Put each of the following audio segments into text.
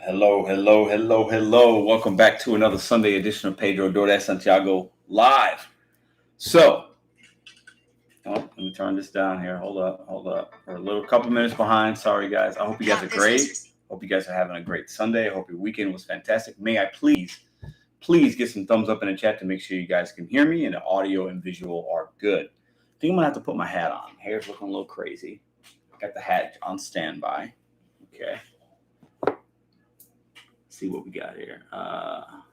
Hello. Welcome back to another Sunday edition of Pedro Doordash Santiago Live. So, let me turn this down here. Hold up. We're a couple minutes behind. Sorry, guys. I hope you guys are great. Hope you guys are having a great Sunday. I hope your weekend was fantastic. May I please get some thumbs up in the chat to make sure you guys can hear me and the audio and visual are good. I think I'm going to have to put my hat on. Hair's looking a little crazy. Got the hat on standby. Okay. See what we got here. All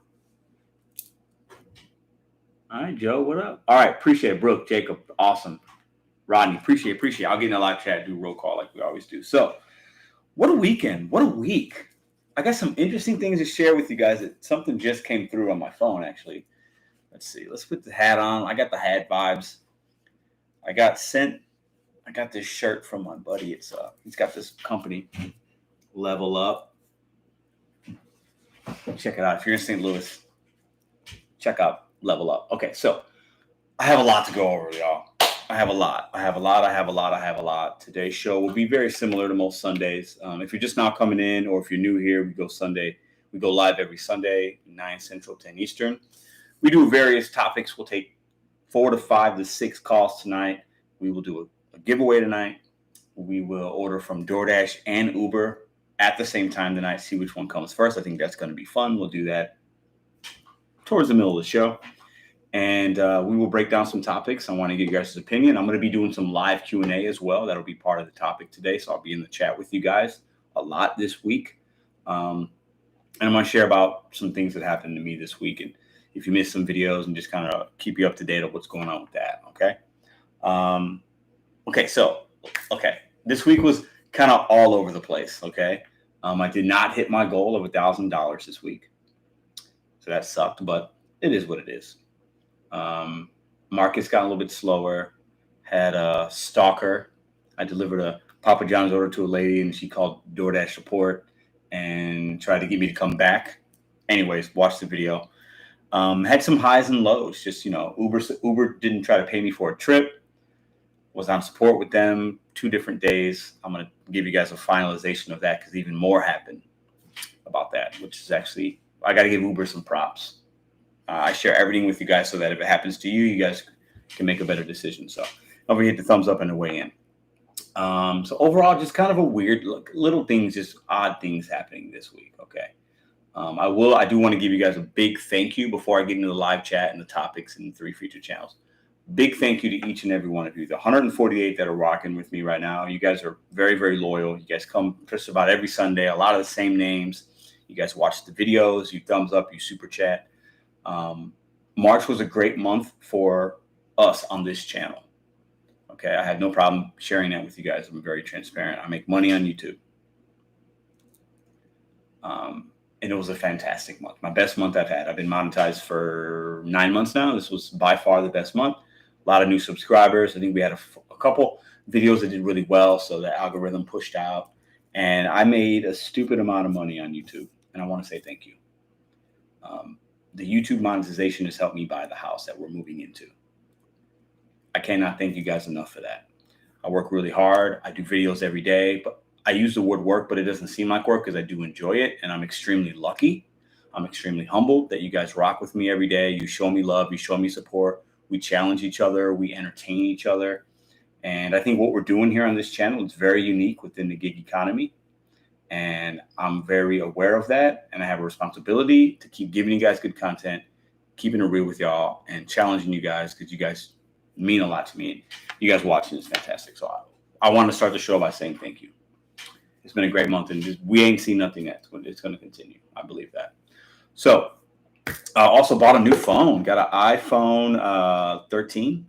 right, Joe, what up? All right, appreciate it. Brooke, Jacob, awesome. Rodney, appreciate it. I'll get in the live chat, do roll call like we always do. So, what a weekend. What a week. I got some interesting things to share with you guys. Something just came through on my phone, actually. Let's see. Let's put the hat on. I got the hat vibes. I got this shirt from my buddy. He's got this company, Level Up. Check it out. If you're in St. Louis, check out Level Up. Okay, so I have a lot to go over, y'all. I have a lot. Today's show will be very similar to most Sundays. If you're just now coming in or if you're new here, we go live every Sunday, 9 Central, 10 Eastern. We do various topics. We'll take 4 to 5 to 6 calls tonight. We will do a giveaway tonight. We will order from Doordash and Uber at the same time tonight, see which one comes first. I think that's going to be fun. We'll do that towards the middle of the show. And we will break down some topics. I want to get you guys' opinion. I'm going to be doing some live Q&A as well. That'll be part of the topic today. So I'll be in the chat with you guys a lot this week. And I'm going to share about some things that happened to me this week. And if you missed some videos and just kind of keep you up to date on what's going on with that. Okay. This week was kind of all over the place. Okay. I did not hit my goal of $1,000 this week. So that sucked, but it is what it is. Markets got a little bit slower. Had a stalker. I delivered a Papa John's order to a lady and she called DoorDash support and tried to get me to come back. Anyways, watch the video. Had some highs and lows. Just, Uber didn't try to pay me for a trip. Was on support with them 2 different days. I'm going to give you guys a finalization of that because even more happened about that, which is actually, I got to give Uber some props. I share everything with you guys so that if it happens to you, you guys can make a better decision. So don't forget to thumbs up and the way in. So overall, just kind of a weird little things, just odd things happening this week. Okay. I do want to give you guys a big thank you before I get into the live chat and the topics and the 3 feature channels. Big thank you to each and every one of you. The 148 that are rocking with me right now. You guys are very, very loyal. You guys come just about every Sunday. A lot of the same names. You guys watch the videos. You thumbs up. You super chat. March was a great month for us on this channel. Okay, I had no problem sharing that with you guys. I'm very transparent. I make money on YouTube. And it was a fantastic month. My best month I've had. I've been monetized for 9 months now. This was by far the best month. A lot of new subscribers. I think we had a couple videos that did really well, so the algorithm pushed out. And I made a stupid amount of money on YouTube, and I want to say thank you. The YouTube monetization has helped me buy the house that we're moving into. I cannot thank you guys enough for that. I work really hard. I do videos every day, but I use the word work, but it doesn't seem like work because I do enjoy it, and I'm extremely lucky. I'm extremely humbled that you guys rock with me every day. You show me love. You show me support. We challenge each other. We entertain each other. And I think what we're doing here on this channel is very unique within the gig economy. And I'm very aware of that. And I have a responsibility to keep giving you guys good content, keeping it real with y'all, and challenging you guys because you guys mean a lot to me. And you guys watching is fantastic. So I want to start the show by saying thank you. It's been a great month, and we ain't seen nothing yet. It's going to continue. I believe that. So I also bought a new phone. Got an iPhone 13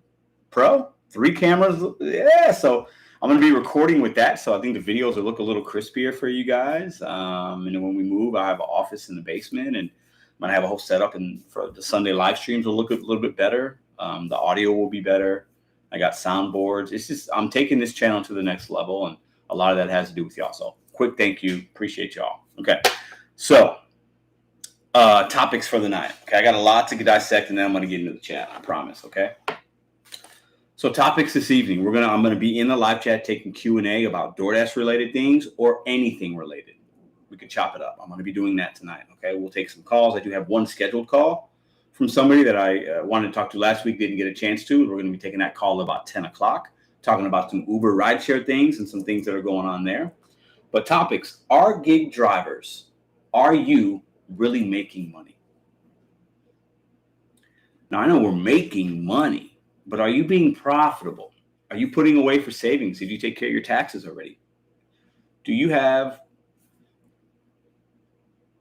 Pro, 3 cameras. Yeah, so I'm going to be recording with that. So I think the videos will look a little crispier for you guys. And then when we move, I have an office in the basement, and I'm going to have a whole setup. And for the Sunday live streams will look a little bit better. The audio will be better. I got soundboards. It's just I'm taking this channel to the next level, and a lot of that has to do with y'all. So quick thank you. Appreciate y'all. Okay. So topics for the night. Okay. I got a lot to dissect, and then I'm going to get into the chat. I promise. Okay. So topics this evening. I'm going to be in the live chat taking Q&A about DoorDash related things or anything related. We could chop it up. I'm going to be doing that tonight. Okay, we'll take some calls. I do have one scheduled call from somebody that I wanted to talk to last week, didn't get a chance to. We're going to be taking that call about 10 o'clock, talking about some Uber rideshare things and some things that are going on there. But topics, are gig drivers, are you really making money? Now, I know we're making money, but are you being profitable? Are you putting away for savings? Did you take care of your taxes already?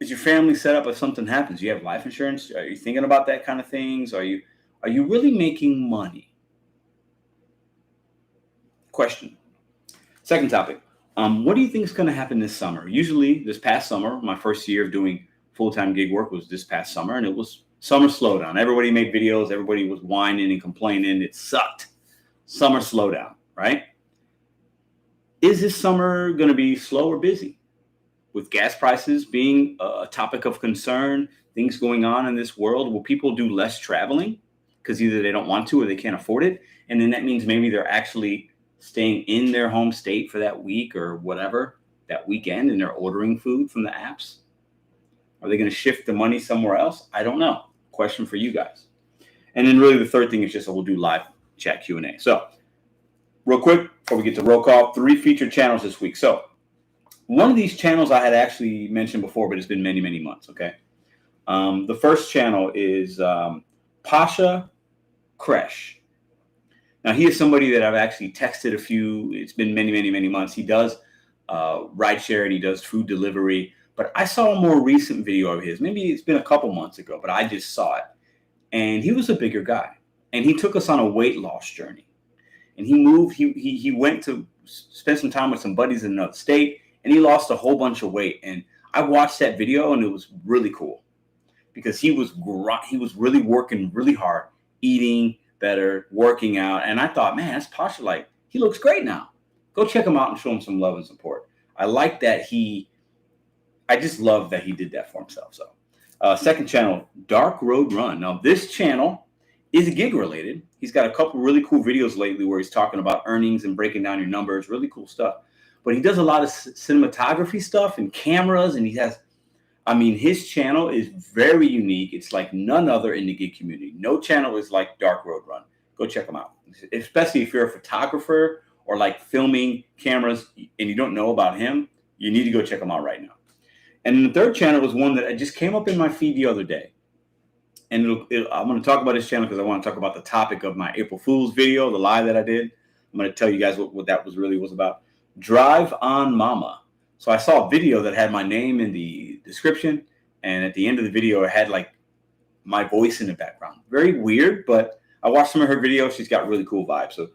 Is your family set up if something happens? Do you have life insurance? Are you thinking about that kind of things? Are you really making money? Question. Second topic. What do you think is going to happen this summer? Usually this past summer, my first year of doing full-time gig work was this past summer, and it was summer slowdown. Everybody made videos. Everybody was whining and complaining. It sucked. Summer slowdown, right? Is this summer going to be slow or busy? With gas prices being a topic of concern, things going on in this world, will people do less traveling because either they don't want to or they can't afford it? And then that means maybe they're actually staying in their home state for that week or whatever, that weekend, and they're ordering food from the apps. Are they going to shift the money somewhere else? I don't know. Question for you guys. And then really the third thing is just we'll do live chat Q&A. So real quick, before we get to roll call, 3 featured channels this week. So one of these channels I had actually mentioned before, but it's been many, many months, okay? The first channel is Pasha Krech. Now, he is somebody that I've actually texted a few. It's been many, many, many months. He does rideshare and he does food delivery. But I saw a more recent video of his. Maybe it's been a couple months ago, but I just saw it. And he was a bigger guy. And he took us on a weight loss journey. And he went to spend some time with some buddies in another state, and he lost a whole bunch of weight. And I watched that video, and it was really cool because he was really working really hard, eating better, working out. And I thought, man, that's Pasha. Like, he looks great now. Go check him out and show him some love and support. I like that I just love that he did that for himself. So second channel, DarkRoadRun. Now, this channel is gig related. He's got a couple really cool videos lately where he's talking about earnings and breaking down your numbers, really cool stuff. But he does a lot of cinematography stuff and cameras, and his channel is very unique. It's like none other in the gig community. No channel is like DarkRoadRun. Go check him out, especially if you're a photographer or like filming cameras and you don't know about him. You need to go check him out right now. And the third channel was one that I just came up in my feed the other day. And I'm going to talk about this channel because I want to talk about the topic of my April Fool's video, the lie that I did. I'm going to tell you guys what that was about. DriveOnMama. So I saw a video that had my name in the description, and at the end of the video, it had like my voice in the background. Very weird, but I watched some of her videos. She's got really cool vibes. So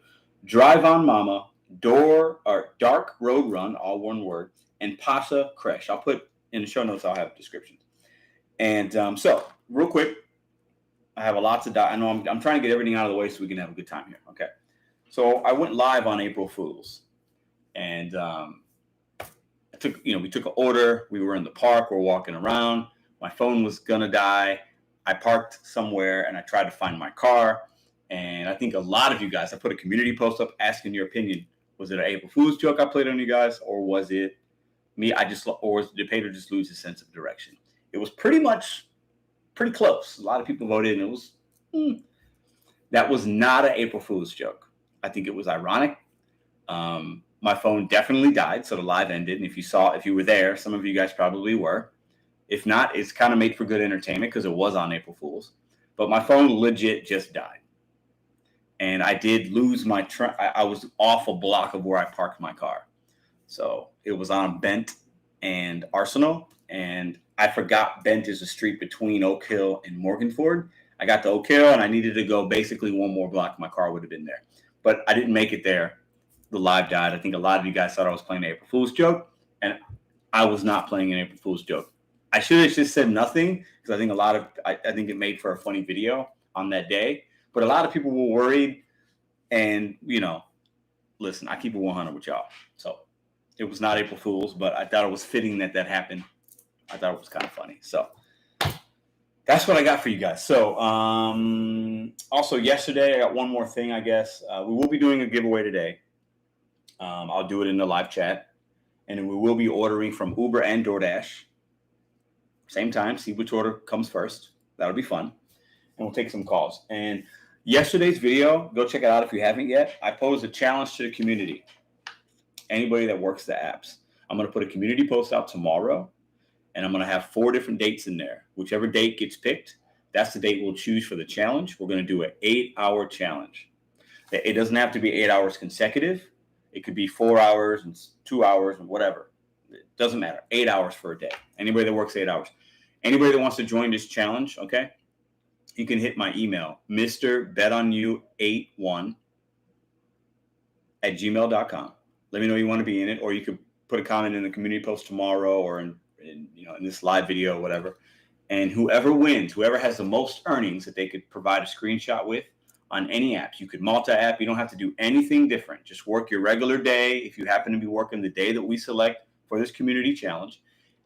DriveOnMama, DarkRoadRun, all one word, and Pasha Krech. I'll put in the show notes. I'll have descriptions. And so real quick, I have a lot to I know I'm trying to get everything out of the way so we can have a good time here. Okay. So I went live on April Fool's, and we took an order. We were in the park. We're walking around. My phone was going to die. I parked somewhere and I tried to find my car. And I think a lot of you guys, I put a community post up asking your opinion. Was it an April Fool's joke I played on you guys? Or was it me? Or did Peter just lose his sense of direction? It was pretty close. A lot of people voted, and it was, that was not an April Fool's joke. I think it was ironic. My phone definitely died, so the live ended. And if you were there, some of you guys probably were. If not, it's kind of made for good entertainment because it was on April Fool's. But my phone legit just died. And I did lose my I was off a block of where I parked my car. So it was on Bent and Arsenal. And I forgot Bent is a street between Oak Hill and Morganford. I got to Oak Hill, and I needed to go basically one more block. My car would have been there. But I didn't make it there. The live died. I think a lot of you guys thought I was playing an April Fool's joke, and I was not playing an April Fool's joke. I should have just said nothing because I think I think it made for a funny video on that day. But a lot of people were worried, and listen, I keep it 100 with y'all. So it was not April Fool's, but I thought it was fitting that happened. I thought it was kind of funny. So that's what I got for you guys. So also yesterday, I got one more thing, I guess. We will be doing a giveaway today. I'll do it in the live chat. And then we will be ordering from Uber and DoorDash. Same time, see which order comes first. That'll be fun. And we'll take some calls. And yesterday's video, go check it out if you haven't yet. I posed a challenge to the community. Anybody that works the apps. I'm going to put a community post out tomorrow, and I'm going to have 4 different dates in there. Whichever date gets picked, that's the date we'll choose for the challenge. We're going to do an 8-hour challenge. It doesn't have to be 8 hours consecutive. It could be 4 hours and 2 hours and whatever. It doesn't matter. 8 hours for a day. Anybody that works 8 hours. Anybody that wants to join this challenge, okay, you can hit my email, Mr.BetonYou81@gmail.com. Let me know you want to be in it, or you could put a comment in the community post tomorrow or in this live video or whatever. And whoever wins, whoever has the most earnings that they could provide a screenshot with on any apps. You could multi-app. You don't have to do anything different. Just work your regular day if you happen to be working the day that we select for this community challenge.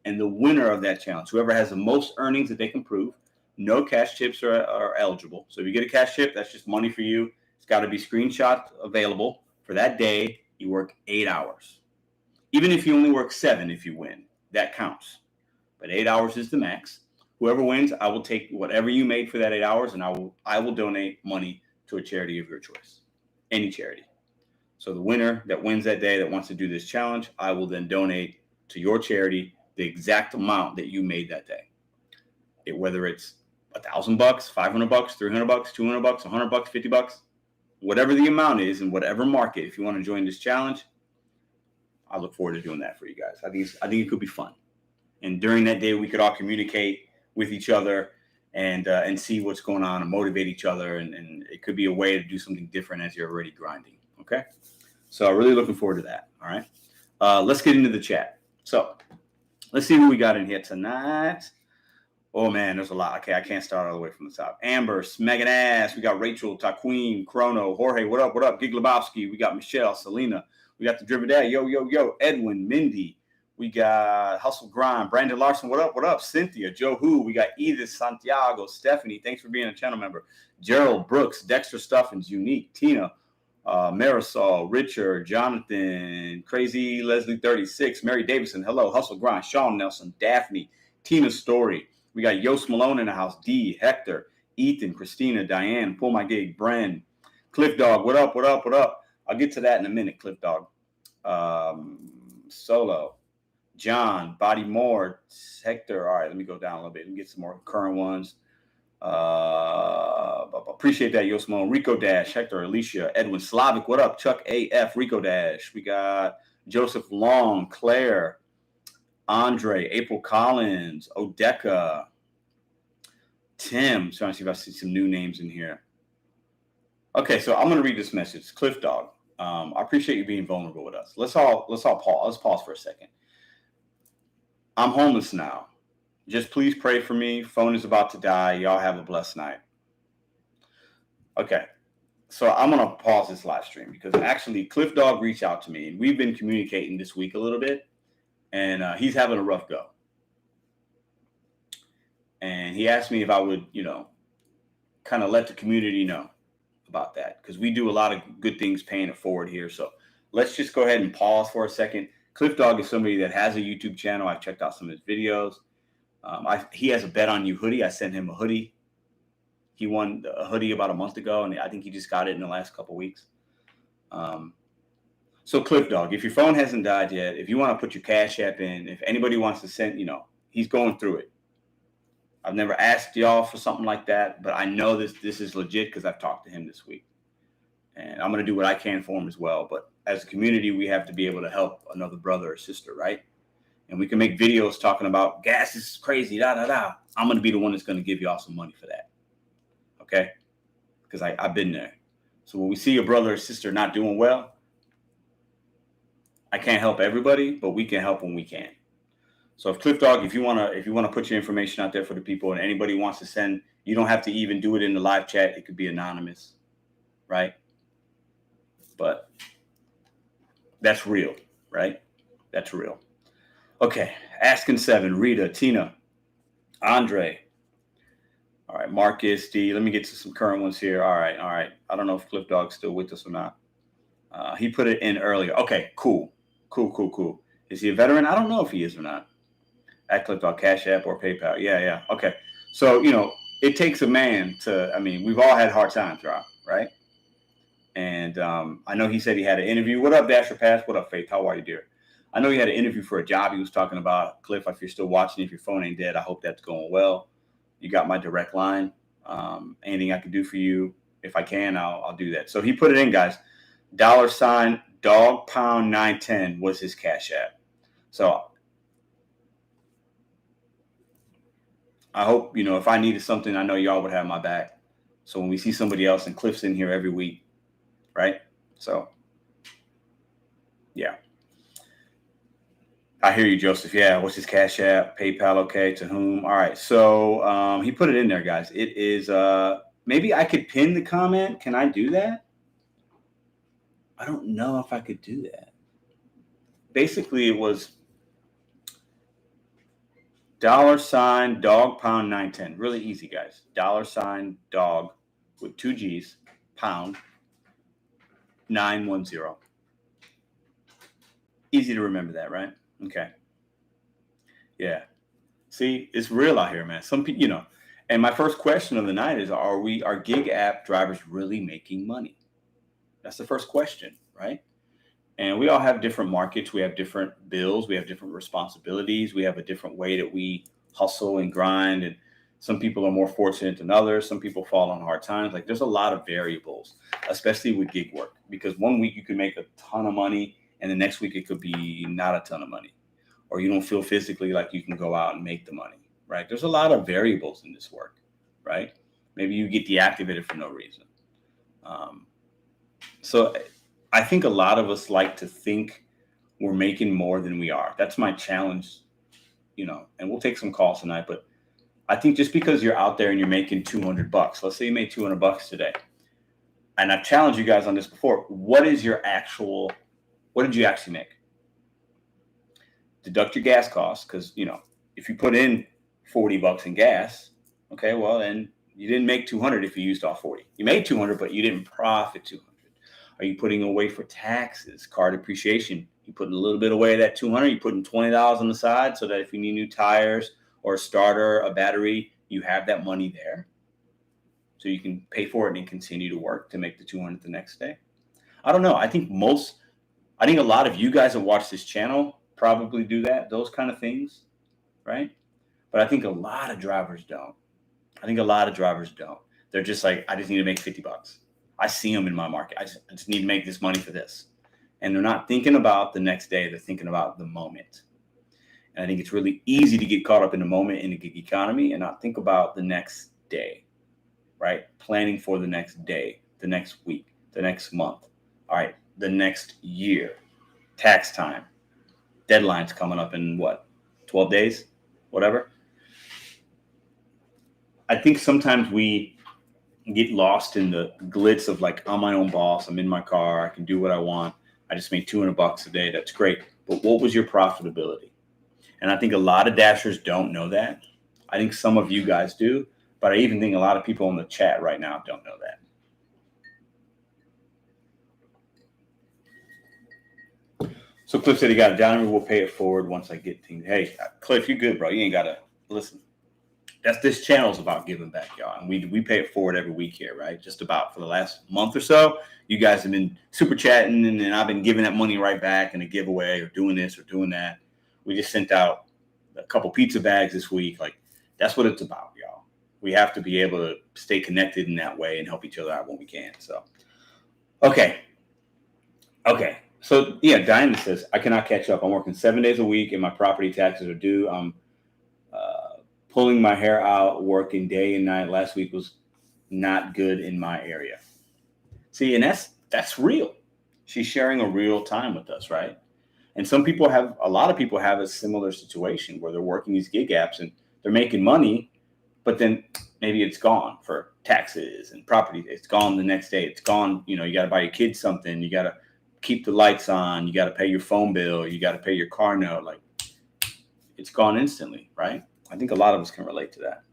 And the winner of that challenge, whoever has the most earnings that they can prove, no cash tips are eligible. So if you get a cash tip, that's just money for you. It's got to be screenshot available for that day. You work 8 hours. Even if you only work 7, if you win, that counts. But 8 hours is the max. Whoever wins, I will take whatever you made for that 8 hours, and I will donate money to a charity of your choice, any charity. So the winner that wins that day that wants to do this challenge, I will then donate to your charity the exact amount that you made that day. Whether it's $1,000, $500, $300, $200, $100, $50, whatever the amount is in whatever market. If you want to join this challenge, I look forward to doing that for you guys. I think it could be fun. And during that day, we could all communicate with each other and see what's going on and motivate each other. And it could be a way to do something different as you're already grinding. Okay. So really looking forward to that. All right. Let's get into the chat. So let's see who we got in here tonight. Oh man, there's a lot. Okay. I can't start all the way from the top. Amber, Megan Ass. We got Rachel, Taquim, Chrono, Jorge. What up? What up? Gig Lebowski. We got Michelle, Selena. We got the Driven Dad. Yo. Edwin, Mindy. We got Hustle Grind, Brandon Larson. What up? What up? Cynthia, Joe Who. We got Edith, Santiago, Stephanie. Thanks for being a channel member. Gerald, Brooks, Dexter Stuffins, Unique, Tina, Marisol, Richard, Jonathan, Crazy Leslie 36, Mary Davison. Hello, Hustle Grind, Sean Nelson, Daphne, Tina Story. We got Yost Malone in the house. D, Hector, Ethan, Christina, Diane, Pull My Gig, Bren, Cliff Dog. What up? What up? What up? I'll get to that in a minute, Cliff Dog. Solo. John, Body Moore, Hector. All right, let me go down a little bit and get some more current ones. Appreciate that, Yost Malone. Rico Dash, Hector, Alicia, Edwin, Slavic. What up? Chuck AF, Rico Dash. We got Joseph Long, Claire, Andre, April Collins, Odeka, Tim. Trying to see if I see some new names in here. Okay, so I'm going to read this message. Cliff Dog, I appreciate you being vulnerable with us. Let's all pause. Let's pause for a second. I'm homeless now. Just please pray for me. Phone is about to die. Y'all have a blessed night. Okay, so I'm going to pause this live stream because actually Cliff Dog reached out to me, and we've been communicating this week a little bit, and he's having a rough go. And he asked me if I would, kind of let the community know about that because we do a lot of good things paying it forward here. So let's just go ahead and pause for a second. Cliff Dog is somebody that has a YouTube channel. I've checked out some of his videos. He has a Bet on You hoodie. I sent him a hoodie. He won a hoodie about a month ago, and I think he just got it in the last couple of weeks. So Cliff Dog, if your phone hasn't died yet, if you want to put your Cash App in, if anybody wants to send, he's going through it. I've never asked y'all for something like that, but I know this is legit because I've talked to him this week. And I'm going to do what I can for him as well. But as a community, we have to be able to help another brother or sister, right? And we can make videos talking about gas is crazy, da-da-da. I'm going to be the one that's going to give y'all some money for that. Okay? Because I've been there. So when we see a brother or sister not doing well, I can't help everybody, but we can help when we can. So if Cliff Dog, if you want to put your information out there for the people and anybody wants to send, you don't have to even do it in the live chat. It could be anonymous, right? But that's real, right? That's real. Okay. Asking 7, Rita, Tina, Andre. All right. Marcus, D. Let me get to some current ones here. All right. I don't know if Cliff Dog's still with us or not. He put it in earlier. Okay. Cool. Is he a veteran? I don't know if he is or not. At Cliff Cash App or PayPal. Yeah. Okay. So, it takes a man to, we've all had hard times, Rob, right? And I know he said he had an interview. What up, Dasher Pass? What up, Faith? How are you, dear? I know he had an interview for a job he was talking about. Cliff, if you're still watching, if your phone ain't dead, I hope that's going well. You got my direct line. Anything I can do for you, if I can, I'll do that. So he put it in, guys. $dogpound910 was his Cash App. So I hope, if I needed something, I know y'all would have my back. So when we see somebody else, and Cliff's in here every week, right? So, yeah. I hear you, Joseph. Yeah, what's his Cash App? PayPal, okay. To whom? All right. So he put it in there, guys. It is, maybe I could pin the comment. Can I do that? I don't know if I could do that. Basically, it was $dogpound910. Really easy, guys. $dog with 2 G's, pound, 910. Easy to remember that, right? Okay. Yeah. See, it's real out here, man. Some people, and my first question of the night is, are gig app drivers really making money? That's the first question, right? And we all have different markets. We have different bills. We have different responsibilities. We have a different way that we hustle and grind. And some people are more fortunate than others. Some people fall on hard times. Like, there's a lot of variables, especially with gig work, because one week you could make a ton of money and the next week it could be not a ton of money, or you don't feel physically like you can go out and make the money, right? There's a lot of variables in this work, right? Maybe you get deactivated for no reason. So I think a lot of us like to think we're making more than we are. That's my challenge, and we'll take some calls tonight, but I think just because you're out there and you're making $200, let's say you made $200 today, and I've challenged you guys on this before. What did you actually make? Deduct your gas costs, because, if you put in $40 in gas, okay, well, then you didn't make 200 if you used all 40. You made 200, but you didn't profit 200. Are you putting away for taxes, car depreciation? You putting a little bit away of that 200. You putting $20 on the side so that if you need new tires or a starter, a battery, you have that money there, so you can pay for it and continue to work to make the 200 the next day. I don't know. I think a lot of you guys that watch this channel probably do those kind of things, right? But I think a lot of drivers don't. They're just like, I just need to make $50. I see them in my market. I just need to make this money for this. And they're not thinking about the next day. They're thinking about the moment. And I think it's really easy to get caught up in the moment in the gig economy and not think about the next day, right? Planning for the next day, the next week, the next month, all right, the next year, tax time, deadlines coming up in 12 days, whatever. I think sometimes we get lost in the glitz of like, I'm my own boss. I'm in my car. I can do what I want. I just made $200 a day. That's great. But what was your profitability? And I think a lot of Dashers don't know that. I think some of you guys do, but I even think a lot of people in the chat right now don't know that. So Cliff said he got it down. We'll pay it forward once I get things. Hey, Cliff, you good, bro. You ain't got to listen. This channel's about giving back, y'all. And we pay it forward every week here, right? Just about for the last month or so. You guys have been super chatting, and I've been giving that money right back in a giveaway or doing this or doing that. We just sent out a couple pizza bags this week. Like, that's what it's about, y'all. We have to be able to stay connected in that way and help each other out when we can. So, okay. So, yeah, Diana says, I cannot catch up. I'm working 7 days a week and my property taxes are due. I'm pulling my hair out, working day and night. Last week was not good in my area. See, and that's real. She's sharing a real time with us, right? And a lot of people have a similar situation where they're working these gig apps and they're making money, but then maybe it's gone for taxes and property. It's gone the next day. It's gone. You got to buy your kids something. You got to keep the lights on. You got to pay your phone bill. You got to pay your car note. Like, it's gone instantly, right? I think a lot of us can relate to that.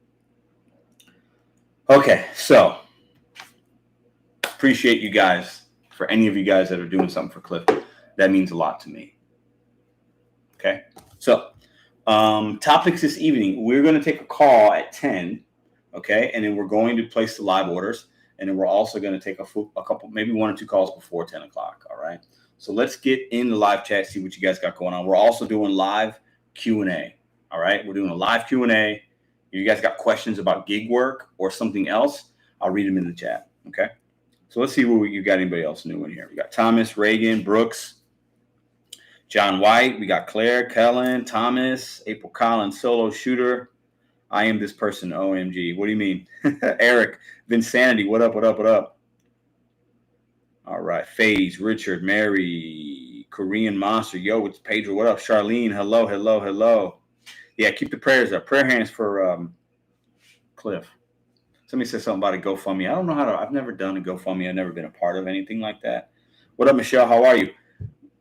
Okay, so appreciate you guys. For any of you guys that are doing something for Cliff, that means a lot to me. Okay. So topics this evening. We're going to take a call at 10. Okay. And then we're going to place the live orders. And then we're also going to take a couple, maybe 1 or 2 calls before 10 o'clock. All right. So let's get in the live chat, see what you guys got going on. We're also doing live Q&A. All right. We're doing a live Q&A. If you guys got questions about gig work or something else, I'll read them in the chat. Okay. So let's see what you got. Anybody else new in here? We got Thomas, Reagan, Brooks, John White. We got Claire, Kellen, Thomas, April Collins, Solo Shooter. I am this person. OMG. What do you mean? Eric, Vinsanity. What up? What up? What up? All right. FaZe, Richard, Mary, Korean Monster. Yo, it's Pedro. What up? Charlene. Hello, hello, hello. Yeah, keep the prayers up. Prayer hands for Cliff. Somebody said something about a GoFundMe. I don't know how to. I've never done a GoFundMe. I've never been a part of anything like that. What up, Michelle? How are you?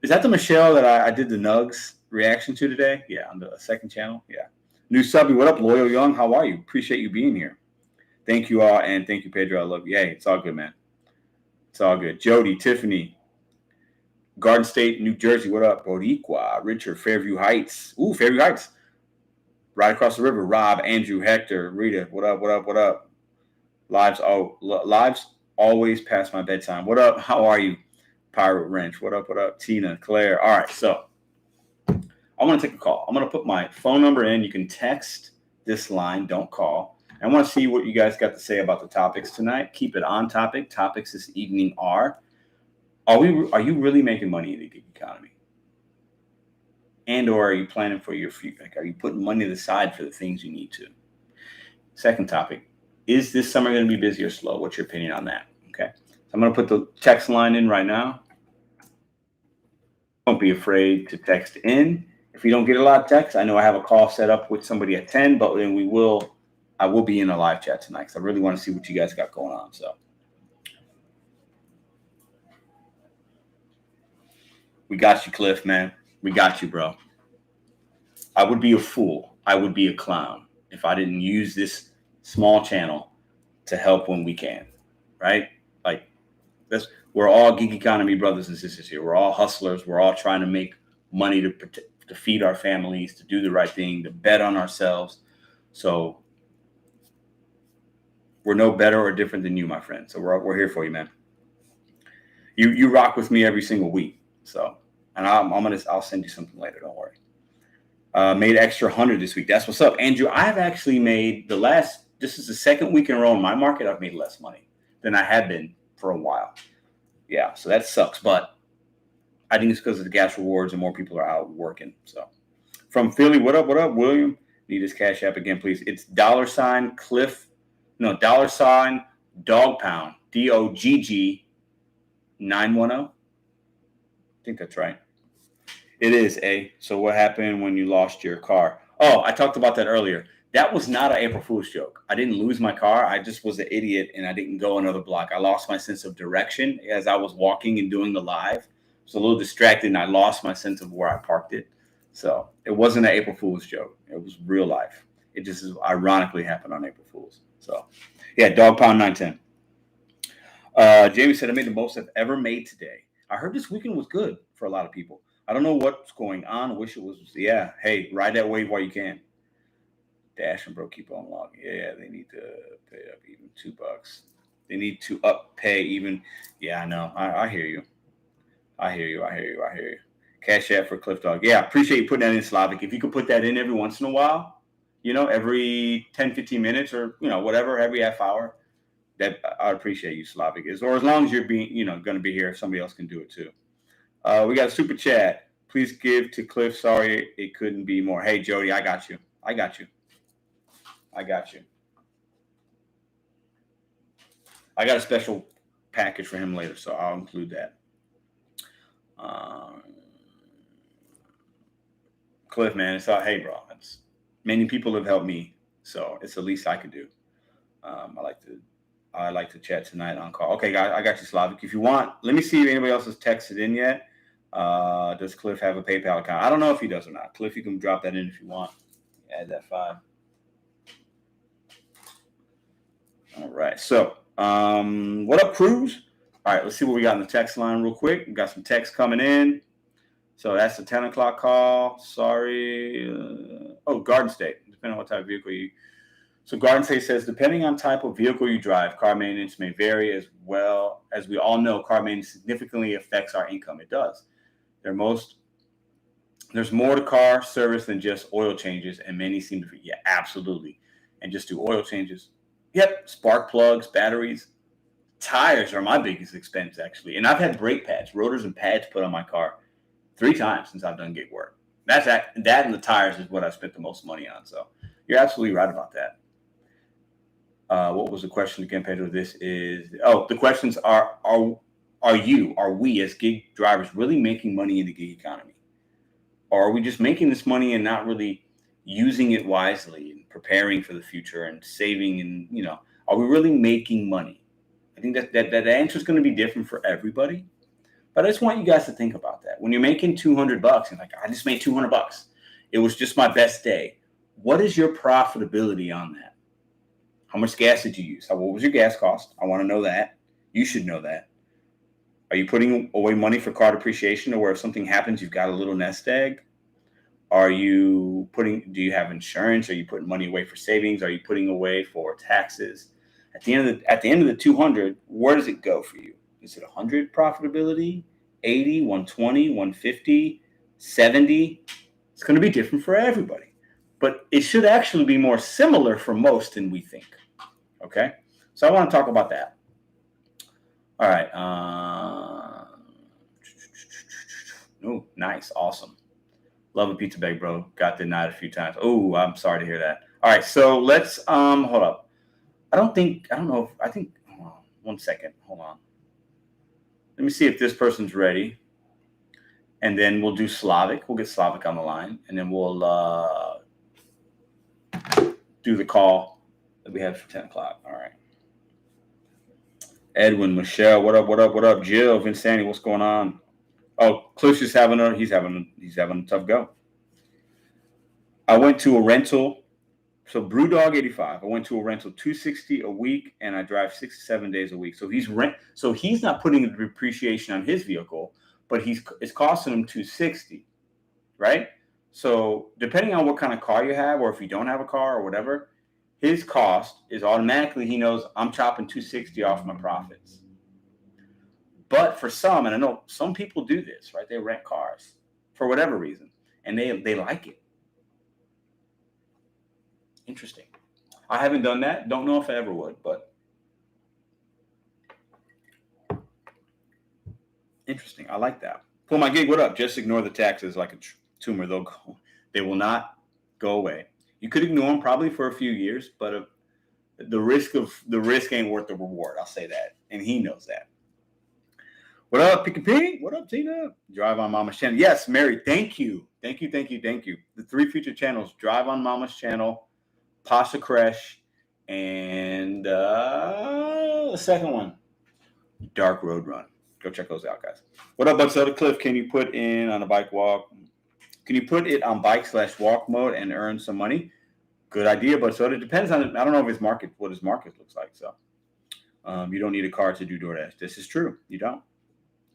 Is that the Michelle that I did the Nugs reaction to today? Yeah, on the second channel. Yeah. New subby. What up, Loyal Young? How are you? Appreciate you being here. Thank you all, and thank you, Pedro. I love you. Hey, it's all good, man. It's all good. Jody, Tiffany, Garden State, New Jersey. What up, Boricua? Richard, Fairview Heights. Ooh, Fairview Heights. Right across the river. Rob, Andrew, Hector, Rita. What up? What up? What up? Lives always past my bedtime. What up? How are you? Pirate Wrench. What up? What up? Tina, Claire. All right. So I'm going to take a call. I'm going to put my phone number in. You can text this line. Don't call. I want to see what you guys got to say about the topics tonight. Keep it on topic. Topics this evening are you really making money in the gig economy? And or are you planning for your future? Like, are you putting money to the side for the things you need to? Second topic. Is this summer going to be busy or slow? What's your opinion on that? Okay. So I'm going to put the text line in right now. Don't be afraid to text in. If you don't get a lot of text, I know I have a call set up with somebody at 10, but then I will be in a live chat tonight because I really want to see what you guys got going on. So we got you, Cliff, man. We got you, bro. I would be a fool. I would be a clown if I didn't use this small channel to help when we can, right? Like we're all gig economy brothers and sisters here. We're all hustlers. We're all trying to make money to feed our families, to do the right thing, to bet on ourselves. So we're no better or different than you, my friend. So we're here for you, man. You rock with me every single week. So, and I'll send you something later. Don't worry. Made extra 100 this week. That's what's up, Andrew. I've actually made this is the second week in a row in my market. I've made less money than I have been for a while. Yeah, so that sucks. But I think it's because of the gas rewards and more people are out working. So from Philly, what up, William? Need his Cash App again, please. It's $Cliff. No, $Dog Pound. DOGG 910. I think that's right. It is, A. So what happened when you lost your car? Oh, I talked about that earlier. That was not an April Fool's joke. I didn't lose my car. I just was an idiot, and I didn't go another block. I lost my sense of direction as I was walking and doing the live. I was a little distracted, and I lost my sense of where I parked it. So it wasn't an April Fool's joke. It was real life. It just ironically happened on April Fool's. So, yeah, Dog Pound 910. Jamie said, I made the most I've ever made today. I heard this weekend was good for a lot of people. I don't know what's going on. I wish it was. Yeah. Hey, ride that wave while you can. Dash and Bro keep on logging. Yeah, they need to pay up even $2. They need to pay even. Yeah, I know. I hear you. I hear you. Cash App for Cliff Dog. Yeah, appreciate you putting that in, Slavic. If you could put that in every once in a while, every 10, 15 minutes or, whatever, every half hour, that I appreciate you, Slavic. Or as long as you're being, going to be here, somebody else can do it too. We got a super chat. Please give to Cliff. Sorry, it couldn't be more. Hey, Jody, I got you. I got a special package for him later, so I'll include that. Cliff, man, it's all, hey, bro. Many people have helped me, so it's the least I could do. I like to chat tonight on call. Okay, guys, I got you, Slavic. If you want, let me see if anybody else has texted in yet. Does Cliff have a PayPal account? I don't know if he does or not. Cliff, you can drop that in if you want. Add that 5. All right. So, what up, Cruz? All right, let's see what we got in the text line real quick. We got some text coming in. So that's the 10 o'clock call. Sorry. Garden State. Depending on what type of vehicle you. So Garden State says, depending on type of vehicle you drive, car maintenance may vary as well. As we all know, car maintenance significantly affects our income. It does. There's more to car service than just oil changes, and many seem to be, yeah, absolutely. And just do oil changes. Yep, spark plugs, batteries. Tires are my biggest expense, actually. And I've had brake pads, rotors and pads put on my car 3 times since I've done gig work. That and the tires is what I spent the most money on. So you're absolutely right about that. What was the question again, Pedro? This is, the questions are we as gig drivers really making money in the gig economy? Or are we just making this money and not really using it wisely and preparing for the future and saving and, are we really making money? I think that answer is going to be different for everybody. But I just want you guys to think about that. When you're making $200 and like, I just made $200. It was just my best day. What is your profitability on that? How much gas did you use? What was your gas cost? I want to know that. You should know that. Are you putting away money for car depreciation, or where if something happens, you've got a little nest egg? Do you have insurance? Are you putting money away for savings? Are you putting away for taxes? At the end of the 200, where does it go for you? Is it 100 profitability, 80, 120, 150, 70? It's going to be different for everybody, but it should actually be more similar for most than we think. Okay. So I want to talk about that. All right. Oh, nice. Awesome. Love a pizza bag, bro. Got denied a few times. Oh, I'm sorry to hear that. All right. So let's, hold up. Hold on 1 second. Hold on. Let me see if this person's ready. And then we'll do Slavic. We'll get Slavic on the line. And then we'll do the call that we had for 10 o'clock. All right. Edwin, Michelle, what up? Jill, Vincenti, what's going on? Oh, Cliff's just having a tough go. I went to a rental. So Brewdog 85. I went to a rental $260 a week, and I drive 6 to 7 days a week. So he's not putting the depreciation on his vehicle, but it's costing him $260, right? So depending on what kind of car you have, or if you don't have a car or whatever, his cost is automatically, he knows I'm chopping $260 off my profits. But for some, and I know some people do this, right? They rent cars for whatever reason, and they like it. Interesting. I haven't done that. Don't know if I ever would, but interesting. I like that. Pull my gig. What up? Just ignore the taxes like a tumor. They will not go away. You could ignore them probably for a few years, but the risk ain't worth the reward. I'll say that, and he knows that. What up, Pick and Pink? What up, Tina? Drive on Mama's channel. Yes, Mary. Thank you. The 3 featured channels: Drive on Mama's channel, Pasha Krech, and the second one, DarkRoadRun. Go check those out, guys. What up, Bud Soda Cliff? Can you put in on a bike walk? Can you put it on bike/walk mode and earn some money? Good idea, Bud Soda. It depends on, I don't know if what his market looks like. So you don't need a car to do DoorDash. This is true. You don't.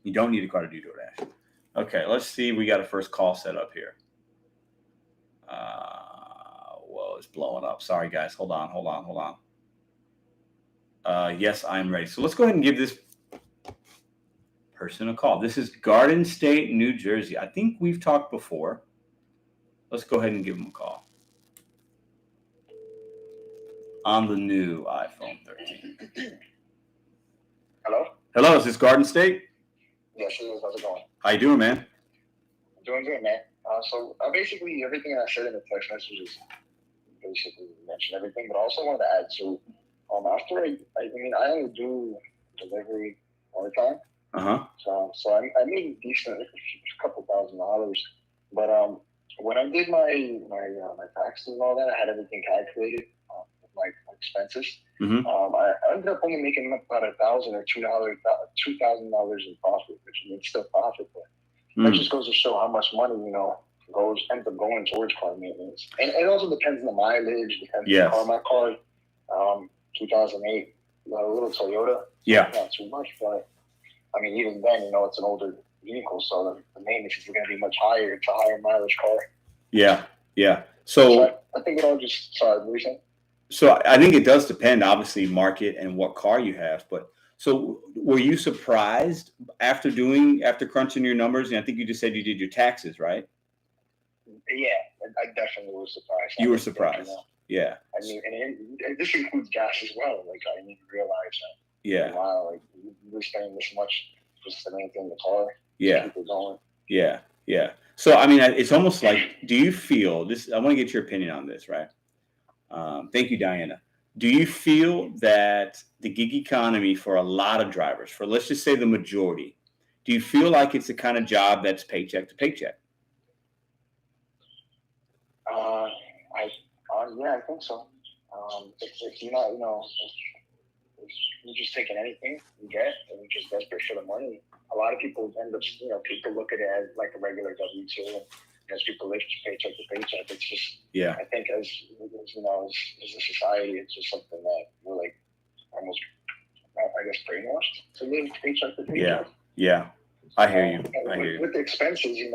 You don't need a car to do DoorDash. Okay, let's see. We got a first call set up here. Whoa, it's blowing up. Sorry, guys. Hold on. Yes, I'm ready. So let's go ahead and give this person a call. This is Garden State, New Jersey. I think we've talked before. Let's go ahead and give him a call. On the new iPhone 13. Hello, is this Garden State? Yes, it is. How's it going? How you doing, man? Doing good, man. So basically everything I said in the text messages basically mentioned everything, but I also wanted to add to after I only do delivery all the time. So I made decent, a couple $1,000, but when I did my taxes and all that, I had everything calculated with my expenses. Mm-hmm. I ended up only making about $1,000 or $2,000 in profit, which is still profit, but that just goes to show how much money ends up going towards car maintenance. And it also depends on the mileage, depends on the car. My car, 2008, a little Toyota. Yeah. Not too much, but I mean, even then, it's an older vehicle, so the maintenance is going to be much higher. It's a higher mileage car. Yeah. So I think it all just what were you saying? So I think it does depend, obviously, market and what car you have. But so were you surprised after crunching your numbers? And I think you just said you did your taxes, right? Yeah, I definitely was surprised. You were surprised. Yeah. I mean, and this includes gas as well. Like, I didn't realize that. Yeah. Wow, like you're spending this much just to maintain the car. Yeah. Keep it going. Yeah. So I mean, it's almost like, do you feel this? I want to get your opinion on this, right? Thank you, Diana. Do you feel that the gig economy for a lot of drivers, for let's just say the majority, do you feel like it's the kind of job that's paycheck to paycheck? Yeah, I think so. If you're not, if you're just taking anything you get and you're just desperate for the money, a lot of people end up, people look at it as like a regular W-2. As people live paycheck to paycheck, it's just, I think as a society, it's just something that we're like almost, I guess, brainwashed to live paycheck to paycheck. Yeah. I hear you. With the expenses, it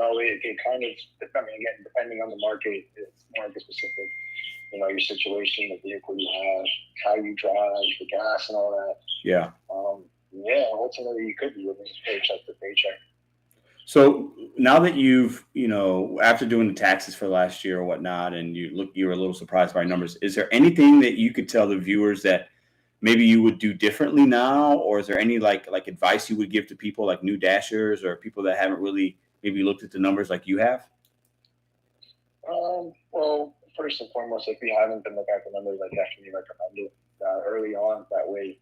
kind of, again, depending on the market, it's market specific. Your situation, the vehicle you have, how you drive, the gas and all that. Yeah. Ultimately you could be living paycheck to paycheck. So now that you've, after doing the taxes for last year or whatnot, and you were a little surprised by numbers, is there anything that you could tell the viewers that maybe you would do differently now? Or is there any like advice you would give to people like new dashers or people that haven't really maybe looked at the numbers like you have? Well, first and foremost, if you haven't been looking at the numbers, I definitely recommend it early on. That way,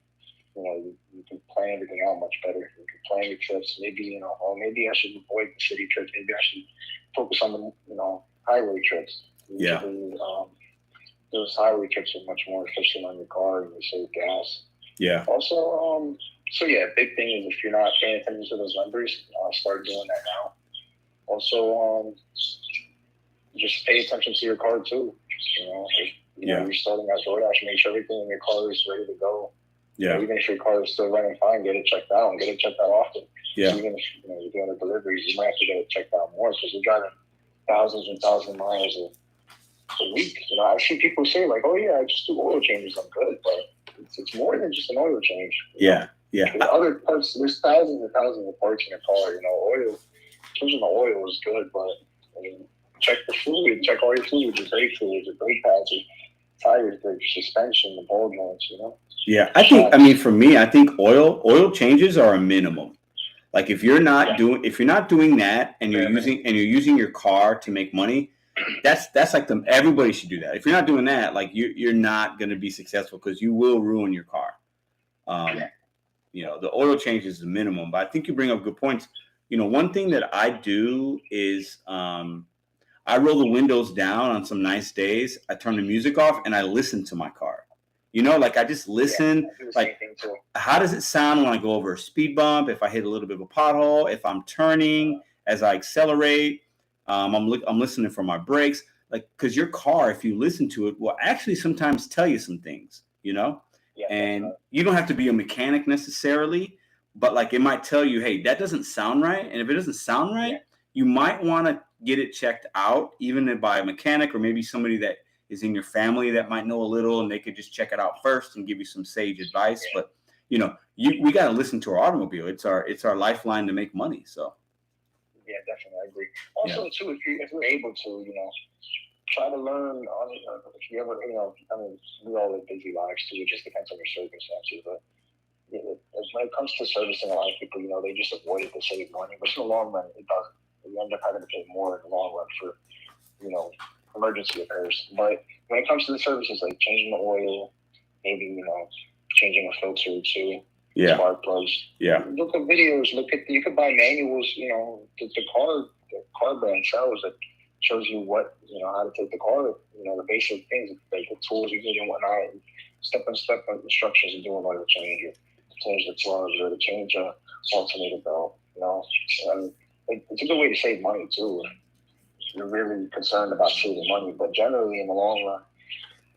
you can plan everything out much better. You can plan your trips. Maybe, maybe I should avoid the city trips. Maybe I should focus on the, highway trips. Usually, those highway trips are much more efficient on your car and you save gas. Yeah. Also, big thing is if you're not paying attention to those numbers, start doing that now. Also, just pay attention to your car too. If you're starting at DoorDash, make sure everything in your car is ready to go. Yeah. Even if your car is still running fine, get it checked out and get it checked out often. Yeah. So even if you're doing a delivery, you might have to get it checked out more because you're driving thousands and thousands of miles a week. I've seen people say like, "Oh yeah, I just do oil changes, I'm good," but it's more than just an oil change. Yeah. There's other parts. There's thousands and thousands of parts in a car. Oil. Changing the oil is good, but check the fluid, check all your fluids, your brake fluids, your brake pads, your tires, the suspension, the ball joints, Yeah, for me, I think oil changes are a minimum. Like if you're not doing that and you're using your car to make money, that's like everybody should do that. If you're not doing that, like you're not going to be successful because you will ruin your car. The oil change is the minimum, but I think you bring up good points. One thing that I do is I roll the windows down on some nice days. I turn the music off and I listen to my car. I just listen. How does it sound when I go over a speed bump? If I hit a little bit of a pothole, if I'm turning, as I accelerate, I'm listening for my brakes. Because your car, if you listen to it, will actually sometimes tell you some things. And you don't have to be a mechanic necessarily, but it might tell you, hey, that doesn't sound right. And if it doesn't sound right, you might want to get it checked out, even by a mechanic or maybe somebody that is in your family that might know a little, and they could just check it out first and give you some sage advice. But we got to listen to our automobile. It's our lifeline to make money. So yeah, definitely, I agree. Also, too, if you're able to, try to learn on if you ever, we all live busy lives too. It just depends on your circumstances, but. When it comes to servicing, a lot of people, they just avoid it to save money, but in the long run, it doesn't. You end up having to pay more in the long run for, emergency repairs. But when it comes to the services, like changing the oil, maybe, changing a filter or two, spark plugs. Yeah. Look at videos. You could buy manuals, the car brand sells that shows you what, how to take the car, the basic things, like the tools you need and whatnot, and step-by-step instructions of doing oil change, or change the plugs, or to change a alternator belt, it's a good way to save money too. You're really concerned about saving money, but generally in the long run,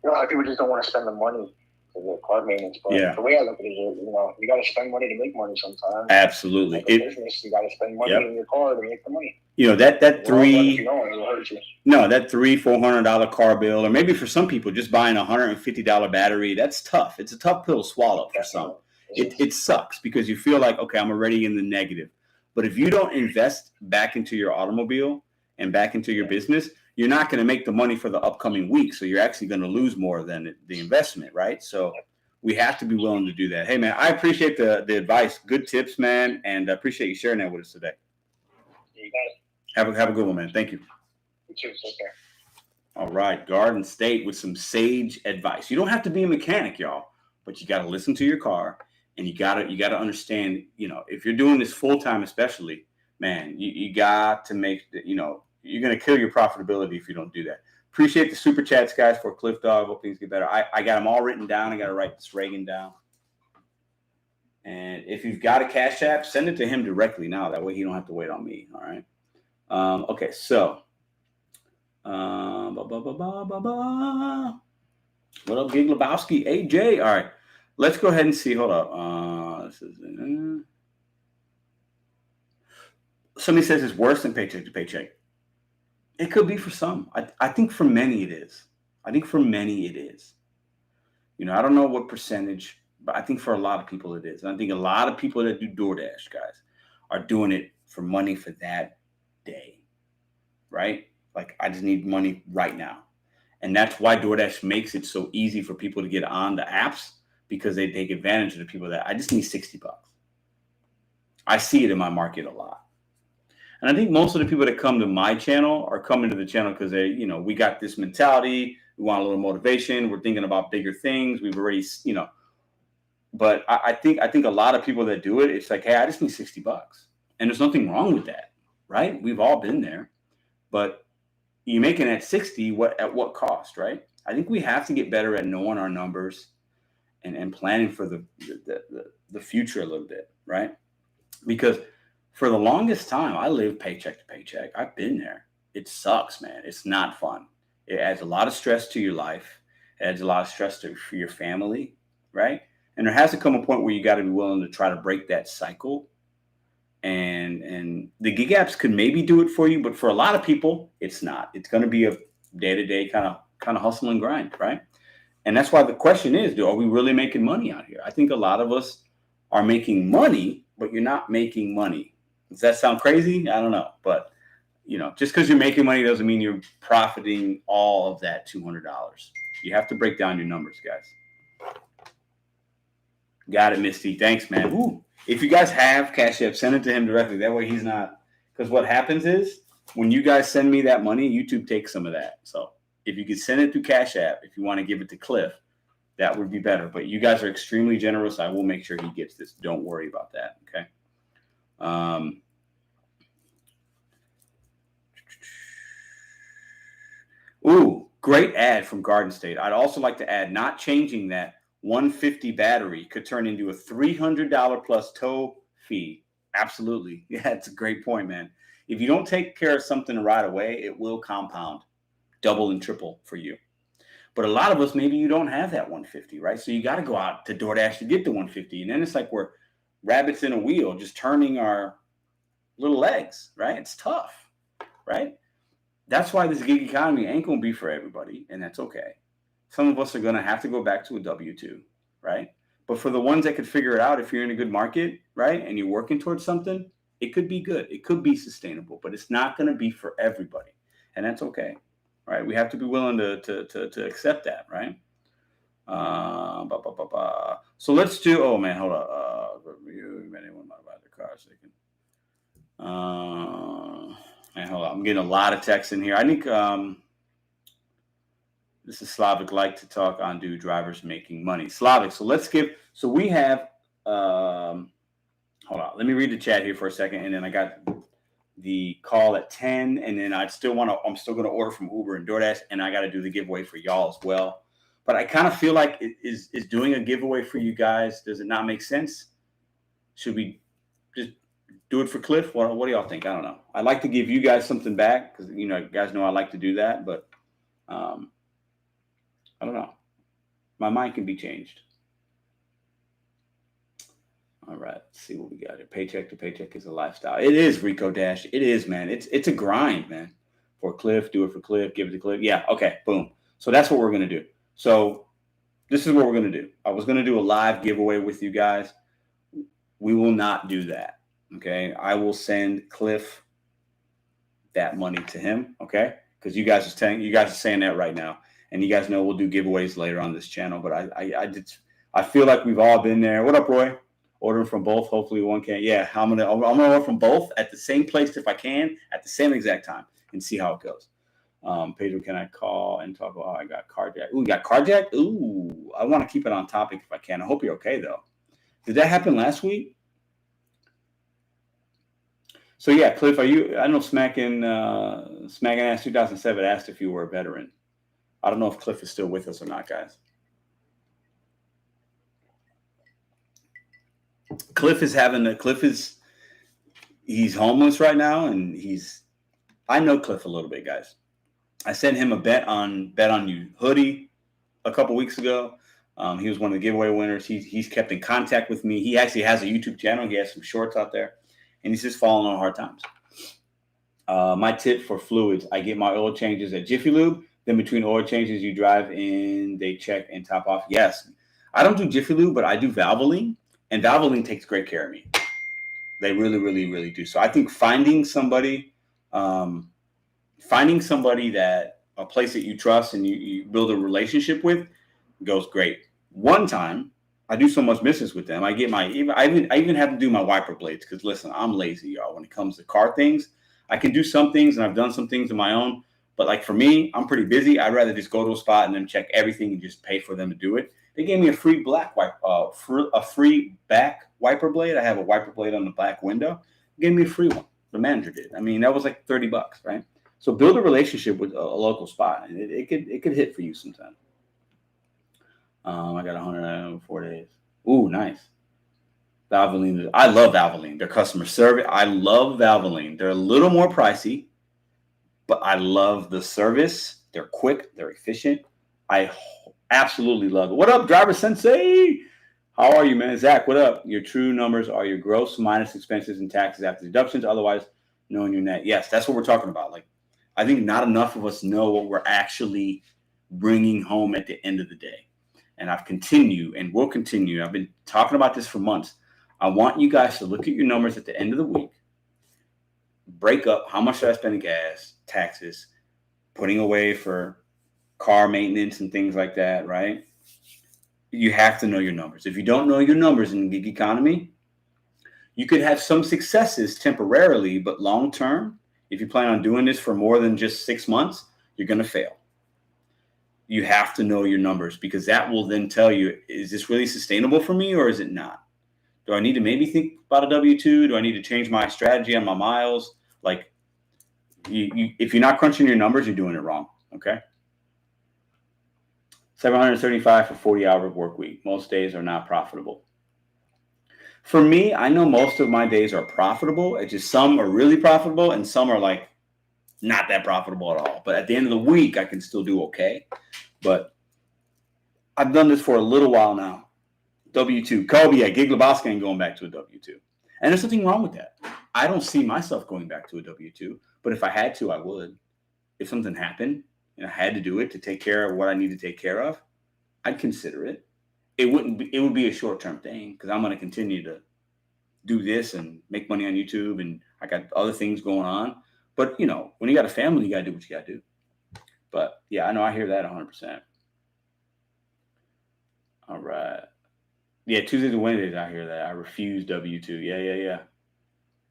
a lot of people just don't want to spend the money the car maintenance. But Yeah. the way I look at it is, you got to spend money to make money sometimes. Absolutely. Like a business, you got to spend money in your car to make the money. That if you don't, it'll hurt you. No, that $300-400 car bill, or maybe for some people, just buying a $150 battery, that's tough. It's a tough pill to swallow for some. It sucks because you feel like, okay, I'm already in the negative. But if you don't invest back into your automobile and back into your business, you're not going to make the money for the upcoming week. So you're actually going to lose more than the investment, right? So we have to be willing to do that. Hey, man, I appreciate the advice. Good tips, man, and I appreciate you sharing that with us today. You got it. Have a good one, man. Thank you. You too. Take care. All right, Garden State with some sage advice. You don't have to be a mechanic, y'all, but you got to listen to your car, and you got to understand. If you're doing this full time, especially, man, you got to make. You're gonna kill your profitability if you don't do that. Appreciate the super chats, guys, for Cliff Dog. Hope things get better. I got them all written down. I got to write this Reagan down. And if you've got a Cash App, send it to him directly now. That way he don't have to wait on me. All right. Okay, so. What up, Gig Lebowski? AJ. All right. Let's go ahead and see. Hold up. Somebody says it's worse than paycheck to paycheck. It could be for some. I think for many it is. I don't know what percentage, but I think for a lot of people it is. And I think a lot of people that do DoorDash, guys, are doing it for money for that day, right? Like, I just need money right now. And that's why DoorDash makes it so easy for people to get on the apps, because they take advantage of the people that I just need $60. I see it in my market a lot. And I think most of the people that come to my channel are coming to the channel because we got this mentality. We want a little motivation. We're thinking about bigger things. We've already, but I think a lot of people that do it, it's like, hey, I just need $60. And there's nothing wrong with that, right? We've all been there. But you making at 60, at what cost, right? I think we have to get better at knowing our numbers and planning for the future a little bit, right? Because for the longest time, I lived paycheck to paycheck. I've been there. It sucks, man. It's not fun. It adds a lot of stress to your life. It adds a lot of stress for your family, right? And there has to come a point where you got to be willing to try to break that cycle. And the gig apps could maybe do it for you, but for a lot of people, it's not. It's going to be a day-to-day kind of hustle and grind, right? And that's why the question is, are we really making money out here? I think a lot of us are making money, but you're not making money. Does that sound crazy? I don't know. But, just because you're making money doesn't mean you're profiting all of that $200. You have to break down your numbers, guys. Got it, Misty. Thanks, man. Ooh. If you guys have Cash App, send it to him directly. That way he's not. Because what happens is when you guys send me that money, YouTube takes some of that. So if you could send it through Cash App, if you want to give it to Cliff, that would be better. But you guys are extremely generous. I will make sure he gets this. Don't worry about that. Okay. Ooh, great ad from Garden State. I'd also like to add, not changing that 150 battery could turn into a $300 plus tow fee. Absolutely. Yeah, it's a great point, man. If you don't take care of something right away, it will compound, double and triple for you. But a lot of us, maybe you don't have that 150, right? So you got to go out to DoorDash to get the 150. And then it's like we're rabbits in a wheel, just turning our little legs, right? It's tough, right? That's why this gig economy ain't going to be for everybody, and that's okay. Some of us are going to have to go back to a W-2, right? But for the ones that could figure it out, if you're in a good market, right, and you're working towards something, it could be good. It could be sustainable, but it's not going to be for everybody, and that's okay, right? We have to be willing to accept that, right? So let's do. Oh man, hold on. Anyone might buy the car so they can. Man, hold on. I'm getting a lot of texts in here. I think this is Slavic, like to talk on do drivers making money. Slavic. So let's give. So we have. Hold on. Let me read the chat here for a second, and then I got the call at 10, and then I'm still going to order from Uber and DoorDash, and I got to do the giveaway for y'all as well. But I kind of feel like is doing a giveaway for you guys. Does it not make sense? Should we just do it for Cliff? What do y'all think? I don't know. I'd like to give you guys something back because you guys know I like to do that, but I don't know. My mind can be changed. All right, let's see what we got here. Paycheck to paycheck is a lifestyle. It is, Rico Dash. It is, man. It's a grind, man. For Cliff, do it for Cliff, give it to Cliff. Yeah, okay, boom. So that's what we're going to do. So this is what we're going to do. I was going to do a live giveaway with you guys. We will not do that, okay? I will send Cliff that money to him, okay? Because you guys are saying that right now, and you guys know we'll do giveaways later on this channel. But I feel like we've all been there. What up, Roy? Ordering from both. Hopefully one can. Yeah, I'm gonna order from both at the same place if I can at the same exact time and see how it goes. Pedro, can I call and talk about? I got carjacked. Ooh, you got carjacked? Ooh, I want to keep it on topic if I can. I hope you're okay though. Did that happen last week? So yeah, Cliff, are you? I know Smacking Ass 2007 asked if you were a veteran. I don't know if Cliff is still with us or not, guys. He's homeless right now, and I know Cliff a little bit, guys. I sent him a DriveOnMama hoodie a couple weeks ago. He was one of the giveaway winners. He's kept in contact with me. He actually has a YouTube channel. He has some shorts out there, and he's just falling on hard times. My tip for fluids: I get my oil changes at Jiffy Lube. Then between oil changes, you drive in, they check and top off. Yes, I don't do Jiffy Lube, but I do Valvoline, and Valvoline takes great care of me. They really, really, really do. So I think finding somebody that a place that you trust and you build a relationship with goes great. One time, I do so much business with them. I even have to do my wiper blades because listen, I'm lazy, y'all. When it comes to car things, I can do some things and I've done some things of my own. But like for me, I'm pretty busy. I'd rather just go to a spot and then check everything and just pay for them to do it. They gave me a free free back wiper blade. I have a wiper blade on the back window. They gave me a free one. The manager did. I mean, that was like $30, right? So build a relationship with a local spot, and it could hit for you sometime. I got 104 days. Ooh, nice. Valvoline. I love Valvoline. Their customer service. I love Valvoline. They're a little more pricey, but I love the service. They're quick. They're efficient. I absolutely love it. What up, Driver Sensei? How are you, man? Zach, what up? Your true numbers are your gross minus expenses and taxes after deductions. Otherwise, knowing your net. Yes, that's what we're talking about. Like, I think not enough of us know what we're actually bringing home at the end of the day. And I've continued and will continue. I've been talking about this for months. I want you guys to look at your numbers at the end of the week. Break up how much should I spend in gas, taxes, putting away for car maintenance and things like that, right? You have to know your numbers. If you don't know your numbers in the gig economy, you could have some successes temporarily, but long term, if you plan on doing this for more than just 6 months, you're going to fail. You have to know your numbers because that will then tell you, is this really sustainable for me or is it not? Do I need to maybe think about a W-2? Do I need to change my strategy on my miles? Like, if you're not crunching your numbers, you're doing it wrong, okay? 775 for 40-hour work week. Most days are not profitable. For me, I know most of my days are profitable. It's just some are really profitable and some are like not that profitable at all. But at the end of the week, I can still do okay. But I've done this for a little while now. W-2. Kobe, yeah, Gig Lebowski ain't going back to a W-2. And there's nothing wrong with that. I don't see myself going back to a W-2. But if I had to, I would. If something happened and I had to do it to take care of what I need to take care of, I'd consider it. It would be a short-term thing because I'm going to continue to do this and make money on YouTube and I got other things going on. But, you know, when you got a family, you got to do what you got to do. But, yeah, I know I hear that 100%. All right. Yeah, Tuesdays and Wednesdays, I hear that. I refuse W-2. Yeah.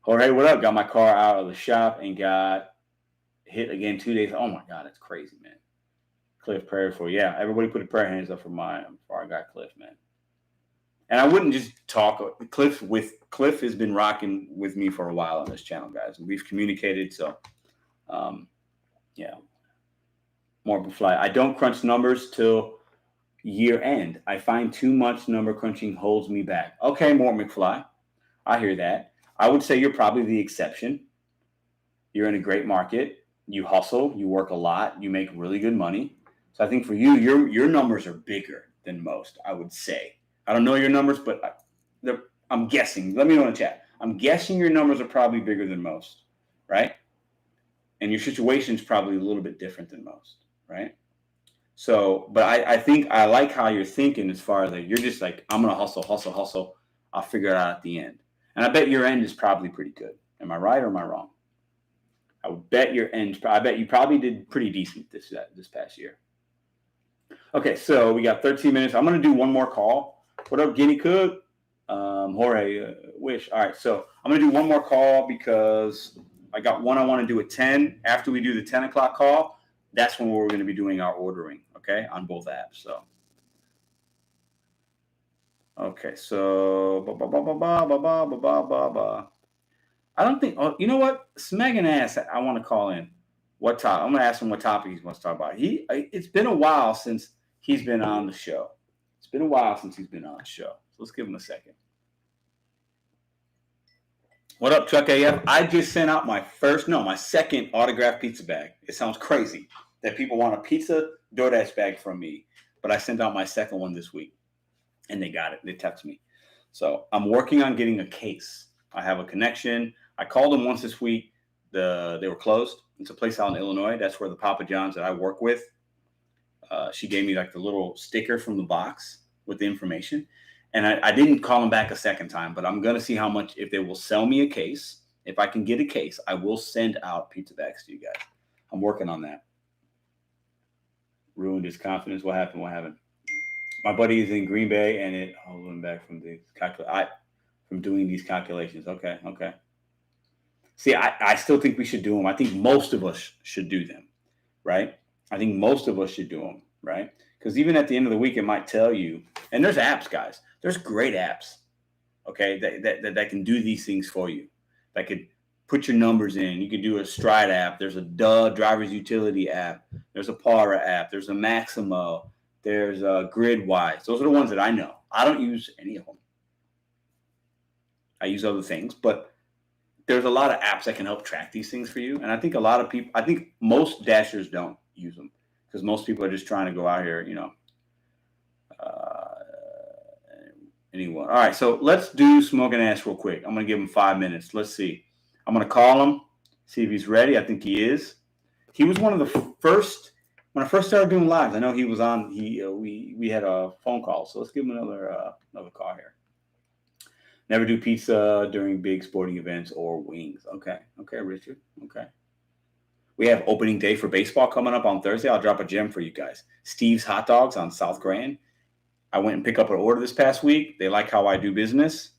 Jorge, what up? Got my car out of the shop and got hit again 2 days. Oh, my God, that's crazy, man. Cliff, prayer for you. Yeah, everybody put a prayer hands up for I got Cliff, man. And I wouldn't just talk. Cliff has been rocking with me for a while on this channel, guys. And we've communicated, so yeah. More fly. I don't crunch numbers till year end. I find too much number crunching holds me back. Okay, Mort McFly. I hear that. I would say you're probably the exception. You're in a great market. You hustle. You work a lot. You make really good money. So I think for you, your numbers are bigger than most, I would say. I don't know your numbers, but I'm guessing. Let me know in the chat. I'm guessing your numbers are probably bigger than most, right? And your situation is probably a little bit different than most, right? So, but I think I like how you're thinking as far as like, you're just like, I'm going to hustle. I'll figure it out at the end. And I bet your end is probably pretty good. Am I right or am I wrong? I would bet your end, I bet you probably did pretty decent this past year. Okay, so we got 13 minutes. I'm going to do one more call. What up, Guinea Cook? Jorge, Wish. All right, so I'm going to do one more call because I got one I want to do at 10. After we do the 10 o'clock call, that's when we're going to be doing our ordering, okay, on both apps. So, okay, so, I don't think, oh, you know what? Smegan asked, I want to call in. What topic? I'm going to ask him what topic he wants to talk about. It's been a while since he's been on the show. So let's give him a second. What up, Chuck AF? I just sent out my second autographed pizza bag. It sounds crazy that people want a pizza DoorDash bag from me, but I sent out my second one this week, and they got it. They texted me. So I'm working on getting a case. I have a connection. I called them once this week. They were closed. It's a place out in Illinois. That's where the Papa John's that I work with. She gave me like the little sticker from the box with the information. And I didn't call them back a second time, but I'm going to see how much, if they will sell me a case. If I can get a case, I will send out pizza bags to you guys. I'm working on that. Ruined his confidence. What happened? My buddy is in Green Bay, and it holding him back from from doing these calculations. Okay. See, I still think we should do them. I think most of us should do them, right? Right? Because even at the end of the week, it might tell you, and there's apps, guys. There's great apps, okay, that can do these things for you. That could put your numbers in. You could do a Stride app. There's a driver's utility app. There's a Para app. There's a Maximo. There's a Gridwise. Those are the ones that I know. I don't use any of them. I use other things, but there's a lot of apps that can help track these things for you. And I think most dashers don't use them because most people are just trying to go out here, anyone. All right, so let's do Smoking Ass real quick. I'm going to give him 5 minutes. Let's see. I'm going to call him, see if he's ready. I think he is. He was one of the first, when I first started doing lives, I know he was on, we had a phone call. So let's give him another call here. Never do pizza during big sporting events or wings. Okay, Richard. Okay. We have opening day for baseball coming up on Thursday. I'll drop a gem for you guys. Steve's Hot Dogs on South Grand. I went and picked up an order this past week. They like how I do business.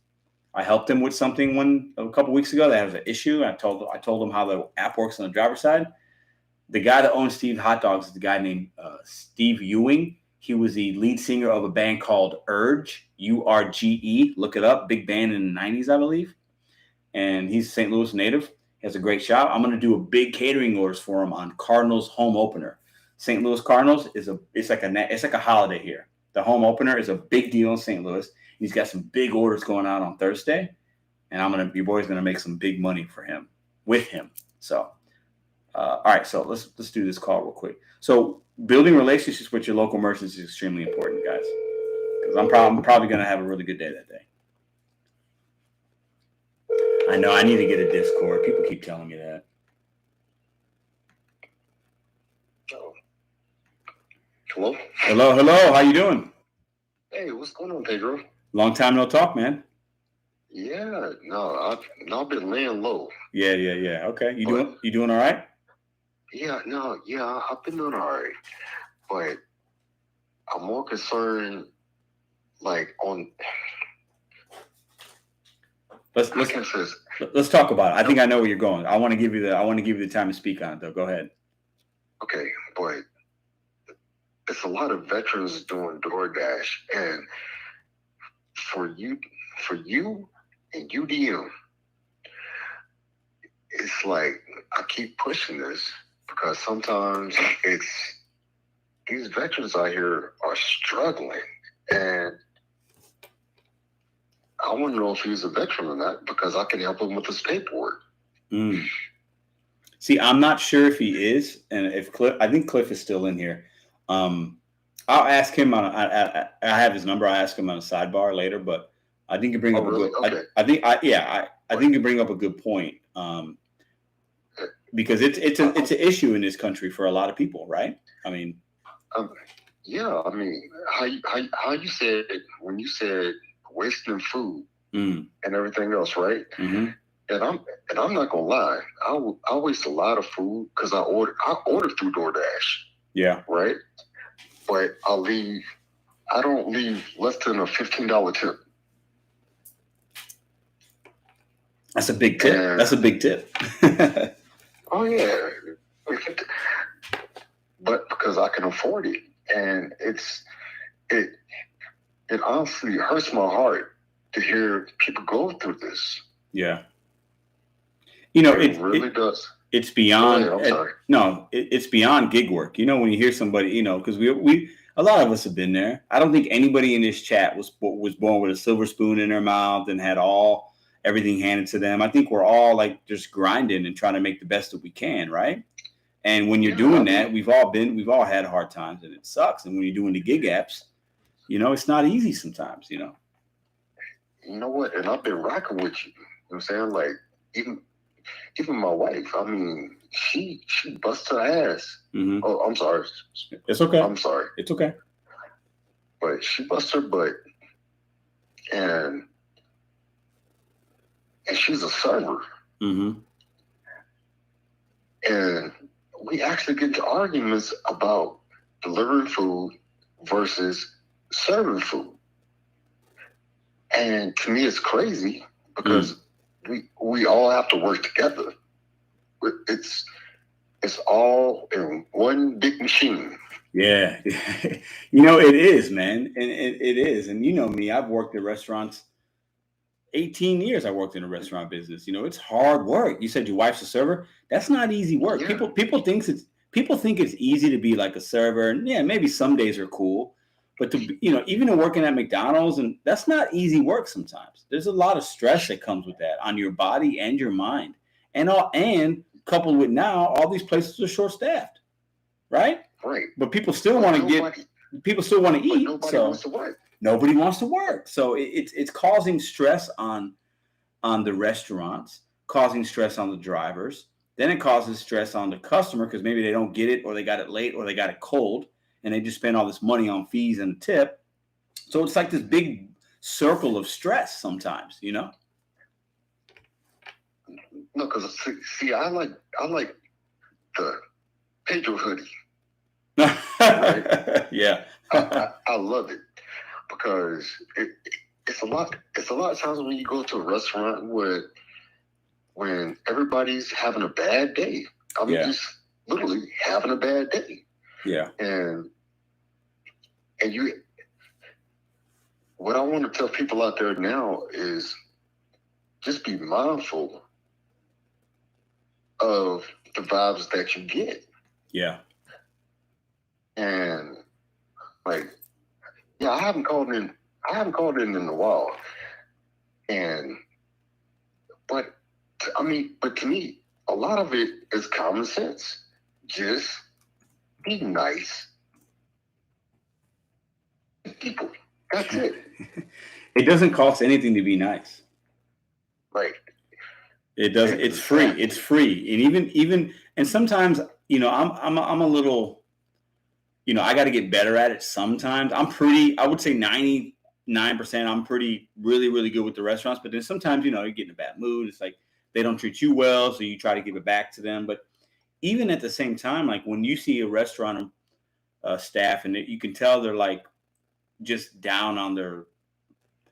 I helped them with something a couple weeks ago that was an issue. I told them how the app works on the driver's side. The guy that owns Steve's Hot Dogs is the guy named Steve Ewing. He was the lead singer of a band called Urge, URGE. Look it up. Big band in the 90s, I believe. And he's a St. Louis native. He has a great shop. I'm going to do a big catering orders for him on Cardinals home opener. St. Louis Cardinals it's like a holiday here. The home opener is a big deal in St. Louis. He's got some big orders going out on Thursday, and your boy's gonna make some big money with him. So, all right. So let's do this call real quick. So building relationships with your local merchants is extremely important, guys. Because I'm probably gonna have a really good day that day. I know I need to get a Discord. People keep telling me that. Hello. How you doing? Hey, what's going on, Pedro? Long time no talk, man. Yeah, no, I've been laying low. Yeah. Okay, you doing all right? Yeah, I've been doing all right, but I'm more concerned, like on. Let's talk about it. I think I know where you're going. I want to give you the time to speak on it, though. Go ahead. Okay, but it's a lot of veterans doing DoorDash, and for you and UDM, it's like I keep pushing this because sometimes these veterans out here are struggling, and I want to know if he's a veteran or not because I can help him with his paperwork. See, I'm not sure if he is, and if Cliff, I think Cliff is still in here. I'll ask him I have his number. I'll ask him on a sidebar later, but I think you bring up a good. Okay. I think you bring up a good point. Because it's an issue in this country for a lot of people, right? I mean, yeah. I mean, how you said when you said wasting food and everything else, right? Mm-hmm. And I'm not gonna lie, I waste a lot of food because I order through DoorDash. Yeah. Right. But I don't leave less than a $15 tip. That's a big tip. That's a big tip. Oh yeah, but because I can afford it, and it honestly hurts my heart to hear people go through this. Yeah, you know it really does. It's beyond. I'm sorry. No, it's beyond gig work. You know, when you hear somebody, you know, because we a lot of us have been there. I don't think anybody in this chat was born with a silver spoon in their mouth and had everything handed to them. I think we're all like just grinding and trying to make the best that we can, right? And when you're doing that, we've all had hard times, and it sucks. And when you're doing the gig apps, you know, it's not easy sometimes, you know. You know what? And I've been rocking with you. You know what I'm saying? Like even my wife, I mean, she busts her ass. Mm-hmm. Oh, I'm sorry. It's okay. I'm sorry. It's okay. But she busts her butt, and she's a server. Mm-hmm. And we actually get to arguments about delivering food versus serving food. And to me, it's crazy because we all have to work together. It's all in one big machine. Yeah. You know, it is, man. And it is. And you know me, I've worked at restaurants. 18 years I worked in the restaurant business. You know, it's hard work. You said your wife's a server. That's not easy work. Yeah. People think it's easy to be like a server. And yeah, maybe some days are cool. But even working at McDonald's, and that's not easy work sometimes. There's a lot of stress that comes with that on your body and your mind. And coupled with now, all these places are short-staffed. Right? Right. But people still want to eat. Nobody wants to work. Nobody wants to work. So it's causing stress on the restaurants, causing stress on the drivers. Then it causes stress on the customer because maybe they don't get it, or they got it late, or they got it cold, and they just spend all this money on fees and tip. So it's like this big circle of stress sometimes, you know? No, because see, I like the Pedro hoodie. Right? Yeah. I love it. Because it's a lot of times when you go to a restaurant when everybody's having a bad day. I mean, just literally having a bad day. Yeah. And what I want to tell people out there now is just be mindful of the vibes that you get. Yeah. And like, yeah, I haven't called in in a while. But to me, a lot of it is common sense. Just be nice to people. That's it. It doesn't cost anything to be nice. Right. It doesn't. It's free. It's free. And even sometimes, you know, I'm a little. You know, I got to get better at it sometimes. I would say 99%, I'm really, really good with the restaurants. But then sometimes, you know, you get in a bad mood. It's like they don't treat you well, so you try to give it back to them. But even at the same time, like when you see a restaurant staff and you can tell they're like just down on their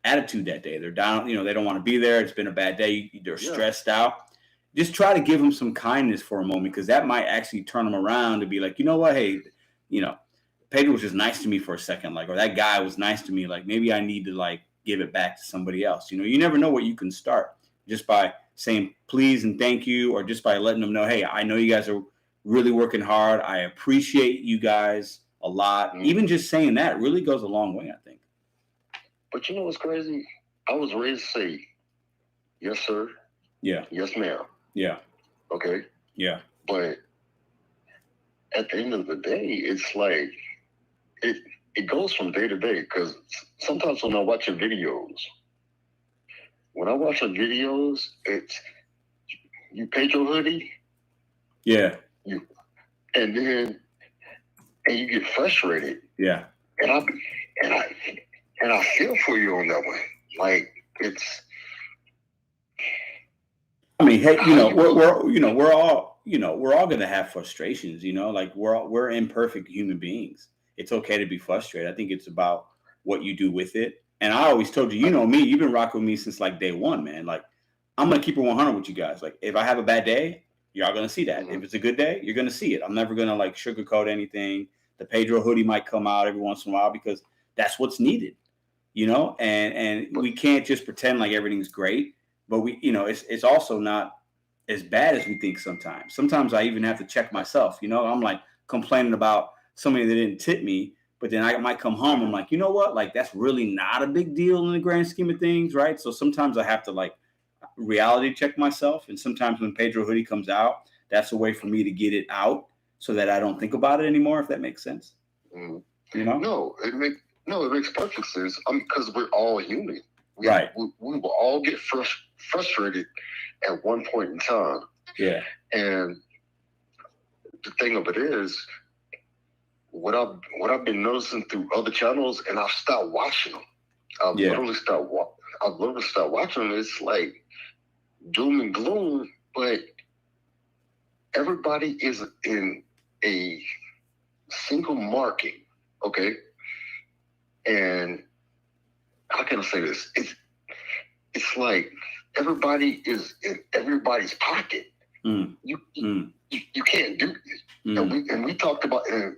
attitude that day. They're down, you know, they don't want to be there. It's been a bad day. They're stressed out. Just try to give them some kindness for a moment, because that might actually turn them around to be like, you know what, hey, you know, Pedro was just nice to me for a second, like, or that guy was nice to me. Like, maybe I need to like give it back to somebody else. You know, you never know what you can start just by saying please and thank you, or just by letting them know, hey, I know you guys are really working hard. I appreciate you guys a lot. Mm-hmm. Even just saying that really goes a long way, I think. But you know what's crazy? I was raised to say, yes, sir. Yeah. Yes, ma'am. Yeah. Okay. Yeah. But at the end of the day, it's like it it goes from day to day, because sometimes when I watch your videos, it's you paid your hoodie. Yeah. And you get frustrated. Yeah. And I feel for you on that one. Like, it's. I mean, hey, we're all going to have frustrations, like we're imperfect human beings. It's okay to be frustrated. I think it's about what you do with it. And I always told you, me, you've been rocking with me since like day one, man. Like, I'm going to keep it 100 with you guys. Like, if I have a bad day, y'all going to see that. Mm-hmm. If it's a good day, you're going to see it. I'm never going to like sugarcoat anything. The Pedro hoodie might come out every once in a while because that's what's needed, and we can't just pretend like everything's great. But we, it's also not as bad as we think sometimes. Sometimes I even have to check myself. I'm like complaining about somebody that didn't tip me, but then I might come home. I'm like, you know what? Like, that's really not a big deal in the grand scheme of things, right? So sometimes I have to like reality check myself. And sometimes when Pedro hoodie comes out, that's a way for me to get it out so that I don't think about it anymore, if that makes sense. Mm-hmm. No, it makes perfect sense. Because we're all human. Right. We will all get frustrated at one point in time. Yeah. And the thing of it is, what I've been noticing through other channels, and I've stopped watching them. I've literally stopped watching them. It's like doom and gloom, but everybody is in a single market, okay? And how can I say this? It's like everybody is in everybody's pocket. Mm. You can't do this. And we talked about, in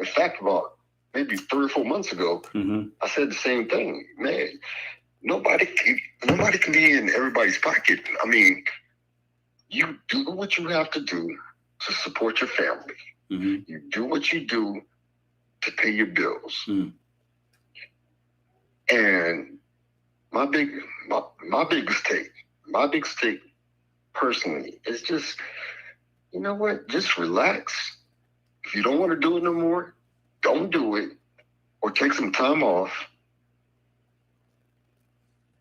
fact, about maybe 3 or 4 months ago, mm-hmm. I said the same thing. Man, nobody can be in everybody's pocket. I mean, you do what you have to do to support your family. Mm-hmm. You do what you do to pay your bills. Mm. And my biggest take personally is just, you know what? Just relax. If you don't want to do it no more, don't do it, or take some time off.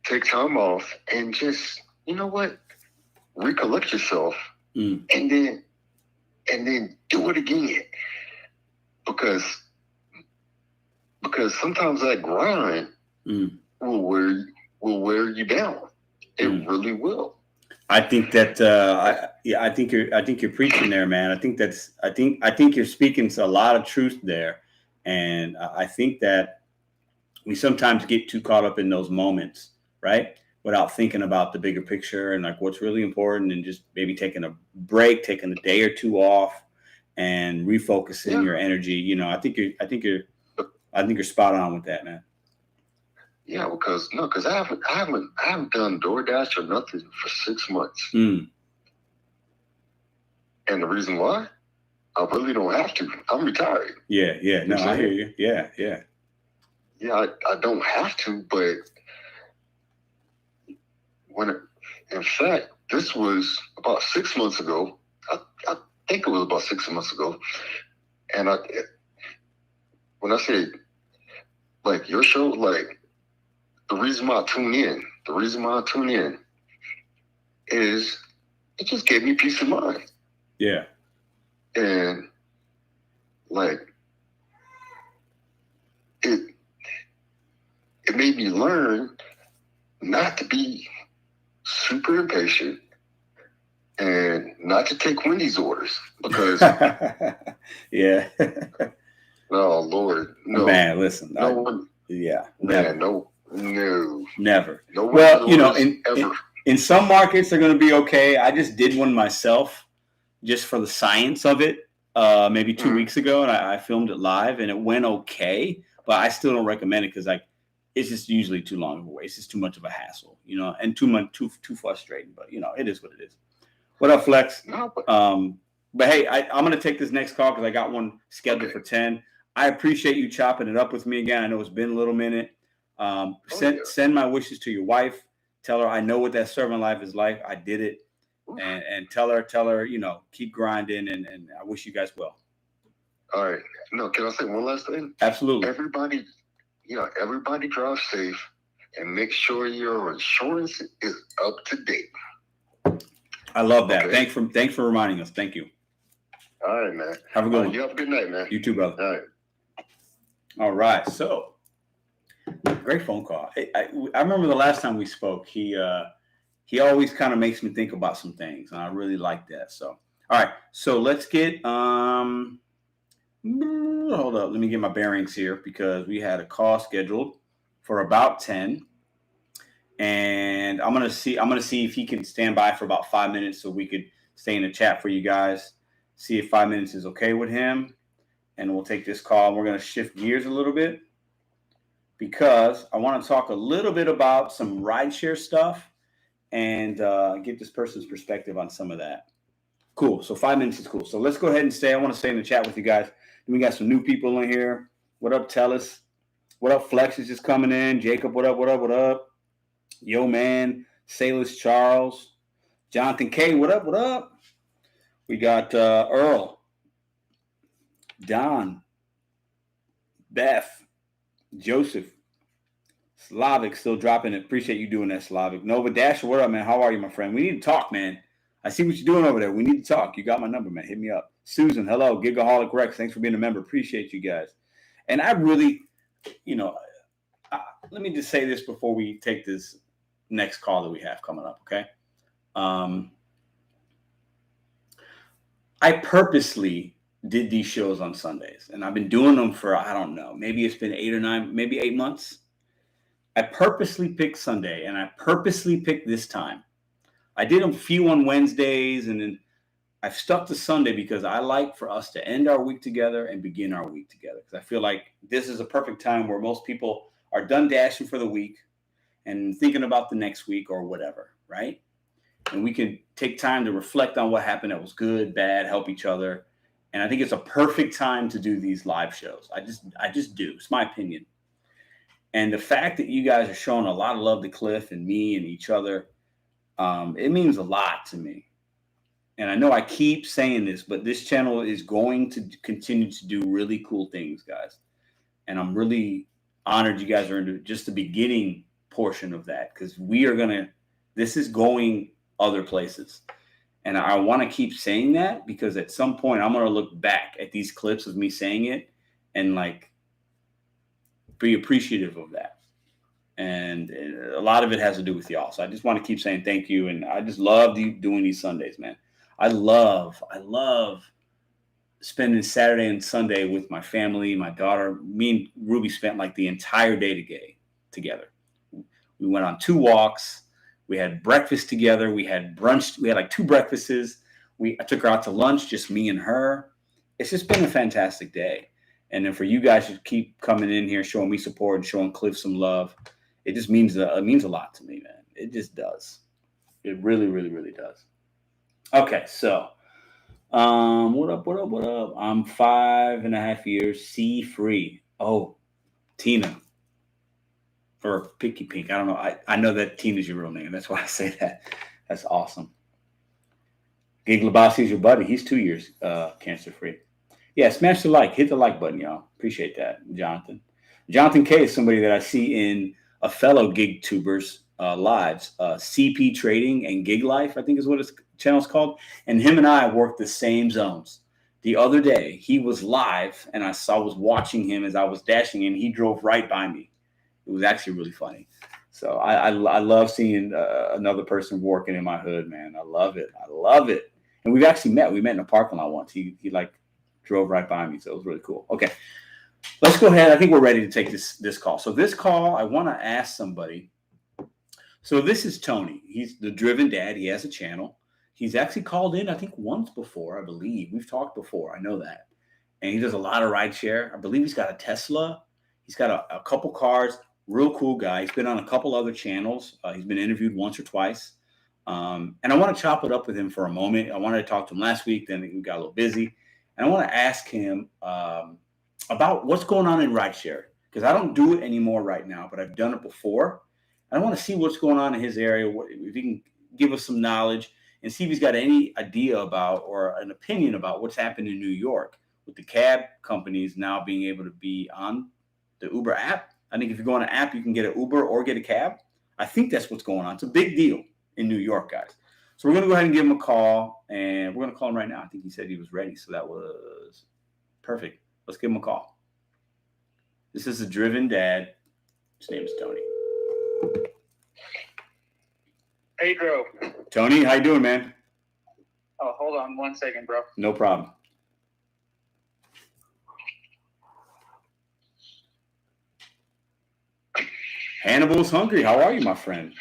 Take time off and just, you know what? Recollect yourself, and then do it again. Because sometimes that grind will wear you down. It really will. I think that I think you're preaching there, man. I think you're speaking to a lot of truth there, and I think that we sometimes get too caught up in those moments, right? Without thinking about the bigger picture and like what's really important, and just maybe taking a break, taking a day or two off, and refocusing your energy. I think you're spot on with that, man. Yeah, because I haven't done DoorDash or nothing for 6 months. Mm. And the reason why, I really don't have to. I'm retired. Yeah. No, I hear you. Yeah. Yeah, I don't have to, but in fact, this was about 6 months ago. I think it was about 6 months ago. And when I say, like, your show, like, the reason why I tune in is it just gave me peace of mind. Yeah. And like it made me learn not to be super impatient and not to take Wendy's orders, because yeah. Oh Lord, no. Man, listen. Never. Never. No. Well, in some markets they're going to be okay. I just did one myself, just for the science of it, maybe 2 weeks ago, and I filmed it live, and it went okay. But I still don't recommend it because it's just usually too long of a wait. It's just too much of a hassle, and too frustrating. But it is what it is. What up, Flex? No, but hey, I'm going to take this next call because I got one scheduled for 10. I appreciate you chopping it up with me again. I know it's been a little minute. Send my wishes to your wife. Tell her I know what that servant life is like. I did it, and tell her, keep grinding, and I wish you guys well. All right. No, can I say one last thing? Absolutely. Everybody drive safe and make sure your insurance is up to date. I love that. Okay. Thanks for reminding us. Thank you. All right, man. Have a good one. You have a good night, man. You too, brother. All right. So, great phone call. I remember the last time we spoke. He always kind of makes me think about some things, and I really like that. So, all right. So let's get hold up. Let me get my bearings here because we had a call scheduled for about 10. And I'm gonna see if he can stand by for about 5 minutes so we could stay in the chat for you guys. See if 5 minutes is okay with him, and we'll take this call. We're gonna shift gears a little bit because I want to talk a little bit about some rideshare stuff and get this person's perspective on some of that. Cool. So 5 minutes is cool. So let's go ahead and stay. I want to stay in the chat with you guys. And we got some new people in here. What up, Tellis? What up, Flex is just coming in. Jacob, what up? What up? What up? Yo, man, Sailors Charles, Jonathan K, what up, what up? We got Earl, Don, Beth, Joseph, Slavic still dropping it. Appreciate you doing that, Slavic. Nova Dasher, what up, man? How are you, my friend? We need to talk, man. I see what you're doing over there. We need to talk. You got my number, man. Hit me up. Susan, hello. Gigaholic Rex, thanks for being a member. Appreciate you guys. And I really, let me just say this before we take this next call that we have coming up, okay? I purposely did these shows on Sundays, and I've been doing them for, I don't know, maybe it's been 8 or 9, maybe 8 months. I purposely picked Sunday, and I purposely picked this time. I did a few on Wednesdays, and then I've stuck to Sunday because I like for us to end our week together and begin our week together, because I feel like this is a perfect time where most people are done dashing for the week and thinking about the next week or whatever, right? And we can take time to reflect on what happened that was good, bad, help each other. And I think it's a perfect time to do these live shows. I just do. It's my opinion. And the fact that you guys are showing a lot of love to Cliff and me and each other, it means a lot to me. And I know I keep saying this, but this channel is going to continue to do really cool things, guys. And I'm really honored you guys are into just the beginning portion of that, because this is going other places. And I want to keep saying that because at some point I'm going to look back at these clips of me saying it and like be appreciative of that. And a lot of it has to do with y'all. So I just want to keep saying thank you. And I just love doing these Sundays, man. I love spending Saturday and Sunday with my family, my daughter. Me and Ruby spent like the entire day together. We went on 2 walks. We had breakfast together. We had brunch. We had like 2 breakfasts. I took her out to lunch, just me and her. It's just been a fantastic day. And then for you guys to keep coming in here, showing me support and showing Cliff some love, it just means a lot to me, man. It just does. It really, really, really does. Okay, so what up? I'm 5.5 years C-free. Oh, Tina. Or Picky Pink. I don't know. I know that Tina's your real name. That's why I say that. That's awesome. Gig Labasi is your buddy. He's 2 years cancer-free. Yeah, smash the like. Hit the like button, y'all. Appreciate that, Jonathan. Jonathan K is somebody that I see in a fellow Gig Tubers lives. CP Trading and Gig Life, I think is what his channel's called. And him and I work the same zones. The other day, he was live, and I was watching him as I was dashing, and he drove right by me. It was actually really funny. So I love seeing another person working in my hood, man. I love it. And we've actually met. We met in a parking lot once. He like drove right by me. So it was really cool. Okay. Let's go ahead. I think we're ready to take this call. So this call, I want to ask somebody. So this is Tony. He's the Driven Dad. He has a channel. He's actually called in, I think, once before, I believe. We've talked before. I know that. And he does a lot of rideshare. I believe he's got a Tesla. He's got a couple cars. Real cool guy. He's been on a couple other channels. He's been interviewed once or twice. And I want to chop it up with him for a moment. I wanted to talk to him last week. Then we got a little busy. And I want to ask him about what's going on in rideshare. Because I don't do it anymore right now, but I've done it before. I want to see what's going on in his area. If he can give us some knowledge and see if he's got any idea about or an opinion about what's happened in New York with the cab companies now being able to be on the Uber app. I think if you go on an app, you can get an Uber or get a cab. I think that's what's going on. It's a big deal in New York, guys. So we're going to go ahead and give him a call, and we're going to call him right now. I think he said he was ready, so that was perfect. Let's give him a call. This is a driven dad. His name is Tony. Hey, Drew. Tony, how you doing, man? Oh, hold on 1 second, bro. No problem. Hannibal's hungry. How are you, my friend?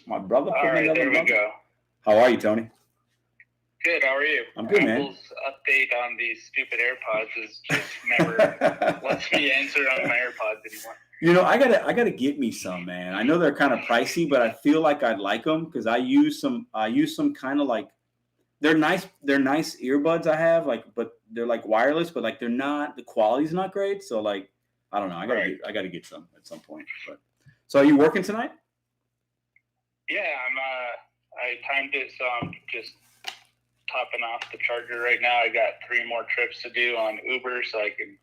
My brother. All right, there we go. How are you, Tony? Good. How are you? I'm good, man. Apple's update on these stupid AirPods is just never lets me answer on my AirPods anymore. You know, I gotta get me some, man. I know they're kind of pricey, but I feel like I'd like them because I use some kind of like they're nice earbuds I have, like, but they're like wireless, but like they're not, the quality's not great. So like, I don't know. I gotta get some at some point. But so are you working tonight? Yeah, I timed it, so I'm just topping off the charger right now. I got 3 more trips to do on Uber, so I can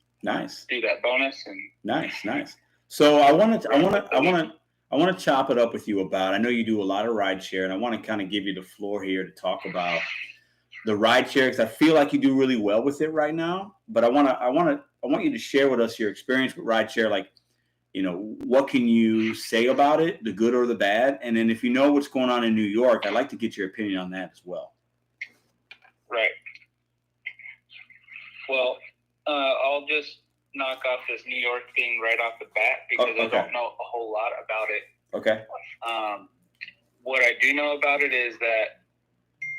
do that bonus. And nice. So I want to chop it up with you about. I know you do a lot of rideshare, and I want to kind of give you the floor here to talk about the rideshare because I feel like you do really well with it right now. But I want you to share with us your experience with rideshare, like, you know, what can you say about it, the good or the bad? And then if you know what's going on in New York, I'd like to get your opinion on that as well. Right. Well, I'll just knock off this New York thing right off the bat because I don't know a whole lot about it. Okay. What I do know about it is that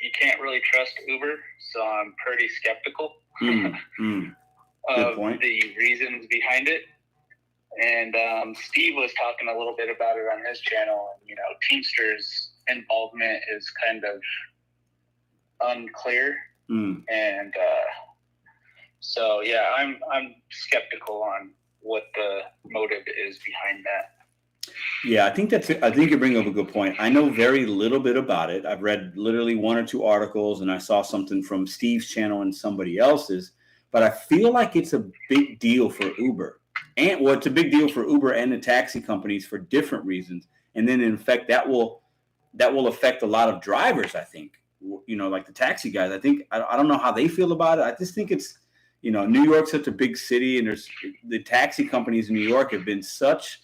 you can't really trust Uber, so I'm pretty skeptical of the reasons behind it. And Steve was talking a little bit about it on his channel. And, you know, Teamsters' involvement is kind of unclear. And so, yeah, I'm skeptical on what the motive is behind that. Yeah, I think you bring up a good point. I know very little bit about it. I've read literally 1 or 2 articles, and I saw something from Steve's channel and somebody else's. But I feel like it's a big deal for Uber. And it's a big deal for Uber and the taxi companies for different reasons. And then in fact, that will affect a lot of drivers, I think, you know, like the taxi guys. I don't know how they feel about it. I just think it's, you know, New York's such a big city, and the taxi companies in New York have been such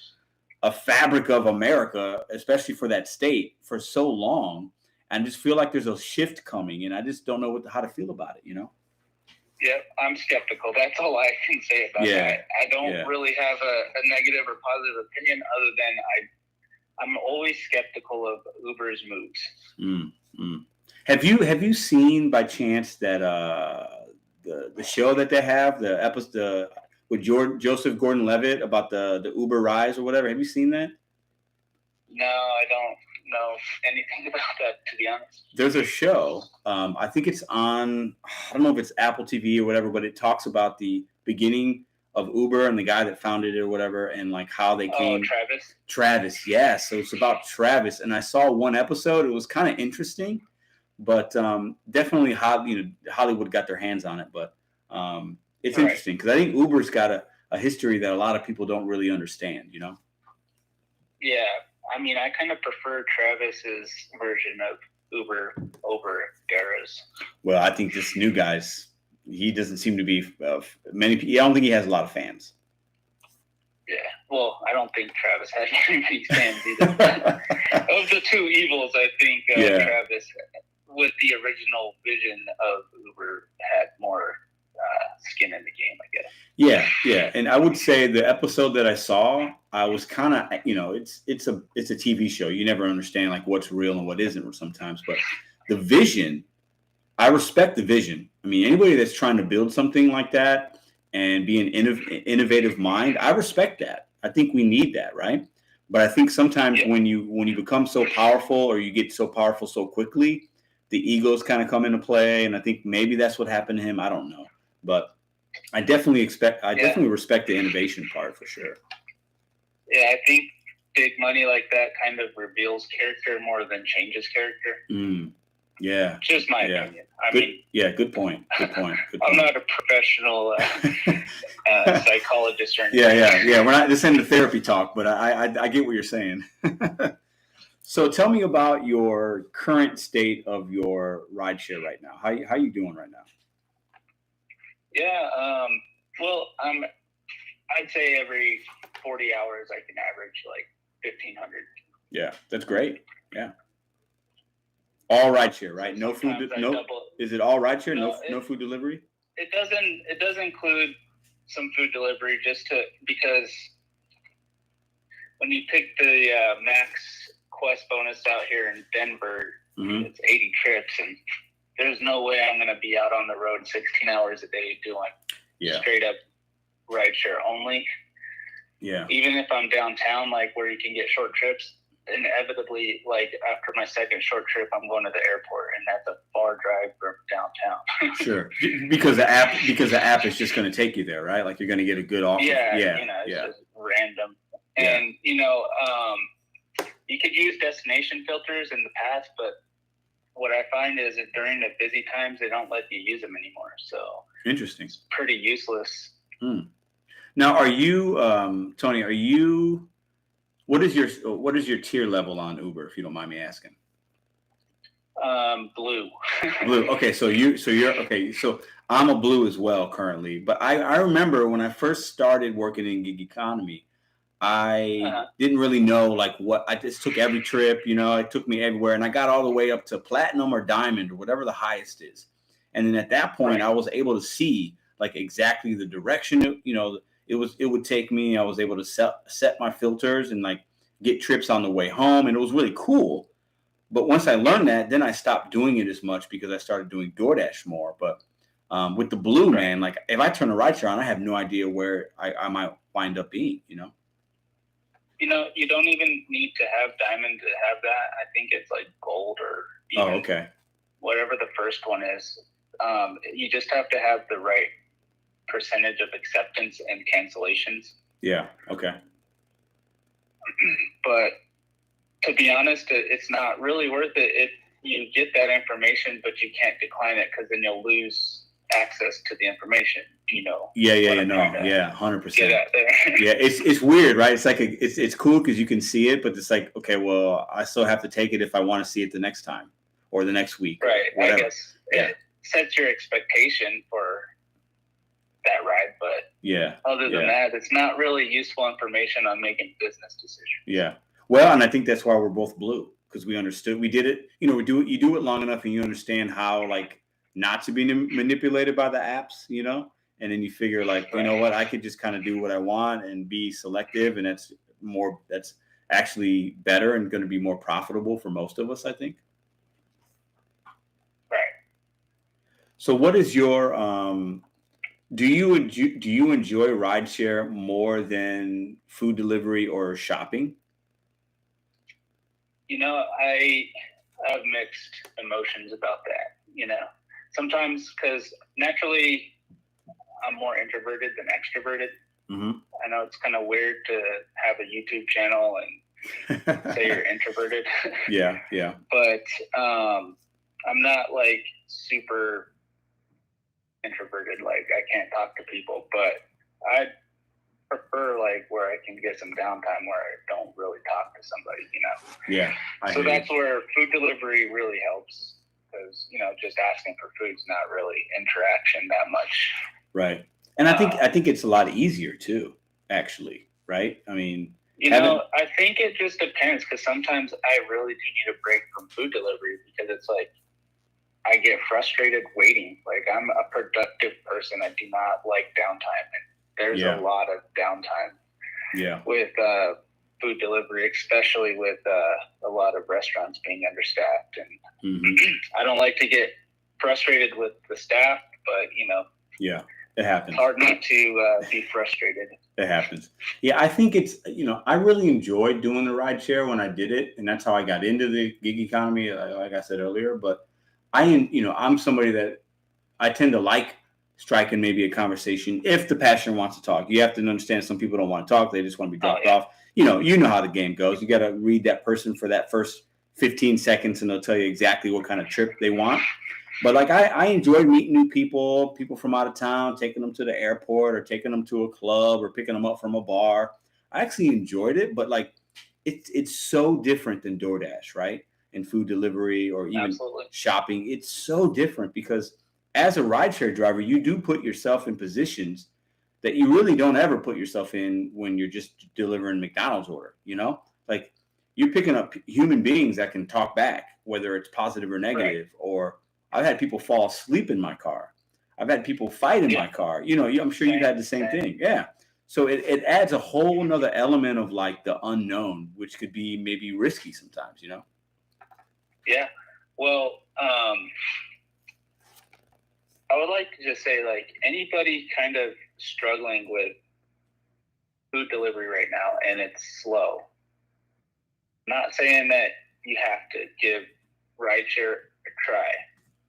a fabric of America, especially for that state, for so long. And I just feel like there's a shift coming, and I just don't know how to feel about it, you know? Yeah, I'm skeptical. That's all I can say about that. I don't really have a negative or positive opinion other than I'm always skeptical of Uber's moves. Have you seen by chance that the show that they have, the episode with Joseph Gordon-Levitt about the Uber Rise or whatever? Have you seen that? No, I don't know anything about that, to be honest. There's a show. I think it's on, I don't know if it's Apple TV or whatever, but it talks about the beginning of Uber and the guy that founded it or whatever, and like how they came. Oh, Travis, yes. So it's about Travis, and I saw 1 episode. It was kind of interesting, but definitely Hollywood got their hands on it. But it's interesting because I think Uber's got a history that a lot of people don't really understand, you know? Yeah. I mean, I kind of prefer Travis's version of Uber over Dara's. Well, I think this new guy's, he doesn't seem to be many people. I don't think he has a lot of fans. Yeah. Well, I don't think Travis had many fans either. Of the 2 evils, I think Travis, with the original vision of Uber, had more skin in the game, I guess. Yeah. And I would say the episode that I saw, I was kind of, you know, it's a TV show. You never understand like what's real and what isn't sometimes. But the vision, I respect the vision. I mean, anybody that's trying to build something like that and be an innovative mind, I respect that. I think we need that, right? But I think sometimes when you become so powerful or you get so powerful so quickly, the egos kind of come into play. And I think maybe that's what happened to him. I don't know. But I definitely respect the innovation part for sure. Yeah, I think big money like that kind of reveals character more than changes character. Yeah. Just my opinion. Good point. I'm not a professional psychologist or anything. Yeah. We're not this into therapy talk, but I get what you're saying. So tell me about your current state of your rideshare right now. How you doing right now? Yeah. Well, I'd say every 40 hours I can average like 1,500. Yeah, that's great. Yeah. All rideshare, right? No food. Is it all rideshare? No food delivery. It does include some food delivery because when you pick the Max Quest bonus out here in Denver, it's 80 trips, and there's no way I'm going to be out on the road 16 hours a day doing straight up rideshare only. Yeah. Even if I'm downtown, like where you can get short trips, inevitably, like after my second short trip, I'm going to the airport, and that's a far drive from downtown. Sure, because the app is just going to take you there, right? Like you're going to get a good offer. It's just random. And you could use destination filters in the past, but what I find is that during the busy times, they don't let you use them anymore. So interesting. It's pretty useless. Now, are you, Tony? What is your tier level on Uber, if you don't mind me asking? Blue. Blue. Okay, so you're okay. So I'm a blue as well currently, but I remember when I first started working in gig economy, I didn't really know like what I just took every trip. It took me everywhere, and I got all the way up to platinum or diamond or whatever the highest is. And then at that point, I was able to see like exactly the direction. It would take me. I was able to set my filters and like get trips on the way home, and it was really cool. But once I learned that, then I stopped doing it as much because I started doing DoorDash more. But with the blue, man, like if I turn a rideshare on, I have no idea where I might wind up being. You don't even need to have diamond to have that. I think it's like gold or even whatever the first one is. You just have to have the right percentage of acceptance and cancellations. Yeah. Okay. But to be honest, it's not really worth it if you get that information, but you can't decline it because then you'll lose access to the information. Yeah, 100%. Yeah, it's weird, right? It's like it's cool because you can see it, but it's like, okay, well, I still have to take it if I want to see it the next time or the next week, right? I guess it sets your expectation for that ride, but other than that, it's not really useful information on making business decisions. Yeah, well, and I think that's why we're both blue, because we understood, we did it. You do it long enough, and you understand how like not to be manipulated by the apps, and then you figure like, you know what, I could just kind of do what I want and be selective, and that's actually better and going to be more profitable for most of us, I think. Right. So what is your do you enjoy rideshare more than food delivery or shopping? I have mixed emotions about that. Sometimes because naturally I'm more introverted than extroverted. I know it's kind of weird to have a YouTube channel and say you're introverted. Yeah. But I'm not like super introverted, like I can't talk to people, but I prefer like where I can get some downtime where I don't really talk to somebody, Yeah. So that's where food delivery really helps, because just asking for food's not really interaction that much. Right. And I think it's a lot easier too, actually, right? I mean, I think it just depends, because sometimes I really do need a break from food delivery because it's like I get frustrated waiting. Like I'm a productive person. I do not like downtime, and there's a lot of downtime. Yeah. With food delivery, especially with a lot of restaurants being understaffed, and I don't like to get frustrated with the staff, but yeah, it happens. It's hard not to be frustrated. It happens. Yeah, I think it's I really enjoyed doing the rideshare when I did it, and that's how I got into the gig economy, like I said earlier. But I'm somebody that I tend to like striking maybe a conversation if the passenger wants to talk. You have to understand some people don't want to talk; they just want to be dropped off. You know how the game goes. You got to read that person for that first 15 seconds and they'll tell you exactly what kind of trip they want. But like I enjoyed meeting new people from out of town, taking them to the airport or taking them to a club or picking them up from a bar. I actually enjoyed it, but like it's so different than DoorDash, right? And food delivery or even Absolutely. shopping. It's so different because as a rideshare driver, you do put yourself in positions that you really don't ever put yourself in when you're just delivering McDonald's order, you know? Like you're picking up human beings that can talk back, whether it's positive or negative, right. Or I've had people fall asleep in my car. I've had people fight in my car. You know, I'm sure you've had the same thing. Yeah. So it adds a whole nother element of like the unknown, which could be maybe risky sometimes, you know? Yeah. Well, I would like to just say, like, anybody kind of struggling with food delivery right now and it's slow. Not saying that you have to give rideshare a try,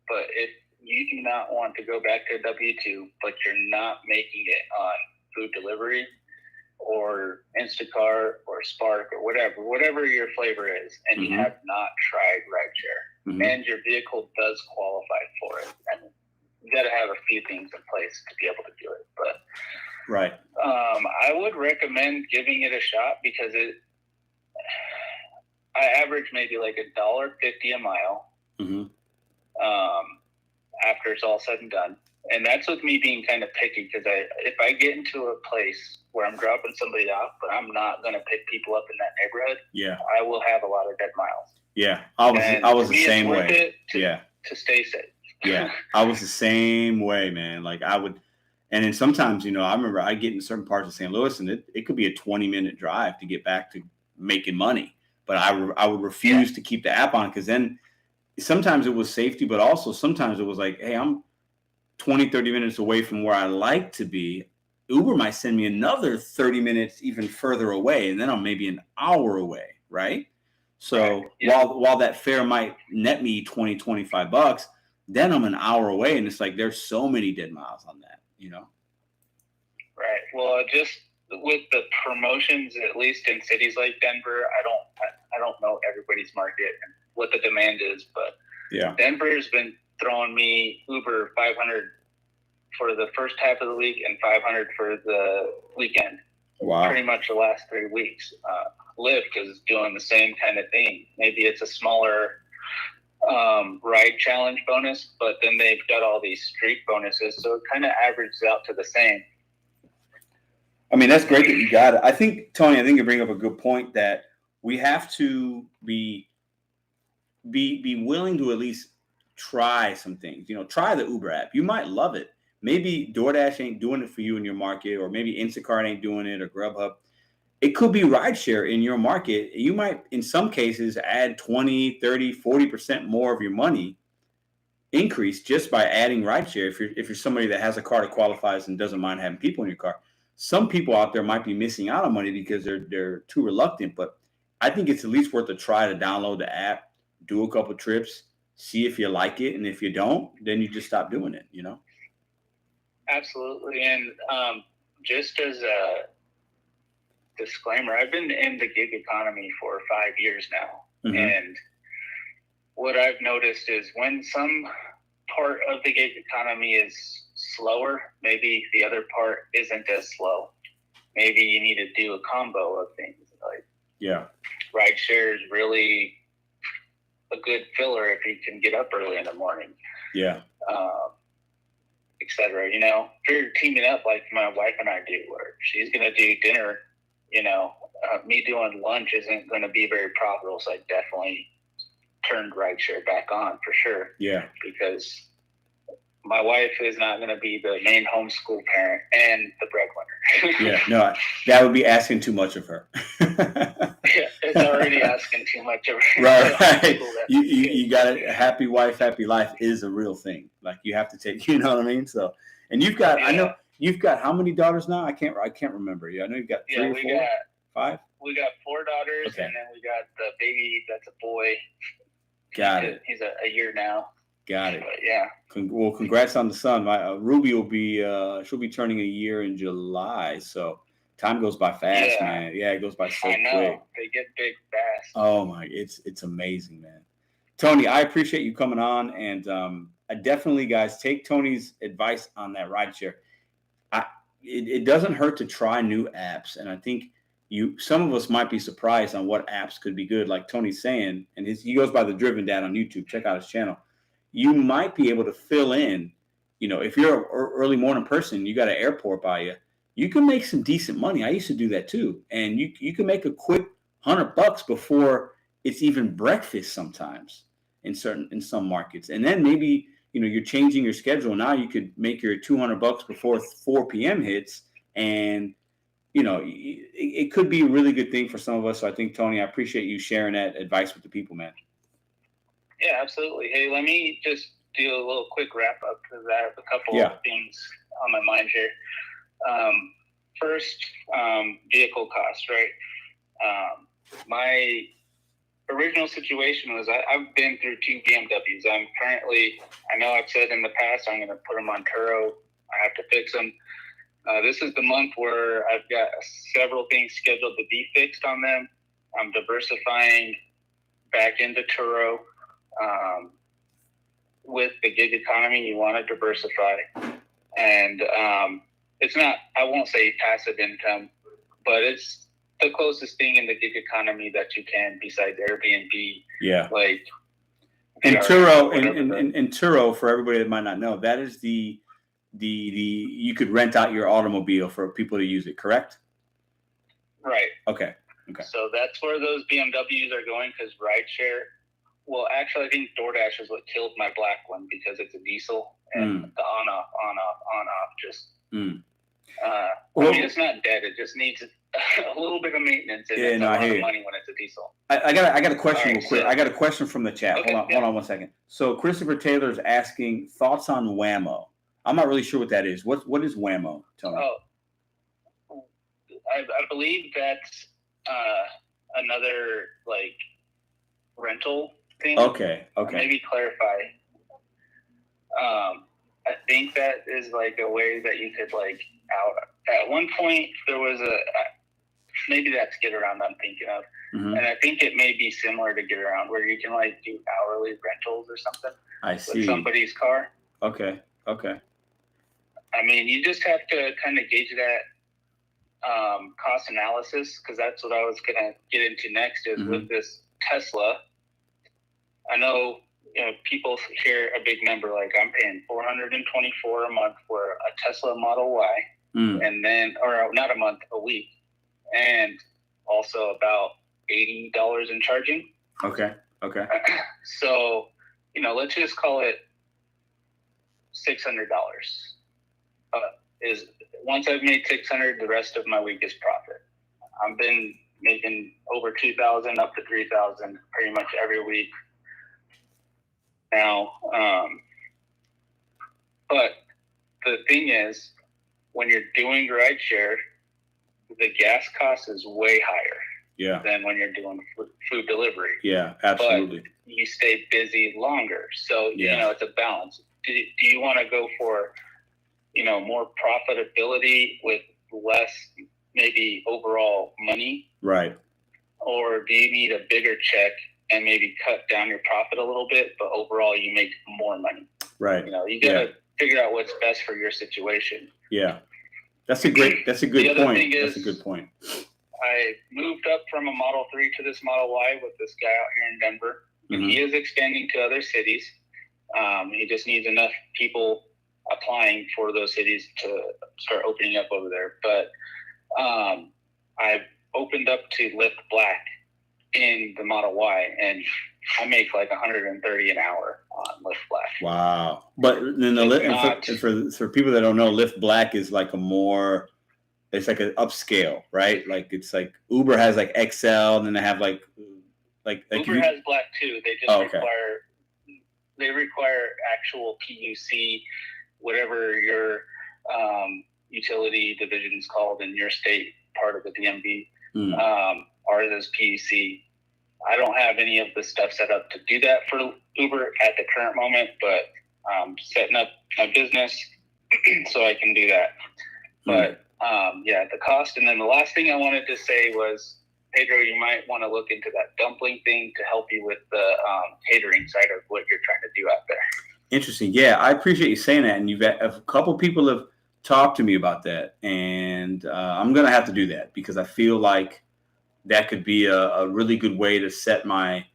but if you do not want to go back to W-2, but you're not making it on food delivery or Instacart or Spark or whatever your flavor is, and you have not tried rideshare, and your vehicle does qualify for it, and you got to have a few things in place to be able to do it. But right, I would recommend giving it a shot because I average maybe like $1.50 a mile. After it's all said and done. And that's with me being kind of picky because if I get into a place where I'm dropping somebody off, but I'm not going to pick people up in that neighborhood, I will have a lot of dead miles. Yeah, I was the same way. To stay safe. Yeah, I was the same way, man. Like I would, and then sometimes, you know, I remember I get in certain parts of St. Louis and it could be a 20-minute drive to get back to making money. But I would refuse to keep the app on because then sometimes it was safety, but also sometimes it was like, hey, I'm 20, 30 minutes away from where I like to be. Uber might send me another 30 minutes even further away, and then I'm maybe an hour away, right? So while that fare might net me $20, $25, then I'm an hour away, and it's like there's so many dead miles on that, you know? Right. Well, just with the promotions, at least in cities like Denver, I don't know everybody's market and what the demand is, but Denver's been throwing me Uber $500 for the first half of the week and $500 for the weekend. Wow. Pretty much the last 3 weeks. Lyft is doing the same kind of thing. Maybe it's a smaller ride challenge bonus, but then they've got all these streak bonuses, so it kind of averages out to the same. I mean, that's great that you got it. I think, Tony, you bring up a good point that we have to be willing to at least try some things. You know, try the Uber app. You might love it. Maybe DoorDash ain't doing it for you in your market, or maybe Instacart ain't doing it, or Grubhub. It could be rideshare in your market. You might, in some cases, add 20, 30, 40% more of your money increase just by adding rideshare. If you're somebody that has a car that qualifies and doesn't mind having people in your car. Some people out there might be missing out on money because they're too reluctant, but I think it's at least worth a try to download the app, do a couple trips, see if you like it, and if you don't, then you just stop doing it, you know? Absolutely. And just as a disclaimer, I've been in the gig economy for 5 years now. And what I've noticed is when some part of the gig economy is slower, maybe the other part isn't as slow. Maybe you need to do a combo of things. Like rideshare is really a good filler if you can get up early in the morning. Etc. You know, if you're teaming up like my wife and I do, where she's going to do dinner, you know, me doing lunch isn't going to be very profitable. So I definitely turned rideshare back on for sure. Because my wife is not going to be the main homeschool parent and the breadwinner. No, that would be asking too much of her. It's already asking too much of her. Right. You got a happy wife, happy life is a real thing. Like you have to take, you know what I mean? So, and you've got, I know you've got how many daughters now? I can't remember. I know you've got 3 or 4, 5. We got 4 daughters, and then we got the baby that's a boy. Got it. He's a year now. Got it. But, well, congrats on the son. My Ruby will be she'll be turning a year in July. So Time goes by fast, man. Yeah, it goes by so quick. They get big fast. Oh my, it's amazing, man. Tony, I appreciate you coming on, and I definitely, guys, take Tony's advice on that rideshare. It doesn't hurt to try new apps, and I think some of us might be surprised on what apps could be good. Like Tony's saying, and he goes by the Driven Dad on YouTube. Check out his channel. You might be able to fill in. If you're an early morning person, you got an airport by you. You can make some decent money. I used to do that too, and you can make a quick $100 before it's even breakfast sometimes in some markets, and then maybe you're changing your schedule. Now you could make your $200 before 4 p.m. hits, and it could be a really good thing for some of us. So I think, Tony, I appreciate you sharing that advice with the people, man. Yeah, absolutely. Hey, let me just do a little quick wrap up because I have a couple of things on my mind here. First, vehicle cost, right? My original situation was I've been through 2 BMWs. I'm currently, I know I've said in the past, I'm going to put them on Turo. I have to fix them. This is the month where I've got several things scheduled to be fixed on them. I'm diversifying back into Turo. With the gig economy, you want to diversify. And it's not, I won't say passive income, but it's the closest thing in the gig economy that you can besides Airbnb. Yeah. Like, and Turo, and Turo, for everybody that might not know, that is the you could rent out your automobile for people to use it, correct? Right. Okay. So that's where those BMWs are going, because rideshare. Well, actually, I think DoorDash is what killed my black one because it's a diesel and the on off, just. I mean, it's not dead. It just needs a little bit of maintenance, and it's a lot of money when it's a diesel. I got a question real quick. I got a question from the chat. Okay, hold on 1 second. So Christopher Taylor is asking thoughts on Whammo. I'm not really sure what that is. What is Whammo? Tell me. Oh, I believe that's another like rental thing. Okay. Maybe clarify. I think that is like a way that you could like out. At one point, there was maybe that's Get Around I'm thinking of. And I think it may be similar to Get Around, where you can like do hourly rentals or something. I see. With somebody's car. Okay. I mean, you just have to kind of gauge that cost analysis, because that's what I was going to get into next is with this Tesla. I know, people hear a big number like I'm paying $424 a month for a Tesla Model Y, and then, or not a month, a week, and also about $80 in charging. Okay. So, let's just call it $600. Is once I've made $600, the rest of my week is profit. I've been making over $2,000 up to $3,000 pretty much every week now. But the thing is, when you're doing rideshare, the gas cost is way higher than when you're doing food delivery. Yeah, absolutely. But you stay busy longer. So, it's a balance. Do you want to go for, more profitability with less maybe overall money? Right. Or do you need a bigger check and maybe cut down your profit a little bit, but overall you make more money? Right. You got to figure out what's best for your situation. Yeah. That's a good point. That's a good point. I moved up from a Model 3 to this Model Y with this guy out here in Denver. And he is expanding to other cities. He just needs enough people applying for those cities to start opening up over there. But I've opened up to Lyft Black in the Model Y, and I make like $130 an hour on Lyft Black. Wow! But then for people that don't know, Lyft Black is like it's like an upscale, right? Like it's like Uber has like XL, and then they have like Uber has Black too. They just require actual PUC, whatever your utility division is called in your state, part of the DMV. Ours is PUC. I don't have any of the stuff set up to do that for Uber at the current moment, but I'm setting up my business so I can do that. But the cost. And then the last thing I wanted to say was, Pedro, you might want to look into that dumpling thing to help you with the catering side of what you're trying to do out there. Interesting. Yeah, I appreciate you saying that. And a couple people have talked to me about that, and I'm gonna have to do that because I feel like that could be a really good way to set my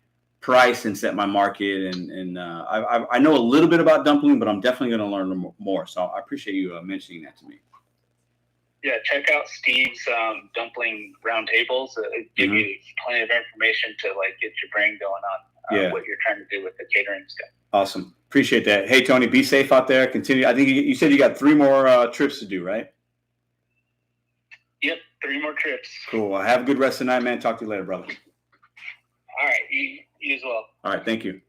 price and set my market. And I know a little bit about dumpling, but I'm definitely going to learn more. So I appreciate you mentioning that to me. Yeah, check out Steve's dumpling roundtables. It give you plenty of information to get your brain going on what you're trying to do with the catering stuff. Awesome. Appreciate that. Hey, Tony, be safe out there. Continue. I think you said you got 3 more trips to do, right? Yep, 3 more trips. Cool. Well, have a good rest of the night, man. Talk to you later, brother. All right. You as well. All right. Thank you.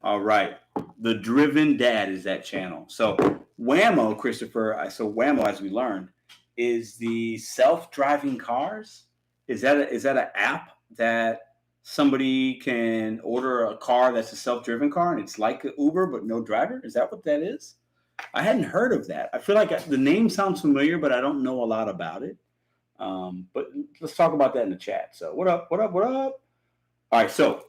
All right. The Driven Dad is that channel. So Whammo, Christopher, Whammo, as we learned, is the self-driving cars. Is that an app that somebody can order a car that's a self-driven car and it's like an Uber but no driver? Is that what that is? I hadn't heard of that. I feel like the name sounds familiar, but I don't know a lot about it. But let's talk about that in the chat. So what up? All right. So,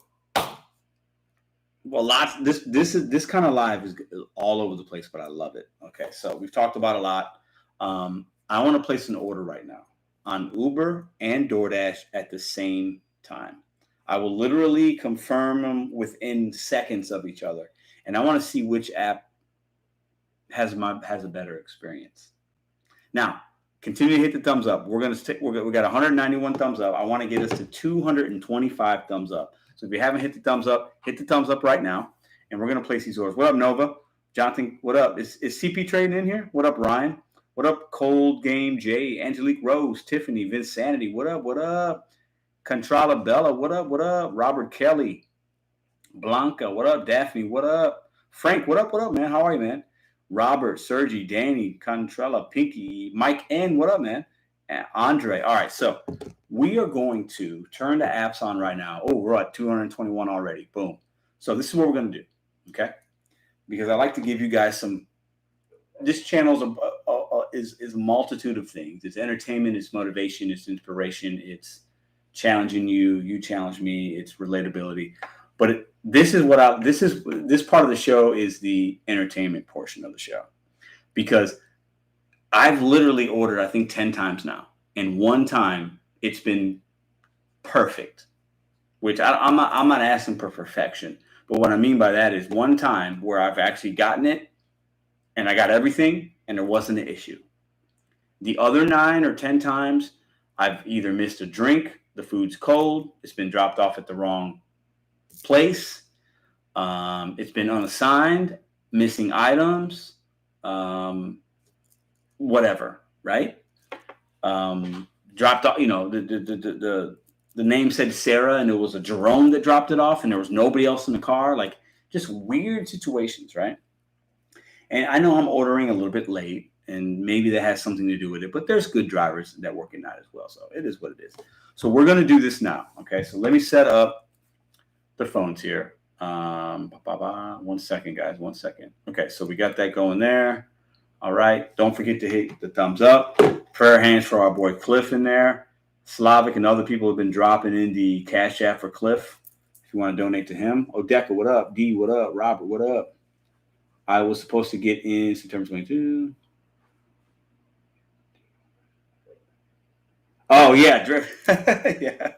this kind of live is all over the place, but I love it. Okay. So we've talked about a lot. I want to place an order right now on Uber and DoorDash at the same time. I will literally confirm them within seconds of each other. And I want to see which app has a better experience. Now, continue to hit the thumbs up. We're going to stick. We got 191 thumbs up. I want to get us to 225 thumbs up. So if you haven't hit the thumbs up right now. And we're going to place these orders. What up, Nova? Jonathan, what up? Is CP trading in here? What up, Ryan? What up, Cold Game J, Angelique Rose, Tiffany, Vince Sanity? What up? Contrala Bella, what up? Robert Kelly, Blanca, what up? Daphne, what up? Frank, what up, man? How are you, man? Robert, Sergi, Danny, Contrala, Pinky, Mike N, what up, man? And Andre. All right, so we are going to turn the apps on right now. Oh, we're at 221 already. Boom. So this is what we're going to do, okay? Because I like to give you guys some. This channel is a multitude of things. It's entertainment, it's motivation, it's inspiration, it's challenging you challenge me, it's relatability. But this part of the show is the entertainment portion of the show, because I've literally ordered, I think 10 times now, and one time it's been perfect, which I'm not asking for perfection, but what I mean by that is one time where I've actually gotten it and I got everything and there wasn't an issue. The other 9 or 10 times I've either missed a drink, the food's cold, it's been dropped off at the wrong place, it's been unassigned, missing items, whatever, right? Dropped off, the name said Sarah and it was a Jerome that dropped it off and there was nobody else in the car. Like, just weird situations, right? And I know I'm ordering a little bit late and maybe that has something to do with it, but there's good drivers that work in that as well. So it is what it is. So we're going to do this now. Okay. So let me set up the phones here. 1 second, guys. 1 second. Okay. So we got that going there. All right. Don't forget to hit the thumbs up. Prayer hands for our boy Cliff in there. Slavic and other people have been dropping in the Cash App for Cliff. If you want to donate to him. Odeka, what up? D, what up? Robert, what up? I was supposed to get in September 22. Oh, yeah. Yeah,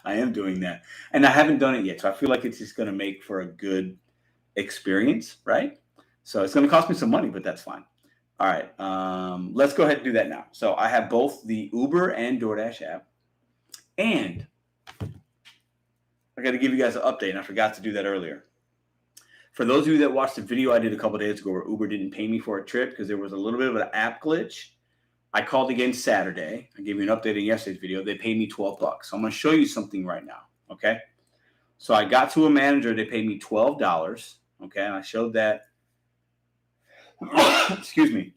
I am doing that. And I haven't done it yet. So I feel like it's just going to make for a good experience, right? So it's going to cost me some money, but that's fine. All right. Let's go ahead and do that now. So I have both the Uber and DoorDash app. And I got to give you guys an update. And I forgot to do that earlier. For those of you that watched the video I did a couple of days ago where Uber didn't pay me for a trip because there was a little bit of an app glitch, I called again Saturday. I gave you an update in yesterday's video. They paid me $12. So I'm going to show you something right now. Okay. So I got to a manager. They paid me $12. Okay. And I showed that. Excuse me.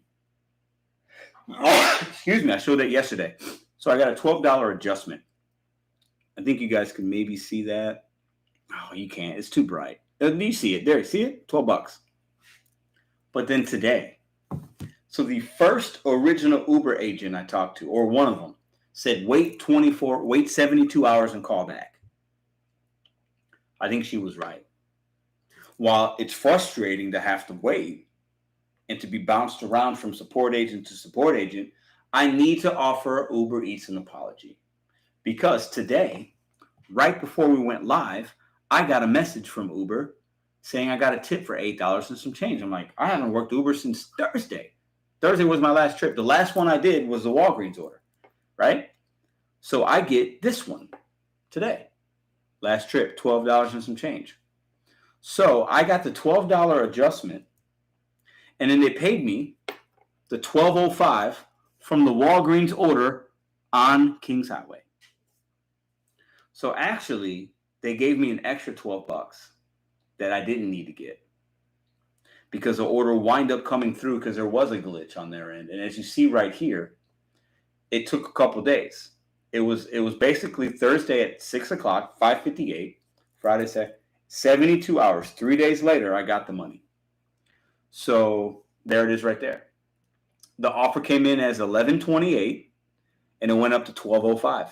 I showed that yesterday. So I got a $12 adjustment. I think you guys can maybe see that. Oh, you can't. It's too bright. You see it. There. See it? $12. But then today. So the first original Uber agent I talked to, or one of them, said wait 72 hours and call back. I think she was right. While it's frustrating to have to wait and to be bounced around from support agent to support agent, I need to offer Uber Eats an apology. Because today, right before we went live, I got a message from Uber saying I got a tip for $8 and some change. I'm like, I haven't worked Uber since Thursday. Thursday was my last trip. The last one I did was the Walgreens order, right? So I get this one today. Last trip, $12 and some change. So I got the $12 adjustment, and then they paid me the $12.05 from the Walgreens order on Kings Highway. So actually, they gave me an extra $12 that I didn't need to get because the order wind up coming through because there was a glitch on their end. And as you see right here, it took a couple days. It was basically Thursday at 6 o'clock, 5:58, Friday, 72 hours. 3 days later, I got the money. So there it is right there. The offer came in as $11.28, and it went up to $12.05.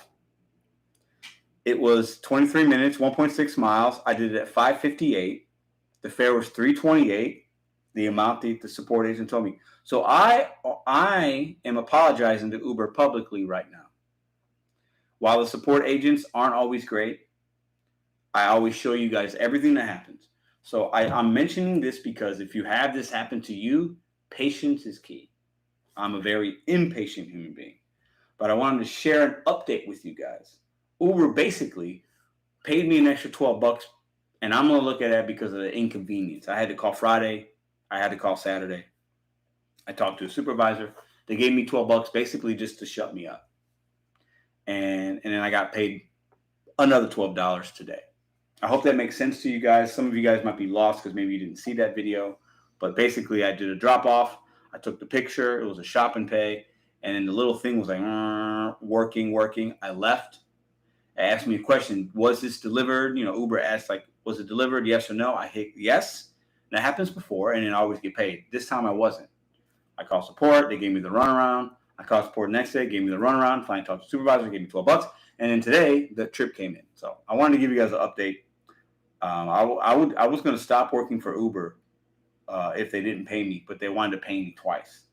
It was 23 minutes, 1.6 miles. I did it at 5:58. The fare was $3.28. The amount the support agent told me. So I am apologizing to Uber publicly right now. While the support agents aren't always great, I always show you guys everything that happens. So I'm mentioning this because if you have this happen to you, patience is key. I'm a very impatient human being. But I wanted to share an update with you guys. Uber basically paid me an extra $12, and I'm going to look at that because of the inconvenience. I had to call Friday. I had to call Saturday. I talked to a supervisor. They gave me $12 basically just to shut me up. And then I got paid another $12 today. I hope that makes sense to you guys. Some of you guys might be lost because maybe you didn't see that video. But basically, I did a drop-off. I took the picture. It was a shop and pay. And then the little thing was like, working. I left. It asked me a question. Was this delivered? Uber asked, was it delivered? Yes or no? I hit yes. And that happens before, and then I always get paid. This time I wasn't. I called support. They gave me the runaround. I called support the next day, gave me the runaround. Finally talked to the supervisor, gave me $12. And then today, the trip came in. So I wanted to give you guys an update. I was going to stop working for Uber if they didn't pay me, but they wanted to pay me twice.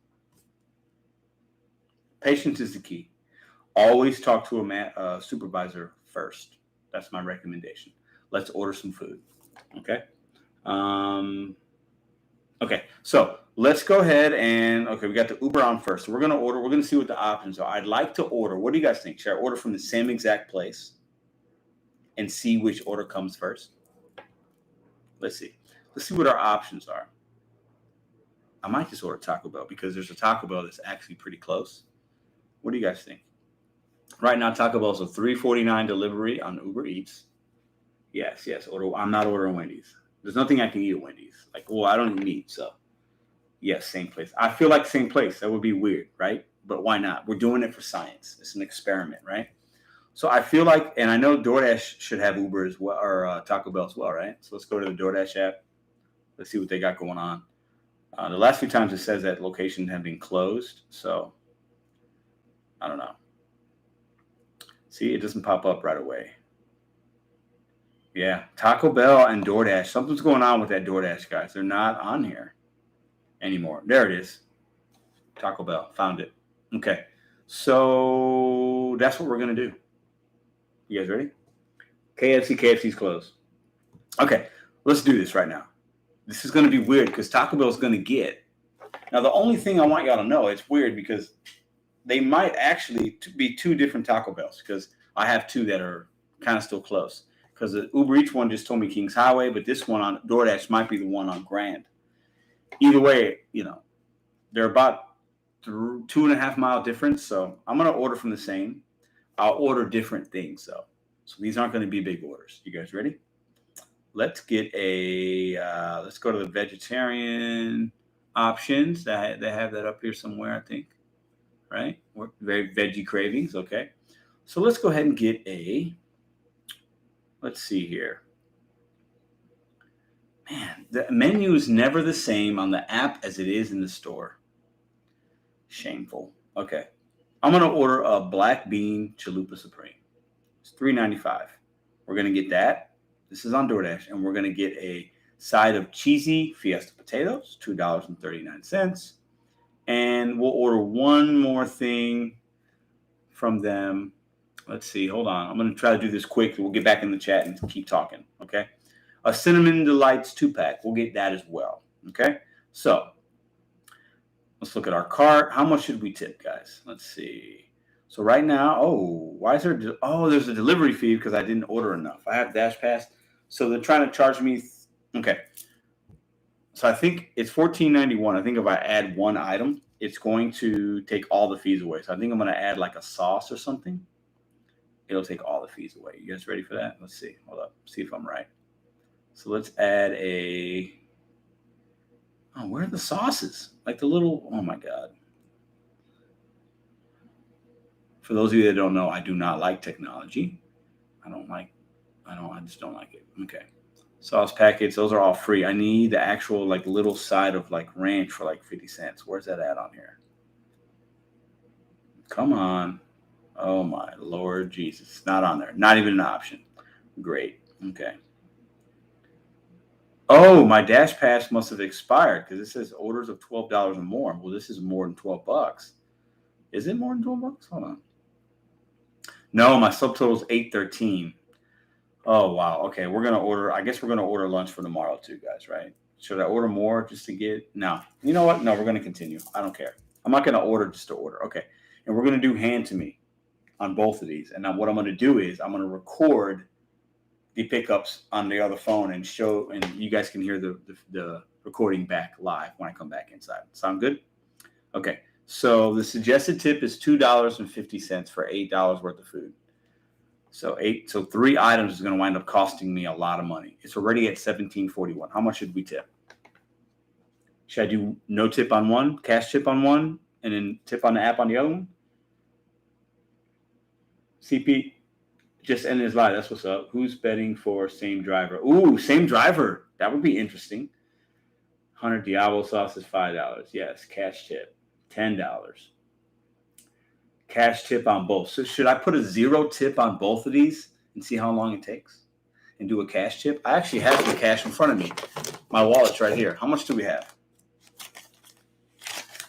Patience is the key. Always talk to a supervisor first. That's my recommendation. Let's order some food. Okay. Okay. So let's go ahead and we got the Uber on first. So we're going to order. We're going to see what the options are. I'd like to order. What do you guys think? Should I order from the same exact place and see which order comes first? Let's see. Let's see what our options are. I might just order Taco Bell because there's a Taco Bell that's actually pretty close. What do you guys think? Right now, Taco Bell's a $3.49 delivery on Uber Eats. Yes. Order. I'm not ordering Wendy's. There's nothing I can eat at Wendy's. I don't even eat. So, yes, same place. I feel like same place. That would be weird, right? But why not? We're doing it for science. It's an experiment, right? So I feel like, and I know DoorDash should have Uber as well, or Taco Bell as well, right? So let's go to the DoorDash app. Let's see what they got going on. The last few times it says that location had been closed. So, I don't know. See, it doesn't pop up right away. Yeah, Taco Bell and DoorDash. Something's going on with that DoorDash, guys. They're not on here anymore. There it is. Taco Bell. Found it. Okay. So that's what we're going to do. You guys ready? KFC's closed. Okay. Let's do this right now. This is going to be weird because Taco Bell is going to get. Now, the only thing I want y'all to know, it's weird because they might actually be two different Taco Bells because I have two that are kind of still close. Because the Uber Eats one just told me Kings Highway, but this one on DoorDash might be the one on Grand. Either way, they're about 2.5 mile difference. So I'm going to order from the same. I'll order different things, though. So these aren't going to be big orders. You guys ready? Let's get let's go to the vegetarian options. They have that up here somewhere, I think. Right? Very veggie cravings. Okay. So let's go ahead and get let's see here. Man, the menu is never the same on the app as it is in the store. Shameful. Okay. I'm going to order a black bean chalupa supreme. It's $3.95. We're going to get that. This is on DoorDash. And we're going to get a side of cheesy Fiesta potatoes, $2.39. And we'll order one more thing from them. Let's see. Hold on. I'm going to try to do this quick. We'll get back in the chat and keep talking. Okay. A Cinnamon Delights 2-pack. We'll get that as well. Okay. So let's look at our cart. How much should we tip, guys? Let's see. So right now, why is there? There's a delivery fee because I didn't order enough. I have Dash Pass. So they're trying to charge me. Okay. So I think it's $14.91. I think if I add one item, it's going to take all the fees away. So I think I'm going to add like a sauce or something. It'll take all the fees away. You guys ready for that? Let's see. Hold up. See if I'm right. So let's add where are the sauces? Like the little, oh my God. For those of you that don't know, I do not like technology. I just don't like it. Okay. Sauce packets, those are all free. I need the actual like little side of like ranch for like 50 cents. Where's that at on here? Come on. Oh my Lord Jesus. It's not on there. Not even an option. Great. Okay. Oh, my Dash Pass must have expired because it says orders of $12 or more. Well, this is more than $12. Is it more than $12? Hold on. No, my subtotal is $8.13. Oh, wow. Okay, I guess we're going to order lunch for tomorrow too, guys, right? Should I order more just to get? No. You know what? No, we're going to continue. I don't care. I'm not going to order just to order. Okay. And we're going to do hand to me on both of these. And now what I'm going to do is I'm going to record the pickups on the other phone and show, and you guys can hear the recording back live when I come back inside. Sound good? Okay. So the suggested tip is $2.50 for $8 worth of food. So 3 items is going to wind up costing me a lot of money. It's already at $17.41. How much should we tip? Should I do no tip on one, cash tip on one, and then tip on the app on the other one? CP just ended his live. That's what's up. Who's betting for same driver? Ooh, same driver. That would be interesting. 100 Diablo sauce is $5. Yes, cash tip. $10. Cash tip on both. So should I put a 0 tip on both of these and see how long it takes and do a cash tip? I actually have the cash in front of me. My wallet's right here. How much do we have?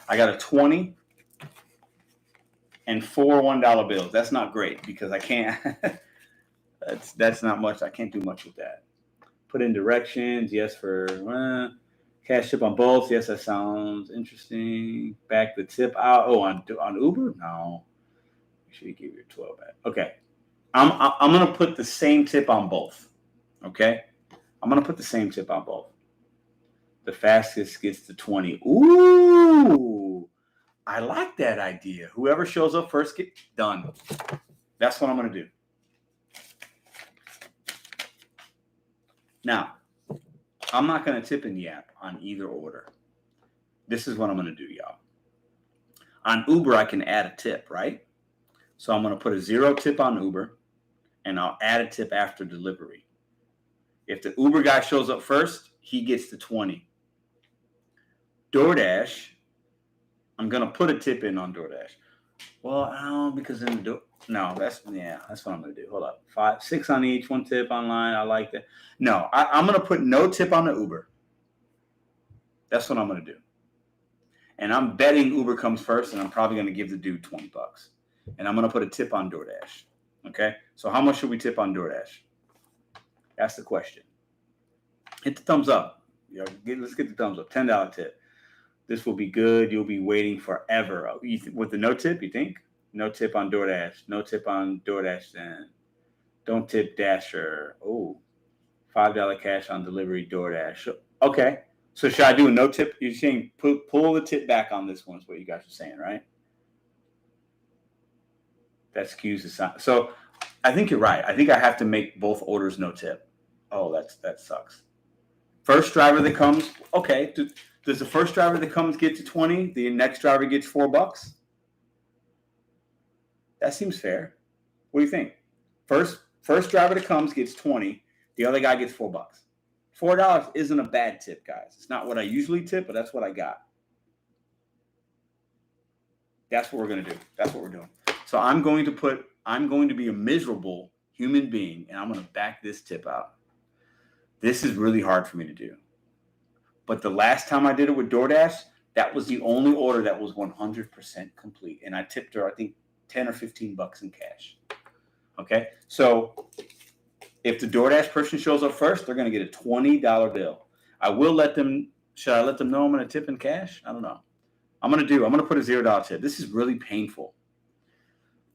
I got a 20 and 4 $1 bills. That's not great because I can't. that's not much. I can't do much with that. Put in directions. Yes for cash tip on both. Yes, that sounds interesting. Back the tip out. Oh, on Uber? No. Make sure you give your 12 back. Okay. I'm gonna put the same tip on both. Okay. I'm gonna put the same tip on both. The fastest gets to 20. Ooh, I like that idea. Whoever shows up first get done. That's what I'm gonna do. Now, I'm not going to tip in the app on either order. This is what I'm going to do, y'all. On Uber, I can add a tip, right? So I'm going to put a 0 tip on Uber, and I'll add a tip after delivery. If the Uber guy shows up first, he gets the 20. DoorDash, I'm going to put a tip in on DoorDash. Well, because in the that's what I'm going to do. Hold up. 5, 6 on each, 1 tip online. I like that. No, I'm going to put no tip on the Uber. That's what I'm going to do. And I'm betting Uber comes first, and I'm probably going to give the dude $20. And I'm going to put a tip on DoorDash. Okay? So how much should we tip on DoorDash? That's the question. Hit the thumbs up. Let's get the thumbs up. $10 tip. This will be good. You'll be waiting forever. With the no tip, you think? No tip on DoorDash. No tip on DoorDash then. Don't tip Dasher. Oh, $5 cash on delivery DoorDash. Okay. So should I do a no tip? You're saying pull the tip back on this one is what you guys are saying, right? That skews the sign. So I think you're right. I think I have to make both orders no tip. Oh, that sucks. First driver that comes, okay. Does the first driver that comes get to 20? The next driver gets $4? That seems fair. What do you think? First driver that comes gets 20. The other guy gets $4. $4 isn't a bad tip, guys. It's not what I usually tip, but that's what I got. That's what we're going to do. That's what we're doing. So I'm going to be a miserable human being, and I'm going to back this tip out. This is really hard for me to do. But the last time I did it with DoorDash, that was the only order that was 100% complete. And I tipped her, I think, 10 or 15 bucks in cash. Okay? So if the DoorDash person shows up first, they're going to get a $20 bill. Should I let them know I'm going to tip in cash? I don't know. I'm going to put a $0 tip. This is really painful.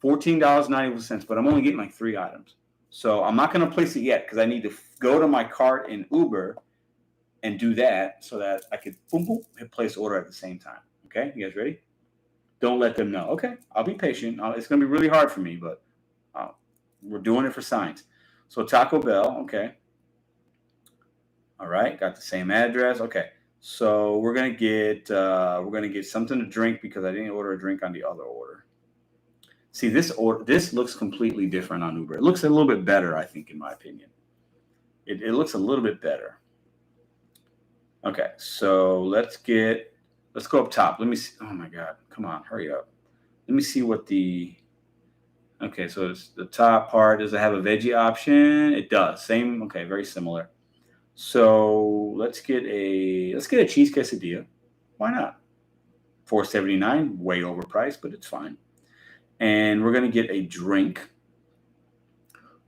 $14.91, but I'm only getting like 3 items. So I'm not going to place it yet because I need to go to my cart in Uber and do that so that I could hit place order at the same time. Okay, you guys ready? Don't let them know. Okay, I'll be patient. It's going to be really hard for me, but we're doing it for science. So Taco Bell, okay. All right, got the same address. Okay, so we're gonna get something to drink because I didn't order a drink on the other order. See, this looks completely different on Uber. It looks a little bit better, I think, in my opinion. It looks a little bit better. Okay, so let's go up top. Let me see. Oh my God, come on, hurry up. Let me see what okay, so it's the top part. Does it have a veggie option? It does. Same, okay, very similar. So let's get a cheese quesadilla. Why not? $4.79, way overpriced, but it's fine. And we're gonna get a drink.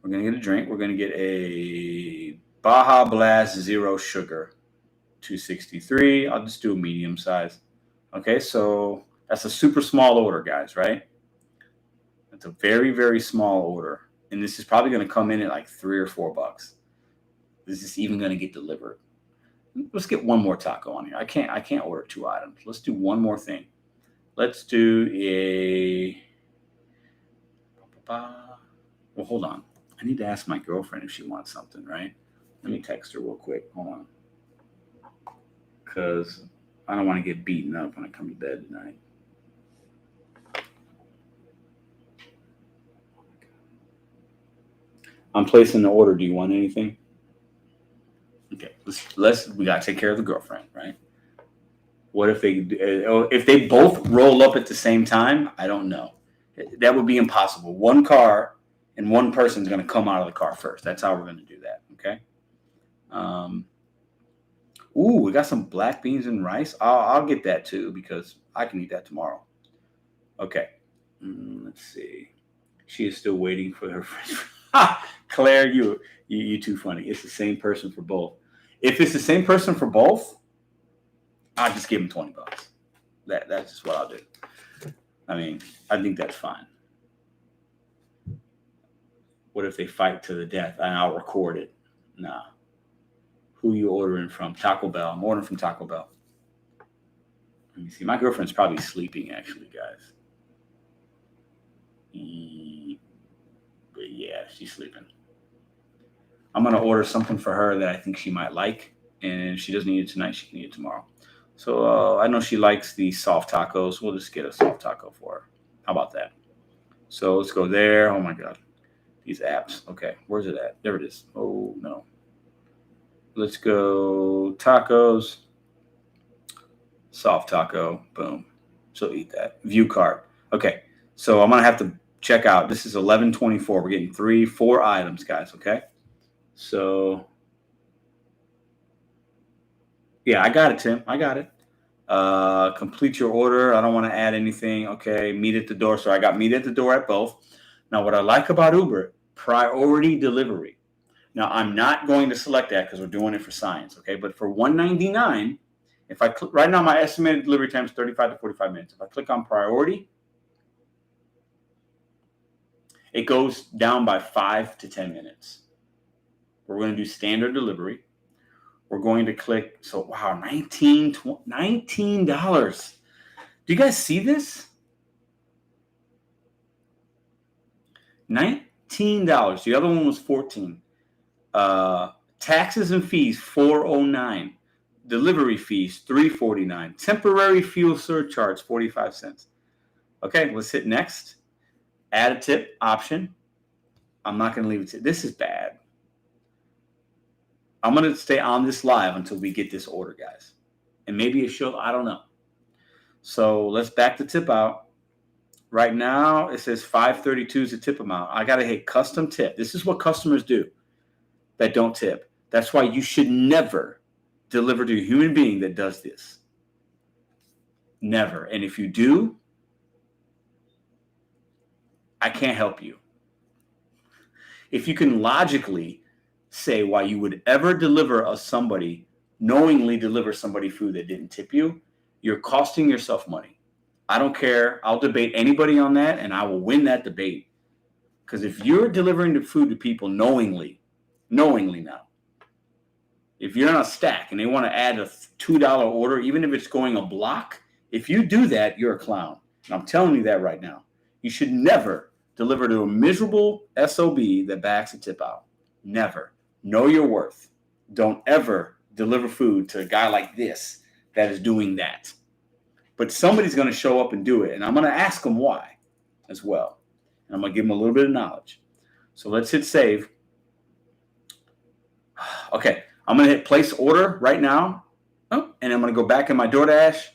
We're gonna get a Baja Blast Zero Sugar, $2.63. I'll just do a medium size. Okay, so that's a super small order, guys, right? It's a very, very small order. And this is probably going to come in at like $3 or $4. This is even going to get delivered. Let's get one more taco on here. I can't order 2 items. Let's do one more thing. Let's do well, hold on. I need to ask my girlfriend if she wants something, right? Let me text her real quick. Hold on. Because I don't want to get beaten up when I come to bed tonight. I'm placing the order. Do you want anything? Okay, we gotta take care of the girlfriend, right? What if they both roll up at the same time? I don't know. That would be impossible. One car and one person's gonna come out of the car first. That's how we're gonna do that. Okay. We got some black beans and rice. I'll get that too because I can eat that tomorrow. Okay. Let's see. She is still waiting for her friend. Claire, you too funny. It's the same person for both. If it's the same person for both, I'll just give them $20. That's just what I'll do. I mean, I think that's fine. What if they fight to the death and I'll record it? Nah. Who you ordering from? Taco Bell. I'm ordering from Taco Bell. Let me see. My girlfriend's probably sleeping, actually, guys. But yeah, she's sleeping. I'm going to order something for her that I think she might like. And if she doesn't eat it tonight, she can eat it tomorrow. So I know she likes the soft tacos. We'll just get a soft taco for her. How about that? So let's go there. Oh, my God. These apps. Okay. Where's it at? There it is. Oh, no. Let's go tacos. Soft taco. Boom. She'll eat that. View cart. Okay. So I'm going to have to check out. This is 11:24. We're getting 4 items, guys. Okay. So, yeah, I got it, Tim. I got it. Complete your order. I don't want to add anything. Okay. Meet at the door. So I got meet at the door at both. Now, what I like about Uber, priority delivery. Now, I'm not going to select that because we're doing it for science. Okay. But for $1.99, if I click right now, my estimated delivery time is 35 to 45 minutes. If I click on priority, it goes down by 5 to 10 minutes. We're going to do standard delivery. We're going to click. So, wow, $19. Do you guys see this? $19. The other one was $14. Taxes and fees, $4.09. Delivery fees, $3.49. Temporary fuel surcharge, 45 cents. Okay, let's hit next. Add a tip option. I'm not going to leave it. This is bad. I'm going to stay on this live until we get this order, guys. And maybe it show. I don't know. So let's back the tip out. Right now, it says $5.32 is the tip amount. I got to hit custom tip. This is what customers do that don't tip. That's why you should never deliver to a human being that does this. Never. And if you do, I can't help you. If you can logically say why you would ever knowingly deliver somebody food that didn't tip you, you're costing yourself money. I don't care. I'll debate anybody on that, and I will win that debate. Because if you're delivering the food to people knowingly now, if you're on a stack and they want to add a $2 order, even if it's going a block, if you do that, you're a clown. And I'm telling you that right now. You should never deliver to a miserable SOB that backs a tip out. Never. Know your worth. Don't ever deliver food to a guy like this that is doing that. But somebody's going to show up and do it, and I'm going to ask them why as well. And I'm going to give them a little bit of knowledge. So let's hit save. Okay, I'm going to hit place order right now, and I'm going to go back in my DoorDash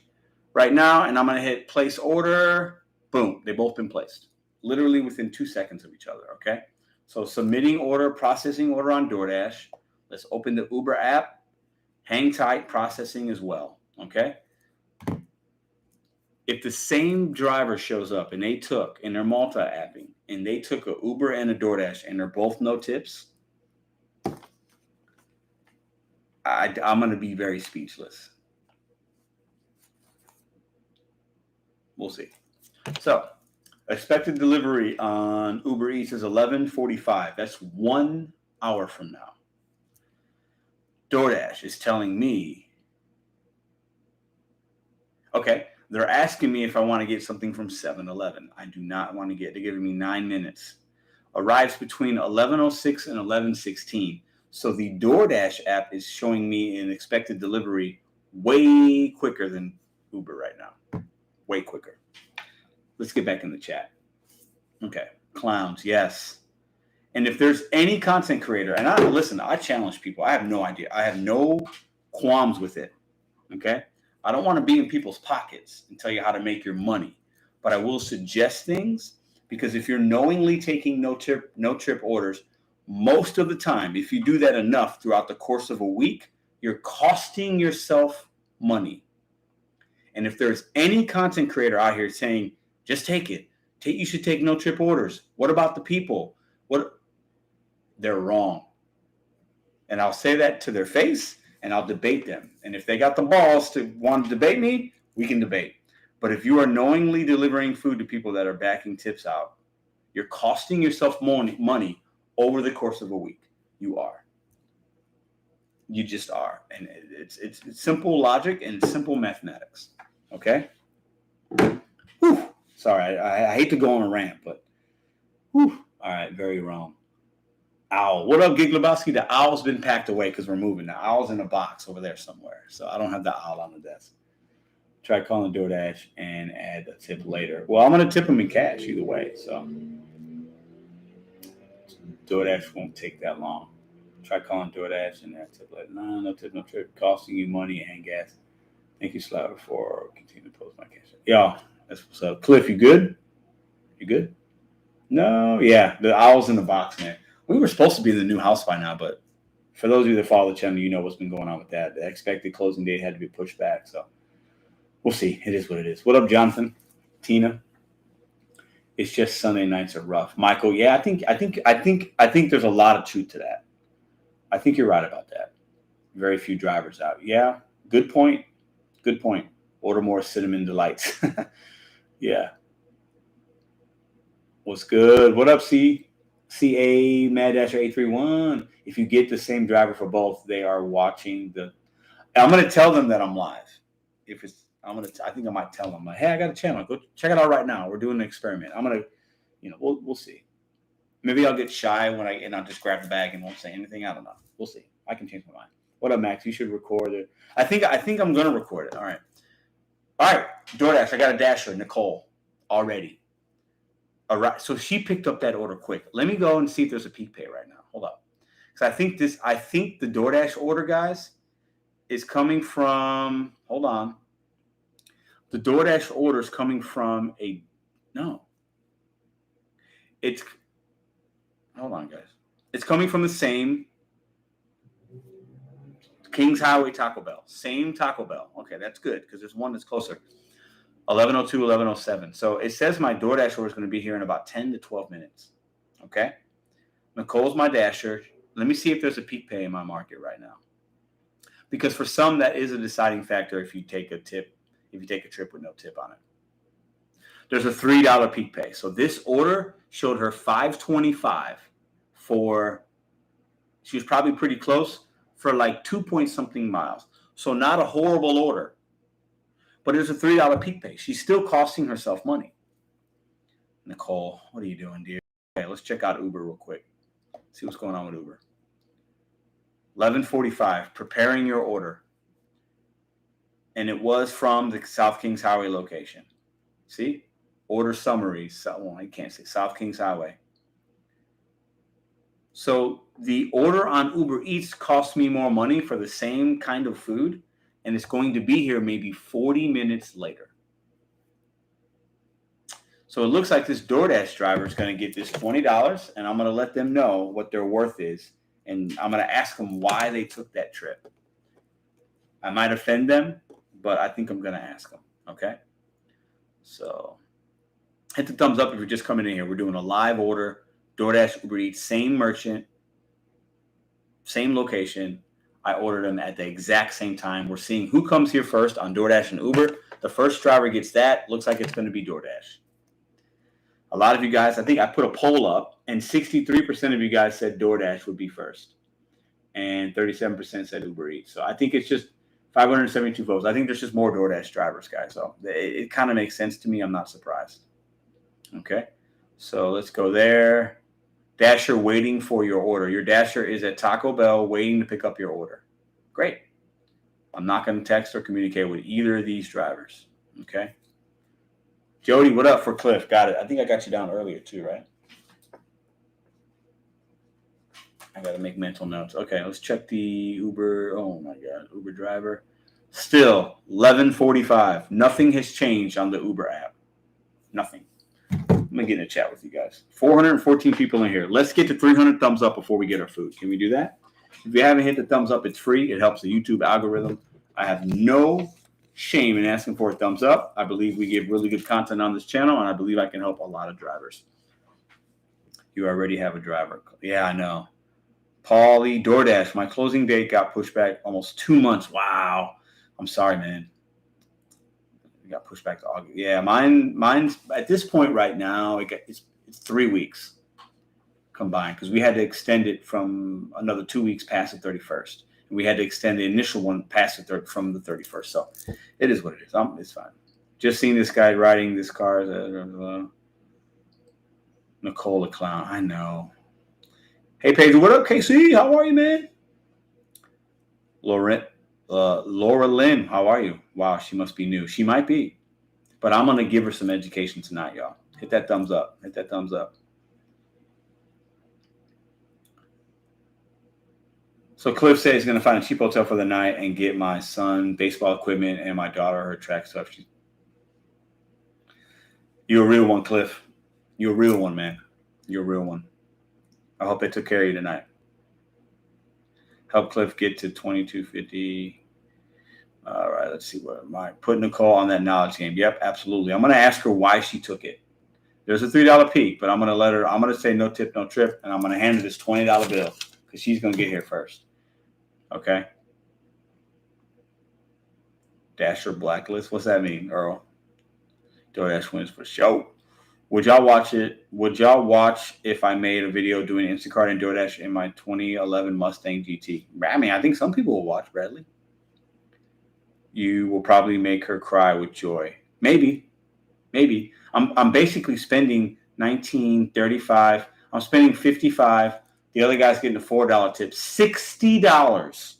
right now, and I'm going to hit place order. Boom, they've both been placed, literally within 2 seconds of each other, okay? So submitting order, processing order on DoorDash. Let's open the Uber app. Hang tight, processing as well, okay? If the same driver shows up and they're multi-apping, and they took a Uber and a DoorDash and they're both no tips, I'm going to be very speechless. We'll see. So, expected delivery on Uber Eats is 11:45. That's 1 hour from now. DoorDash is telling me, okay, they're asking me if I want to get something from 7-Eleven. I do not want to get. They're giving me 9 minutes. Arrives between 11:06 and 11:16. So the DoorDash app is showing me an expected delivery way quicker than Uber right now. Way quicker. Let's get back in the chat. Okay. Clowns. Yes. And if there's any content creator, and I challenge people. I have no idea. I have no qualms with it. Okay. I don't want to be in people's pockets and tell you how to make your money, but I will suggest things, because if you're knowingly taking no trip orders, most of the time, if you do that enough throughout the course of a week, you're costing yourself money. And if there's any content creator out here saying, just take it, you should take no trip orders. What about the people? They're wrong. And I'll say that to their face, and I'll debate them. And if they got the balls to want to debate me, we can debate. But if you are knowingly delivering food to people that are backing tips out, you're costing yourself money over the course of a week. You are. You just are. And it's simple logic and simple mathematics. Okay? Whew. Sorry, I hate to go on a rant, but whew. All right, very wrong. Owl. What up, Gig Lebowski? The owl's been packed away because we're moving. The owl's in a box over there somewhere. So I don't have the owl on the desk. Try calling DoorDash and add a tip later. Well, I'm going to tip them in cash either way. So DoorDash won't take that long. Try calling DoorDash and add tip later. No tip, no trip. Costing you money and gas. Thank you, Slaver, for continuing to post my cash. Y'all, that's what's up. Cliff, you good? You good? No? Yeah, the owl's in the box, man. We were supposed to be in the new house by now, but for those of you that follow the channel, you know what's been going on with that. The expected closing date had to be pushed back, so we'll see. It is what it is. What up, Jonathan? Tina? It's just Sunday nights are rough. Michael, yeah, I think there's a lot of truth to that. I think you're right about that. Very few drivers out. Yeah, good point. Good point. Order more cinnamon delights. Yeah. What's good? What up, CA Mad-Dasher 831? If you get the same driver for both, they are watching I'm going to tell them that I'm live. I think I might tell them, hey, I got a channel. Go check it out right now. We're doing an experiment. I'm going to, we'll see. Maybe I'll get shy and I'll just grab the bag and won't say anything. I don't know. We'll see. I can change my mind. What up, Max? You should record it. I think I'm going to record it. All right. DoorDash. I got a dasher, Nicole, already. All right. So she picked up that order quick. Let me go and see if there's a peak pay right now. Hold up. Because I think the DoorDash order, guys, is coming from, hold on. The DoorDash order is coming from a No. Hold on, guys. It's coming from the same Kings Highway Taco Bell. Same Taco Bell. Okay, that's good because there's one that's closer. 11:02, 11:07. So it says my DoorDash order is going to be here in about 10 to 12 minutes. Okay? Nicole's my dasher. Let me see if there's a peak pay in my market right now. Because for some, that is a deciding factor if you take a trip with no tip on it. There's a $3 peak pay. So this order showed her $5.25 for, she was probably pretty close, for like 2-point-something miles. So not a horrible order. But there's a $3 peak pay. She's still costing herself money. Nicole, what are you doing, dear? Okay, let's check out Uber real quick. See what's going on with Uber. 11:45, preparing your order. And it was from the South Kings Highway location. See? Order summary. Well, I can't say South Kings Highway. So the order on Uber Eats cost me more money for the same kind of food, and it's going to be here maybe 40 minutes later. So it looks like this DoorDash driver is going to get this $20, and I'm going to let them know what their worth is, and I'm going to ask them why they took that trip. I might offend them, but I think I'm going to ask them, okay? So hit the thumbs up if you're just coming in here. We're doing a live order, DoorDash, Uber Eats, same merchant, same location. I ordered them at the exact same time. We're seeing who comes here first on DoorDash and Uber. The first driver gets that. Looks like it's going to be DoorDash. A lot of you guys, I think I put a poll up, and 63% of you guys said DoorDash would be first, and 37% said Uber Eats. So I think it's just 572 votes. I think there's just more DoorDash drivers, guys. So it kind of makes sense to me. I'm not surprised. Okay, so let's go there. Dasher waiting for your order. Your Dasher is at Taco Bell waiting to pick up your order. Great. I'm not going to text or communicate with either of these drivers. Okay. Jody, what up for Cliff? Got it. I think I got you down earlier too, right? I got to make mental notes. Okay, let's check the Uber. Oh my God, Uber driver. Still 11:45. Nothing has changed on the Uber app. Nothing. I'm going to get in a chat with you guys. 414 people in here. Let's get to 300 thumbs up before we get our food. Can we do that? If you haven't hit the thumbs up, it's free. It helps the YouTube algorithm. I have no shame in asking for a thumbs up. I believe we give really good content on this channel, and I believe I can help a lot of drivers. You already have a driver. Yeah, I know. Paulie, DoorDash, my closing date got pushed back almost 2 months. Wow. I'm sorry, man. Got pushed back to August. Yeah, mine's at this point right now. It's 3 weeks combined because we had to extend it from another 2 weeks past the 31st, and we had to extend the initial one past the from the 31st. So it is what it is. It's fine. Just seeing this guy riding this car. Nicole the clown. I know. Hey Paige, what up, KC? How are you, man? Laura Lynn, how are you? Wow, she must be new. She might be. But I'm going to give her some education tonight, y'all. Hit that thumbs up. Hit that thumbs up. So Cliff says he's going to find a cheap hotel for the night and get my son baseball equipment and my daughter her track stuff. You're a real one, Cliff. You're a real one, man. You're a real one. I hope they took care of you tonight. Help Cliff get to 2250. All right, let's see what am I put Nicole on that knowledge game. Yep, absolutely. I'm going to ask her why she took it. There's a $3 peak, but I'm going to say no tip, no trip, and I'm going to hand her this $20 bill because she's going to get here first. Okay. Dasher blacklist. What's that mean, Earl? DoorDash wins for show. Would y'all watch it? Would y'all watch if I made a video doing Instacart and DoorDash in my 2011 Mustang GT? I mean, I think some people will watch, Bradley. You will probably make her cry with joy. Maybe. I'm basically spending $19.35. I'm spending $55. The other guy's getting a $4 tip. $60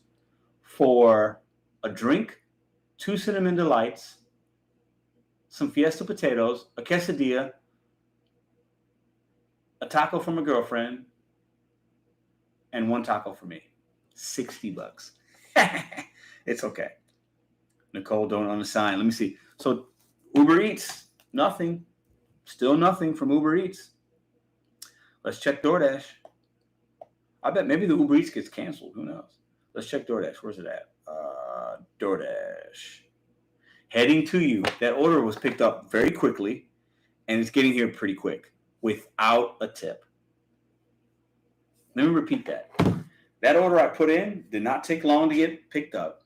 for a drink, 2 cinnamon delights, some Fiesta potatoes, a quesadilla, a taco from a girlfriend, and 1 taco for me. $60. It's okay. Nicole, don't unassign. Let me see. So Uber Eats, nothing. Still nothing from Uber Eats. Let's check DoorDash. I bet maybe the Uber Eats gets canceled. Who knows? Let's check DoorDash. Where's it at? DoorDash. Heading to you. That order was picked up very quickly, and it's getting here pretty quick without a tip. Let me repeat that. That order I put in did not take long to get picked up,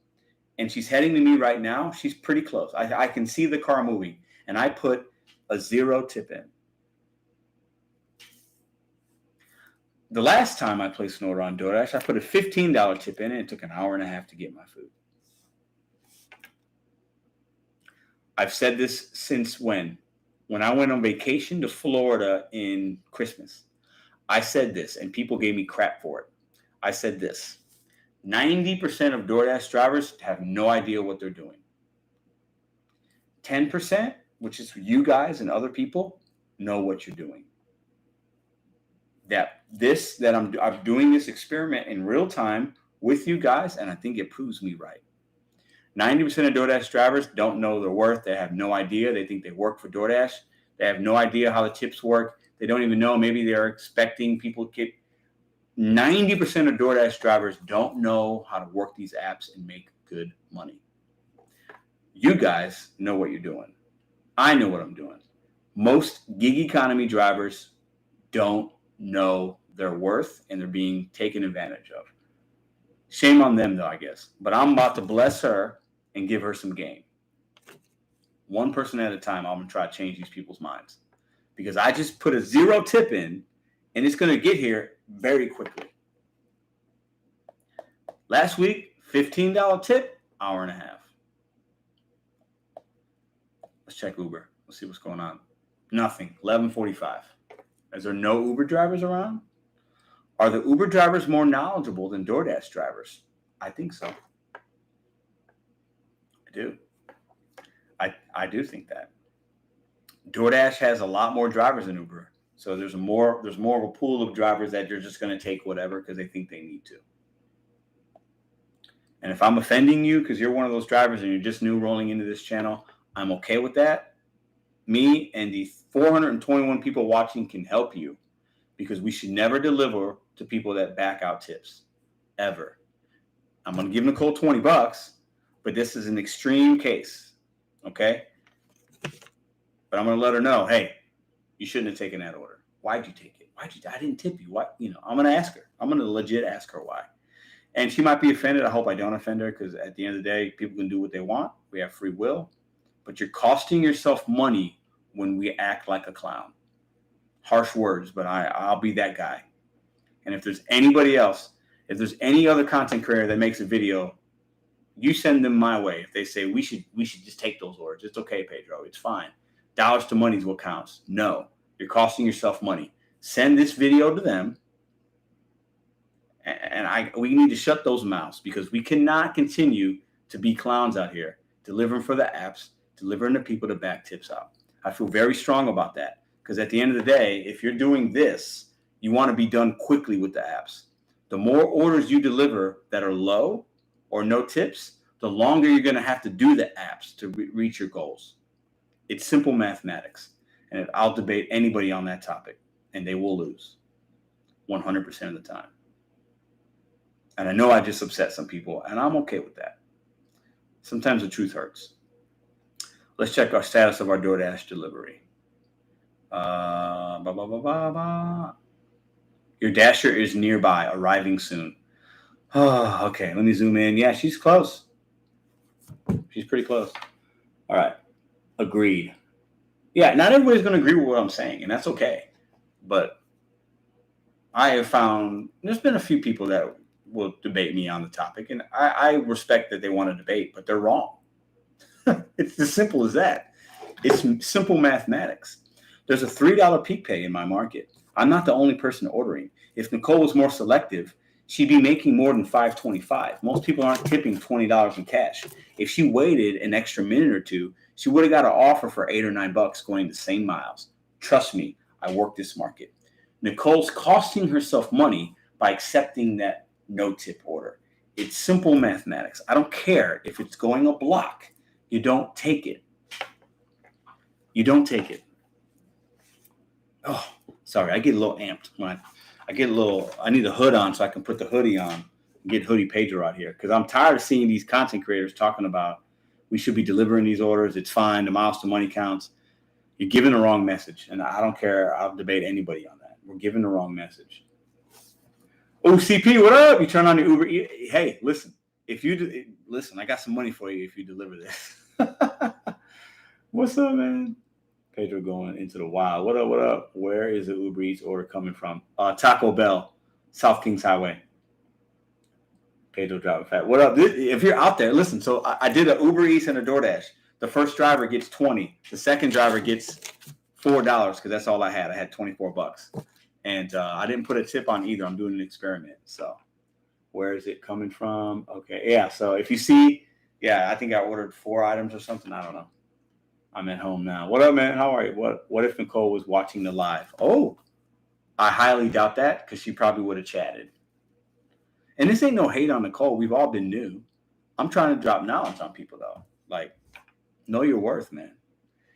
and she's heading to me right now. She's pretty close. I can see the car moving, and I put a 0 tip in. The last time I placed an order on DoorDash, I put a $15 tip in, and it took an hour and a half to get my food. I've said this since when? When I went on vacation to Florida in Christmas. I said this, and people gave me crap for it. I said this. 90% of DoorDash drivers have no idea what they're doing. 10%, which is you guys and other people, know what you're doing. I'm doing this experiment in real time with you guys, and I think it proves me right. 90% of DoorDash drivers don't know their worth. They have no idea. They think they work for DoorDash. They have no idea how the tips work. They don't even know. Maybe they're expecting people to get. 90% of DoorDash drivers don't know how to work these apps and make good money. You guys know what you're doing. I know what I'm doing. Most gig economy drivers don't know their worth, and they're being taken advantage of. Shame on them, though, I guess. But I'm about to bless her and give her some game. One person at a time, I'm going to try to change these people's minds. Because I just put a 0 tip in, and it's going to get here very quickly. Last week, $15 tip, hour and a half. Let's check Uber. Let's see what's going on. Nothing. 11:45. Is there no Uber drivers around? Are the Uber drivers more knowledgeable than DoorDash drivers? I think so. I do. I do think that. DoorDash has a lot more drivers than Uber. So there's more of a pool of drivers that you're just going to take whatever because they think they need to. And if I'm offending you because you're one of those drivers and you're just new rolling into this channel, I'm okay with that. Me and the 421 people watching can help you because we should never deliver to people that back out tips, ever. I'm going to give Nicole $20, but this is an extreme case, okay? But I'm going to let her know, hey, you shouldn't have taken that order. Why'd you take it? I didn't tip you. Why? I'm going to ask her. I'm going to legit ask her why. And she might be offended. I hope I don't offend her because at the end of the day, people can do what they want. We have free will. But you're costing yourself money when we act like a clown. Harsh words, but I'll be that guy. And if there's anybody else, if there's any other content creator that makes a video, you send them my way. If they say we should just take those orders, it's okay, Pedro. It's fine. Dollars to money is what counts. No, you're costing yourself money. Send this video to them. And we need to shut those mouths because we cannot continue to be clowns out here, delivering for the apps, delivering to people to back tips out. I feel very strong about that because at the end of the day, if you're doing this, you want to be done quickly with the apps. The more orders you deliver that are low or no tips, the longer you're going to have to do the apps to reach your goals. It's simple mathematics. And I'll debate anybody on that topic, and they will lose 100% of the time. And I know I just upset some people, and I'm okay with that. Sometimes the truth hurts. Let's check our status of our DoorDash delivery. Your Dasher is nearby, arriving soon. Oh, okay, let me zoom in. Yeah, she's close. She's pretty close. All right, agreed. Yeah, not everybody's going to agree with what I'm saying, and that's okay. But I have found there's been a few people that will debate me on the topic, and I respect that they want to debate, but they're wrong. It's as simple as that. It's simple mathematics. There's a $3 peak pay in my market. I'm not the only person ordering. If Nicole was more selective, she'd be making more than $5.25. Most people aren't tipping $20 in cash. If she waited an extra minute or two, she would have got an offer for $8 or $9 going the same miles. Trust me, I work this market. Nicole's costing herself money by accepting that no tip order. It's simple mathematics. I don't care if it's going a block. You don't take it. You don't take it. Oh, sorry. I get a little amped when I get a little. I need a hood on so I can put the hoodie on and get Hoodie Pedro out here because I'm tired of seeing these content creators talking about we should be delivering these orders. It's fine. The miles to money counts. You're giving the wrong message, and I don't care. I'll debate anybody on that. We're giving the wrong message. Oh, CP, what up? You turn on the Uber. Hey, listen. If you listen, I got some money for you if you deliver this. What's up, man? Pedro going into the wild. What up? What up? Where is the Uber Eats order coming from? Taco Bell, South Kings Highway. Pedro driving fat. What up? If you're out there, listen. So I did an Uber Eats and a DoorDash. The first driver gets $20. The second driver gets $4 because that's all I had. I had $24, and I didn't put a tip on either. I'm doing an experiment. So where is it coming from? Okay, yeah. So if you see, I think I ordered 4 items or something. I don't know. I'm at home now. What up, man? How are you? What if Nicole was watching the live? Oh, I highly doubt that because she probably would have chatted. And this ain't no hate on Nicole. We've all been new. I'm trying to drop knowledge on people, though. Like, know your worth, man.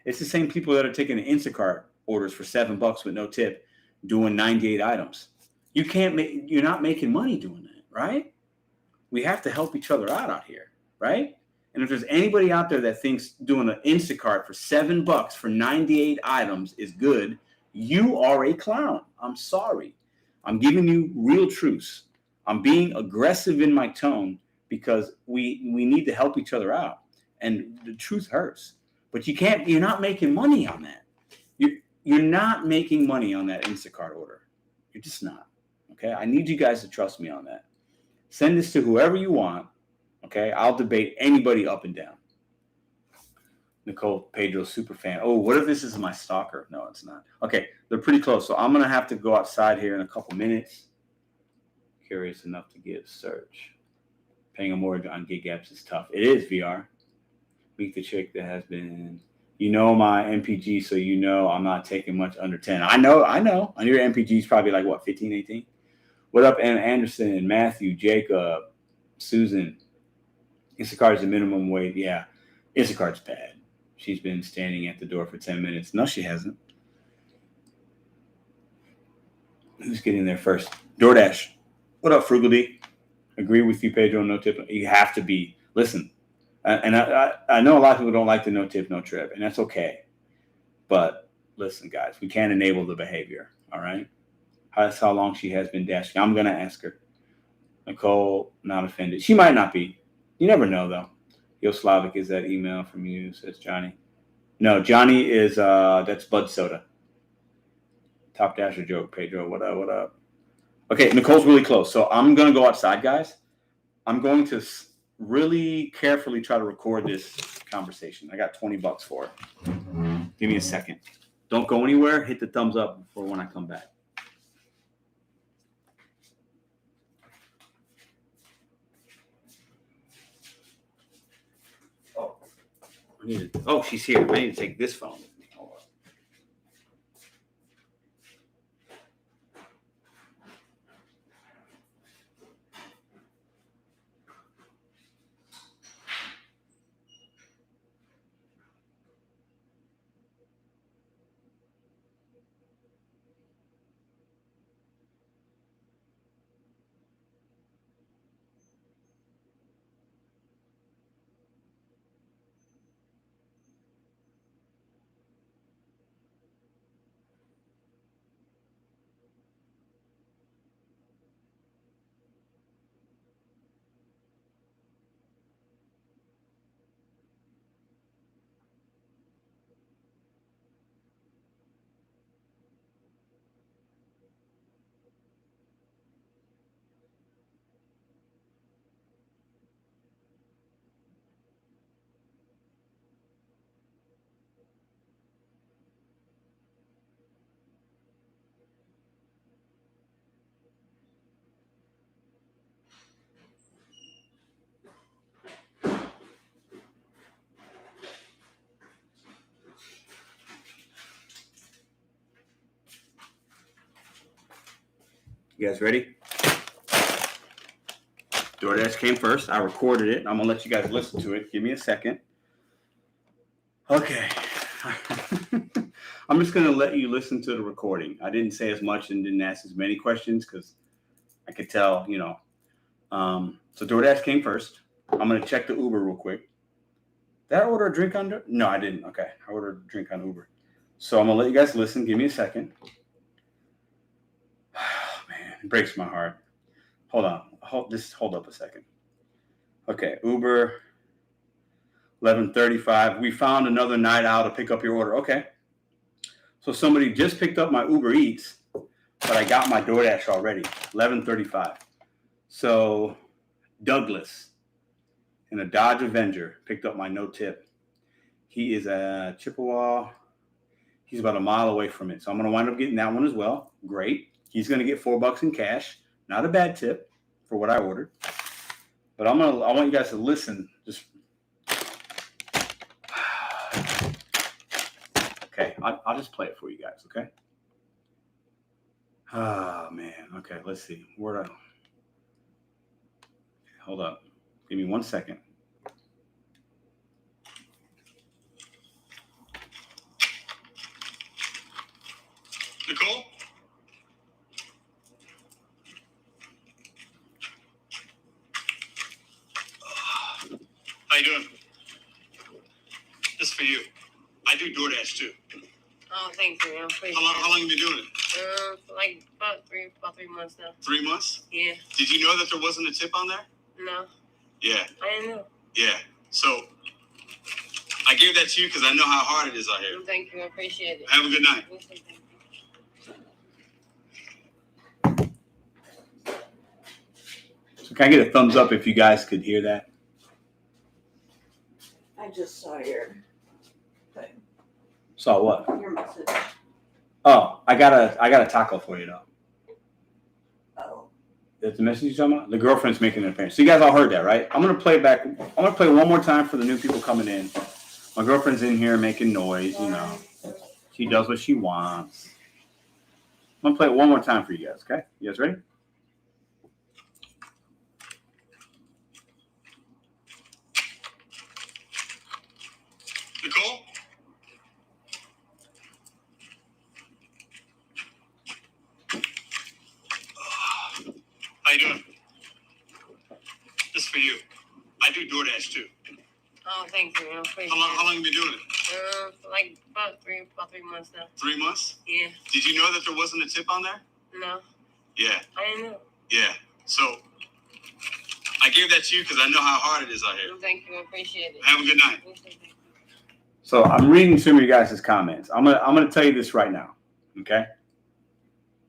It's the same people that are taking Instacart orders for $7 with no tip, doing 98 items. You're not making money doing that, right? We have to help each other out here, right? And if there's anybody out there that thinks doing an Instacart for $7 for 98 items is good, you are a clown. I'm sorry. I'm giving you real truths. I'm being aggressive in my tone because we need to help each other out. And the truth hurts. But you're not making money on that. You're not making money on that Instacart order. You're just not. Okay? I need you guys to trust me on that. Send this to whoever you want. Okay? I'll debate anybody up and down. Nicole Pedro, super fan. Oh, what if this is my stalker? No, it's not. Okay, they're pretty close. So I'm going to have to go outside here in a couple minutes. Curious enough to give search. Paying a mortgage on gig apps is tough. It is, VR. Meet the chick that has been, my MPG, so I'm not taking much under 10. I know. And your MPG is probably like, what, 15, 18? What up, Anna Anderson, Matthew, Jacob, Susan? Instacart is the minimum wage. Yeah, Instacart's bad. She's been standing at the door for 10 minutes. No, she hasn't. Who's getting there first? DoorDash. What up, Frugal D? Agree with you, Pedro. No tip. You have to be. Listen, and I know a lot of people don't like the no tip, no trip, and that's okay. But listen, guys, we can't enable the behavior. All right. That's how long she has been dashing. I'm gonna ask her. Nicole, not offended. She might not be. You never know, though. Yo, Slavic, is that email from you? Says Johnny. No, Johnny is that's Bud Soda. Top Dasher joke, Pedro. What up? What up? Okay, Nicole's really close. So I'm going to go outside, guys. I'm going to really carefully try to record this conversation. I got $20 for it. Give me a second. Don't go anywhere. Hit the thumbs up for when I come back. Oh, she's here. I need to take this phone. You guys ready? DoorDash came first. I recorded it. I'm going to let you guys listen to it. Give me a second. Okay. I'm just going to let you listen to the recording. I didn't say as much and didn't ask as many questions because I could tell, So DoorDash came first. I'm going to check the Uber real quick. Did I order a drink on? No, I didn't. Okay. I ordered a drink on Uber. So I'm going to let you guys listen. Give me a second. Oh, man, it breaks my heart. Hold on. Hold up a second. Okay. Uber, 11:35. We found another night out to pick up your order. Okay. So somebody just picked up my Uber Eats, but I got my DoorDash already. 11:35. So Douglas in a Dodge Avenger picked up my no tip. He is a Chippewa. He's about a mile away from it. So I'm going to wind up getting that one as well. Great. He's going to get $4 in cash. Not a bad tip for what I ordered. But I want you guys to listen. Just okay. I'll just play it for you guys. Okay. Oh man. Okay. Let's see. Hold up. Give me 1 second. Nicole? How you doing? This is for you. I do DoorDash too. Oh, thank you. How long have you been doing it? Like about three months now. 3 months? Yeah. Did you know that there wasn't a tip on there? No. Yeah. I didn't know. Yeah. So I gave that to you because I know how hard it is out here. Thank you. I appreciate it. Have a good night. So can I get a thumbs up if you guys could hear that? I just saw your thing. Saw what? Your message. Oh, I got a taco for you though. Oh. That's the message you're talking about? The girlfriend's making an appearance. So you guys all heard that, right? I'm gonna play it back. I'm gonna play one more time for the new people coming in. My girlfriend's in here making noise, She does what she wants. I'm gonna play it one more time for you guys, okay? You guys ready? Nicole? How you doing? This is for you. I do DoorDash too. Oh, thank you. I appreciate How long have you been doing it? Like about three months now. 3 months? Yeah. Did you know that there wasn't a tip on there? No. Yeah. I didn't know. Yeah. So I gave that to you because I know how hard it is out here. Thank you. I appreciate it. Have a good night. So I'm reading some of you guys' comments. I'm gonna tell you this right now, okay?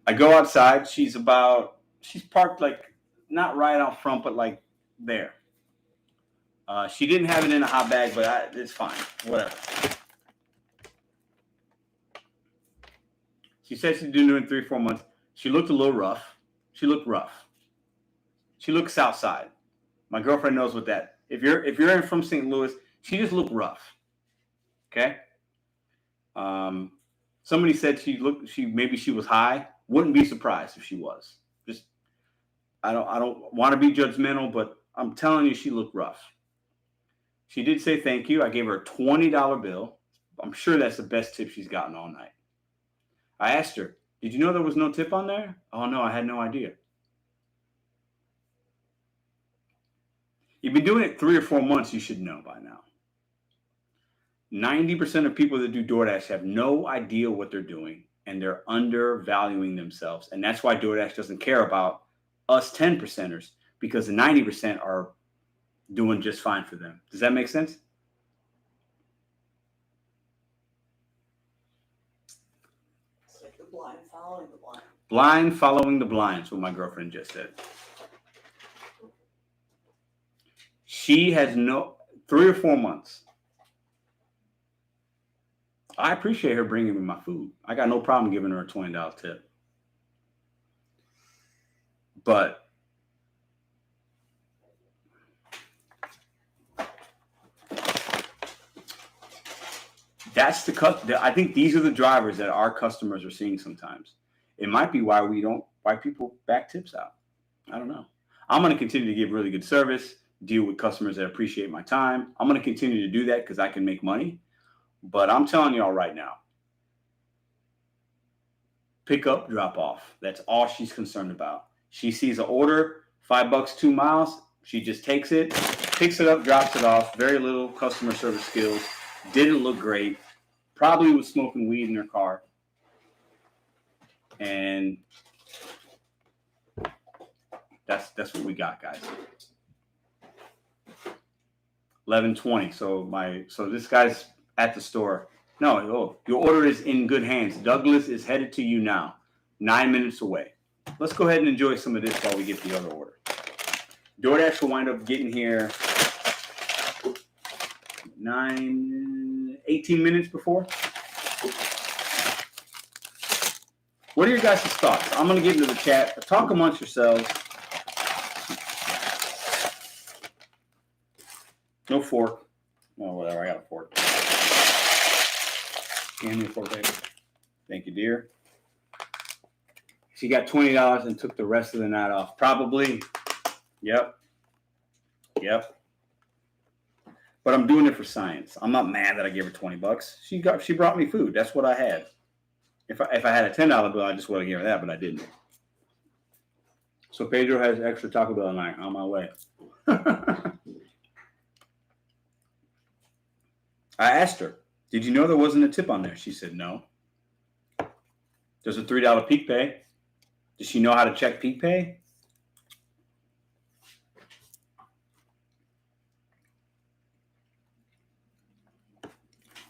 I go outside. She's parked like not right out front, but like there. She didn't have it in a hot bag, but it's fine. Whatever. She said she's doing it in 3-4 months. She looked a little rough. She looked rough. She looked South Side. My girlfriend knows what that. If you're from St. Louis, she just looked rough. Okay. Somebody said maybe she was high. Wouldn't be surprised if she was. Just I don't want to be judgmental, but I'm telling you, she looked rough. She did say thank you. I gave her a $20 bill. I'm sure that's the best tip she's gotten all night. I asked her, did you know there was no tip on there? Oh, no, I had no idea. You've been doing it 3 or 4 months, you should know by now. 90% of people that do DoorDash have no idea what they're doing, and they're undervaluing themselves. And that's why DoorDash doesn't care about us 10%ers, because the 90% are doing just fine for them. Does that make sense? It's like the blind following the blind. Blind following the blind is what my girlfriend just said. She has 3 or 4 months. I appreciate her bringing me my food. I got no problem giving her a $20 tip. But that's the cut. I think these are the drivers that our customers are seeing sometimes. It might be why people back tips out. I don't know. I'm going to continue to give really good service, deal with customers that appreciate my time. I'm going to continue to do that because I can make money. But I'm telling y'all right now, pick up, drop off. That's all she's concerned about. She sees an order, $5, 2 miles. She just takes it, picks it up, drops it off. Very little customer service skills. Didn't look great. Probably was smoking weed in her car. And that's what we got, guys. 11:20. So this guy's at the store. No, your order is in good hands. Douglas is headed to you now. 9 minutes away. Let's go ahead and enjoy some of this while we get the other order. DoorDash will wind up getting here 18 minutes before. What are your guys' thoughts? I'm going to get into the chat. Talk amongst yourselves. No fork. Oh, whatever. I got a fork. Hand me a fork, baby. Thank you, dear. She got $20 and took the rest of the night off. Probably. Yep. But I'm doing it for science. I'm not mad that I gave her $20. She brought me food. That's what I had. If I had a $10 bill, I just would have given her that, but I didn't. So Pedro has extra Taco Bell tonight. On my way. I asked her, did you know there wasn't a tip on there? She said no. There's a $3 peak pay. Does she know how to check peak pay?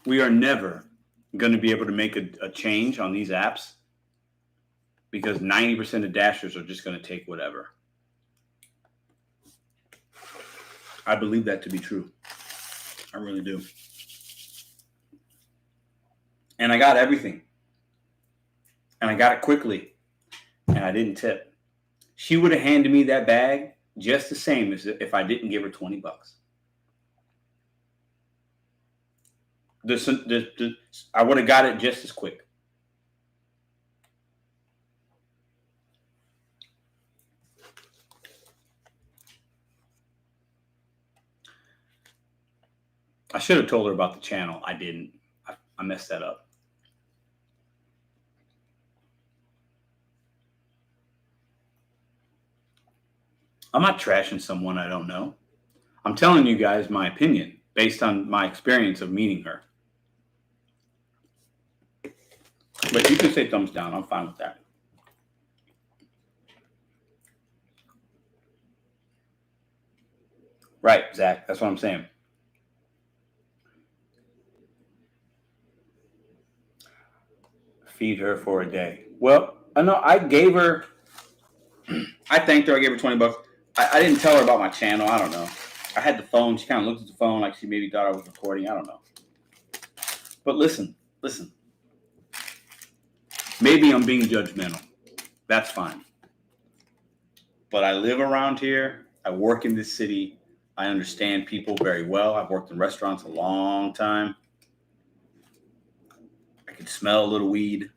We are never going to be able to make a change on these apps because 90% of dashers are just going to take whatever. I believe that to be true. I really do. And I got everything. And I got it quickly. And I didn't tip. She would have handed me that bag just the same as if I didn't give her $20. I would have got it just as quick. I should have told her about the channel. I didn't. I messed that up. I'm not trashing someone I don't know. I'm telling you guys my opinion based on my experience of meeting her. But you can say thumbs down. I'm fine with that. Right, Zach. That's what I'm saying. Feed her for a day. Well, I know I gave her. I thanked her. I gave her $20. I didn't tell her about my channel. I don't know. I had the phone. She kind of looked at the phone like she maybe thought I was recording. I don't know. But listen. Maybe I'm being judgmental. That's fine. But I live around here. I work in this city. I understand people very well. I've worked in restaurants a long time. I can smell a little weed.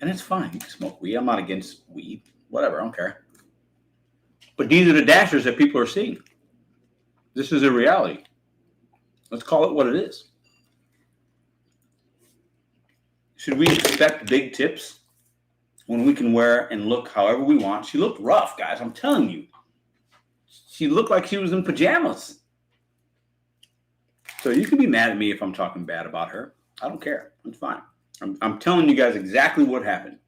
And it's fine. You can smoke weed. I'm not against weed. Whatever. I don't care. But these are the dashers that people are seeing. This is a reality. Let's call it what it is. Should we expect big tips when we can wear and look however we want? She looked rough, guys. I'm telling you. She looked like she was in pajamas. So you can be mad at me if I'm talking bad about her. I don't care. It's fine. I'm telling you guys exactly what happened.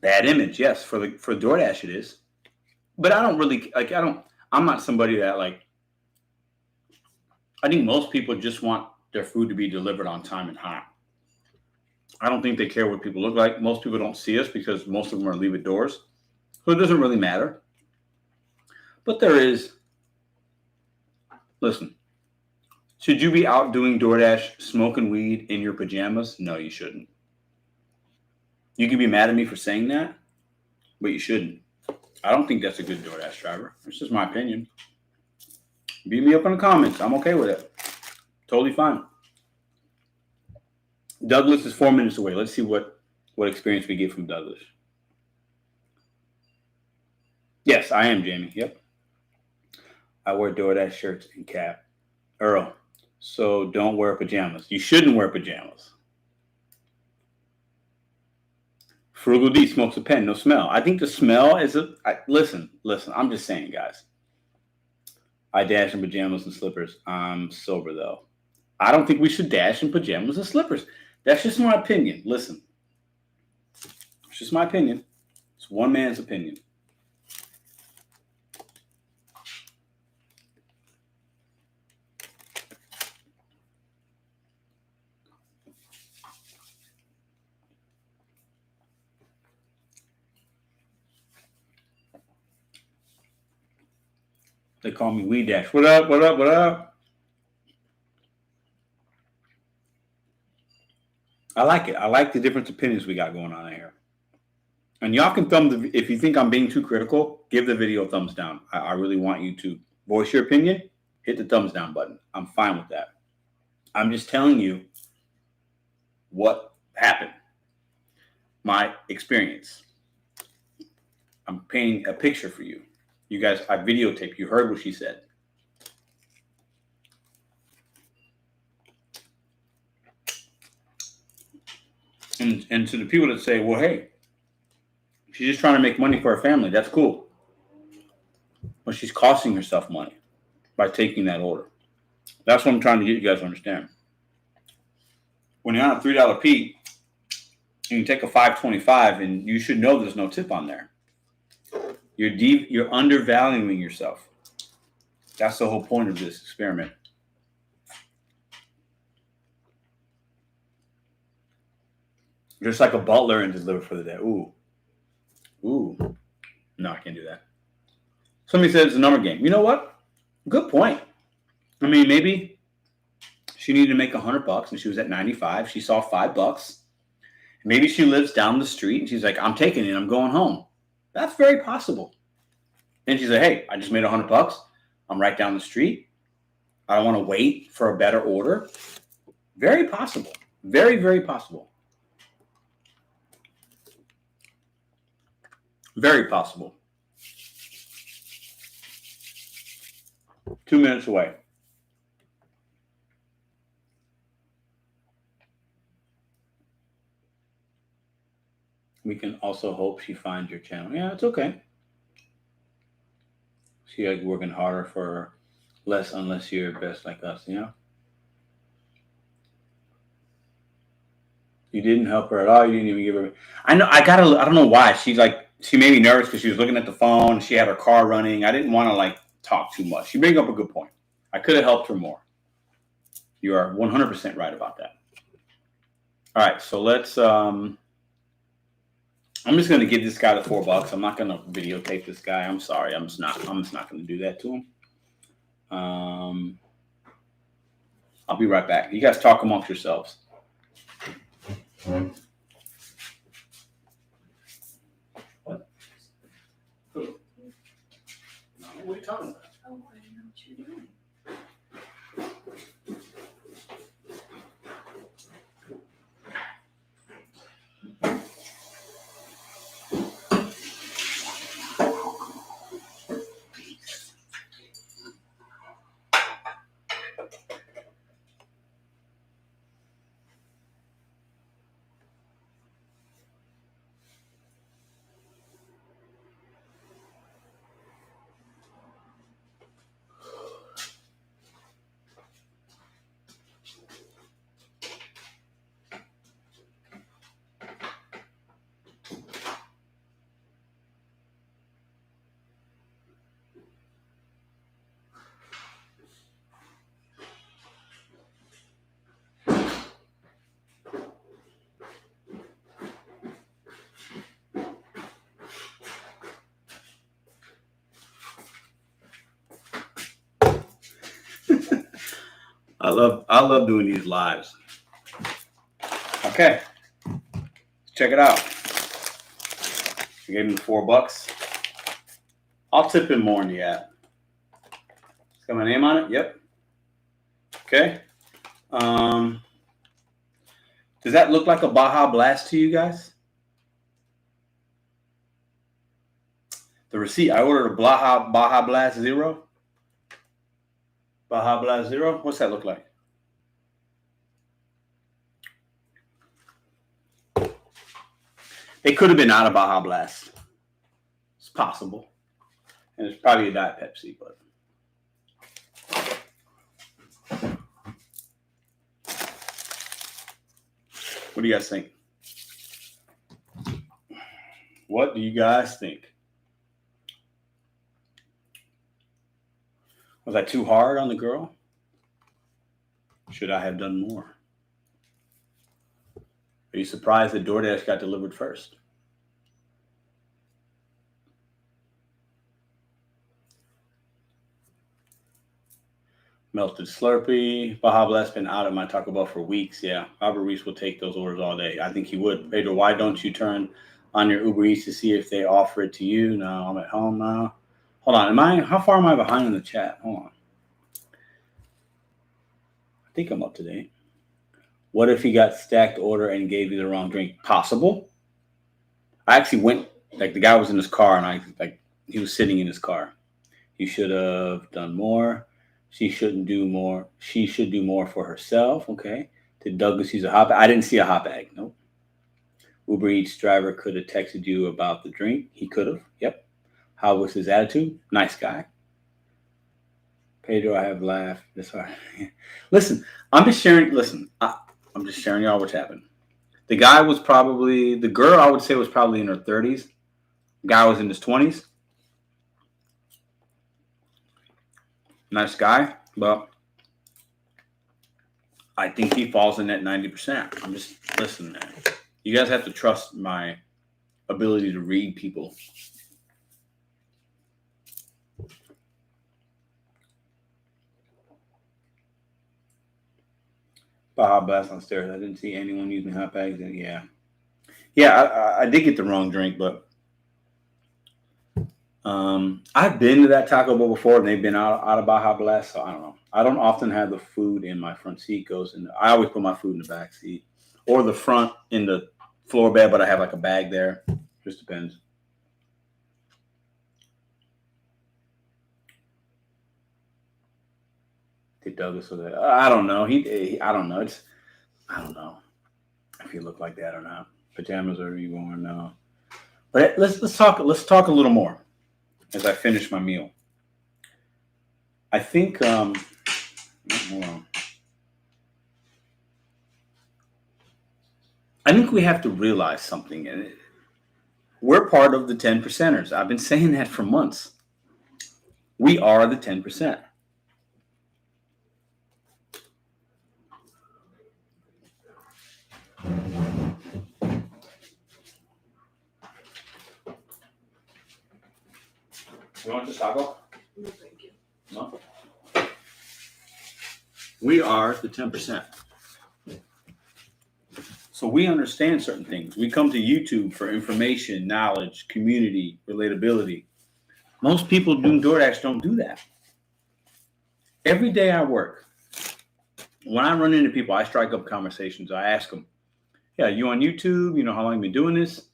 Bad image, yes. For DoorDash it is. But I don't really I'm not somebody that I think most people just want their food to be delivered on time and hot. I don't think they care what people look like. Most people don't see us because most of them are leave it doors. So it doesn't really matter. But there is, listen, should you be out doing DoorDash smoking weed in your pajamas? No, you shouldn't. You can be mad at me for saying that, but you shouldn't. I don't think that's a good DoorDash driver. It's just my opinion. Beat me up in the comments. I'm okay with it. Totally fine. Douglas is 4 minutes away. Let's see what experience we get from Douglas. Yes, I am, Jamie. Yep. I wear DoorDash shirts and cap. Earl, so don't wear pajamas. You shouldn't wear pajamas. Frugal D smokes a pen, no smell. I think the smell is listen, I'm just saying, guys. I dash in pajamas and slippers. I'm sober, though. I don't think we should dash in pajamas and slippers. That's just my opinion. Listen. It's just my opinion. It's one man's opinion. They call me Weed Dash. What up, what up, what up? I like it. I like the different opinions we got going on here. And y'all can if you think I'm being too critical, give the video a thumbs down. I really want you to voice your opinion. Hit the thumbs down button. I'm fine with that. I'm just telling you what happened. My experience. I'm painting a picture for you. You guys, I videotaped. You heard what she said. And to the people that say, well, hey, she's just trying to make money for her family. That's cool. But she's costing herself money by taking that order. That's what I'm trying to get you guys to understand. When you're on a $3 P and you take a $5.25, and you should know there's no tip on there. You're undervaluing yourself. That's the whole point of this experiment. Just like a butler and deliver for the day. Ooh. No, I can't do that. Somebody said it's a number game. You know what? Good point. I mean, maybe she needed to make $100 and she was at 95. She saw $5. Maybe she lives down the street and she's like, I'm taking it. I'm going home. That's very possible. And she's like, hey, I just made $100. I'm right down the street. I don't want to wait for a better order. Very possible. Very, very possible. Very possible. 2 minutes away. We can also hope she finds your channel. Yeah, it's okay. She like working harder for less unless you're best like us, you know? You didn't help her at all. You didn't even give her. I know. I don't know why. She made me nervous because she was looking at the phone. She had her car running. I didn't want to talk too much. She brings up a good point. I could have helped her more. You are 100% right about that. All right. So let's, I'm just going to give this guy the $4. I'm not going to videotape this guy. I'm sorry. I'm just not going to do that to him. I'll be right back. You guys talk amongst yourselves. What? Who? No, what are you talking about? Oh, I didn't know what you're doing. I love doing these lives. Okay. Check it out. I gave him $4. I'll tip him more in the app. It's got my name on it? Yep. Okay. Does that look like a Baja Blast to you guys? The receipt. I ordered a Baja Blast Zero. Baja Blast Zero. What's that look like? It could have been out of Baja Blast. It's possible. And it's probably a Diet Pepsi, but. What do you guys think? What do you guys think? Was I too hard on the girl? Should I have done more? Are you surprised that DoorDash got delivered first? Melted Slurpee. Baja Blast been out of my Taco Bell for weeks. Yeah, Robert Reese will take those orders all day. I think he would. Pedro, why don't you turn on your Uber Eats to see if they offer it to you? No, I'm at home now. Hold on. How far am I behind in the chat? Hold on. I think I'm up to date. What if he got stacked order and gave you the wrong drink? Possible. I actually went, like the guy was in his car and he was sitting in his car. You should have done more. She shouldn't do more. She should do more for herself. Okay. Did Douglas use a hot bag? I didn't see a hot bag. Nope. Uber Eats driver could have texted you about the drink. He could have. Yep. How was his attitude? Nice guy. Pedro, I have laughed. That's all right. Listen, I'm just sharing. Listen, I'm just sharing y'all what's happened. The girl I would say was probably in her 30s. The guy was in his 20s. Nice guy, but I think he falls in that 90%. I'm just listening, man. You guys have to trust my ability to read people. Baja Blast on stairs. I didn't see anyone using hot bags. Yeah. I did get the wrong drink, but I've been to that Taco Bell before, and they've been out of Baja Blast, so I don't know. I don't often have the food in my front seat. I always put my food in the back seat or the front in the floor bed, but I have like a bag there. Just depends. Did Douglas with that? I don't know. I don't know. I don't know if he looked like that or not. Pajamas are you worn? No. But let's talk a little more as I finish my meal. I think hold on. I think we have to realize something, and we're part of the 10%ers. I've been saying that for months. We are the 10%. You want this taco? No, thank you. No. We are the 10%. So we understand certain things. We come to YouTube for information, knowledge, community, relatability. Most people doing DoorDash don't do that. Every day I work, when I run into people, I strike up conversations. I ask them, yeah, you on YouTube? You know how long you've been doing this?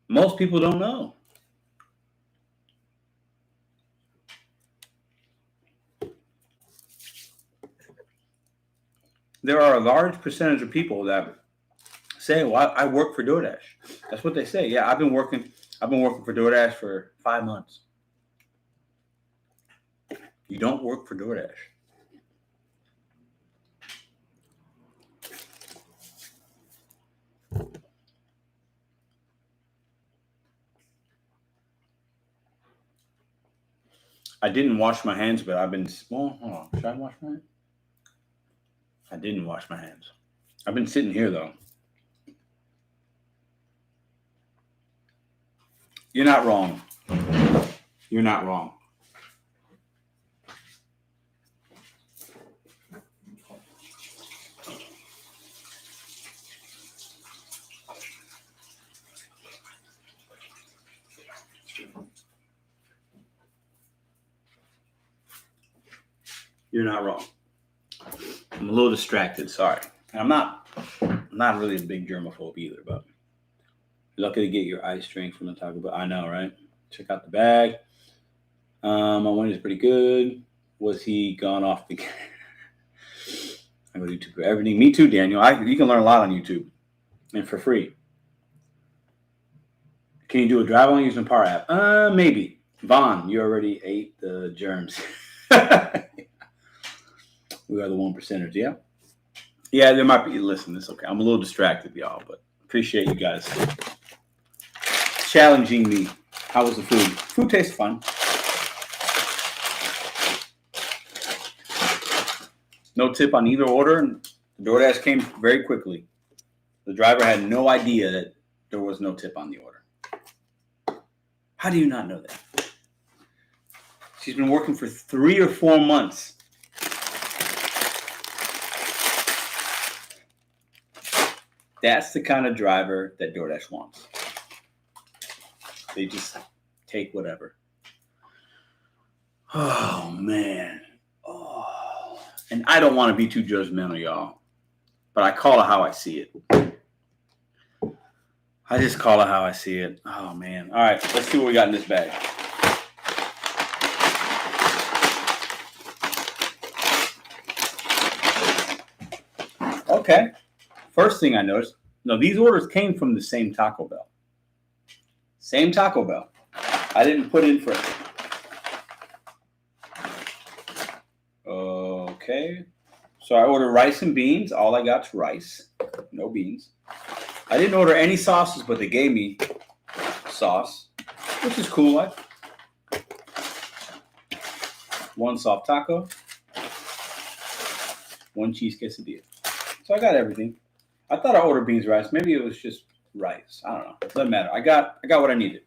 Most people don't know. There are a large percentage of people that say, well, I work for DoorDash. That's what they say. Yeah, I've been working for DoorDash for 5 months. You don't work for DoorDash. I didn't wash my hands, but I've been, well, hold on. Should I wash my hands? I didn't wash my hands. I've been sitting here, though. You're not wrong. You're not wrong. You're not wrong. I'm a little distracted. Sorry. And I'm not really a big germaphobe either, but Lucky to get your ice drink from the Taco Bell. I know, right? Check out the bag. My one is pretty good. Was he gone off the? I go to YouTube for everything. Me too, Daniel. You can learn a lot on YouTube, and for free. Can you do a drive on using Power App? Maybe. Vaughn, you already ate the germs. We are the 1%ers, yeah? Yeah, there might be. Listen, it's okay. I'm a little distracted, y'all, but appreciate you guys challenging me. How was the food? Food tastes fun. No tip on either order. And the DoorDash came very quickly. The driver had no idea that there was no tip on the order. How do you not know that? She's been working for 3 or 4 months. That's the kind of driver that DoorDash wants. They just take whatever. Oh, man. Oh. And I don't want to be too judgmental, y'all. But I call it how I see it. I just call it how I see it. Oh, man. All right. Let's see what we got in this bag. Okay. First thing I noticed, no, these orders came from the same Taco Bell. Same Taco Bell. I didn't put in for it. Okay. So I ordered rice and beans. All I got's rice. No beans. I didn't order any sauces, but they gave me sauce, which is cool. One soft taco. One cheese quesadilla. So I got everything. I thought I ordered beans, rice. Maybe it was just rice. I don't know. It doesn't matter. I got what I needed.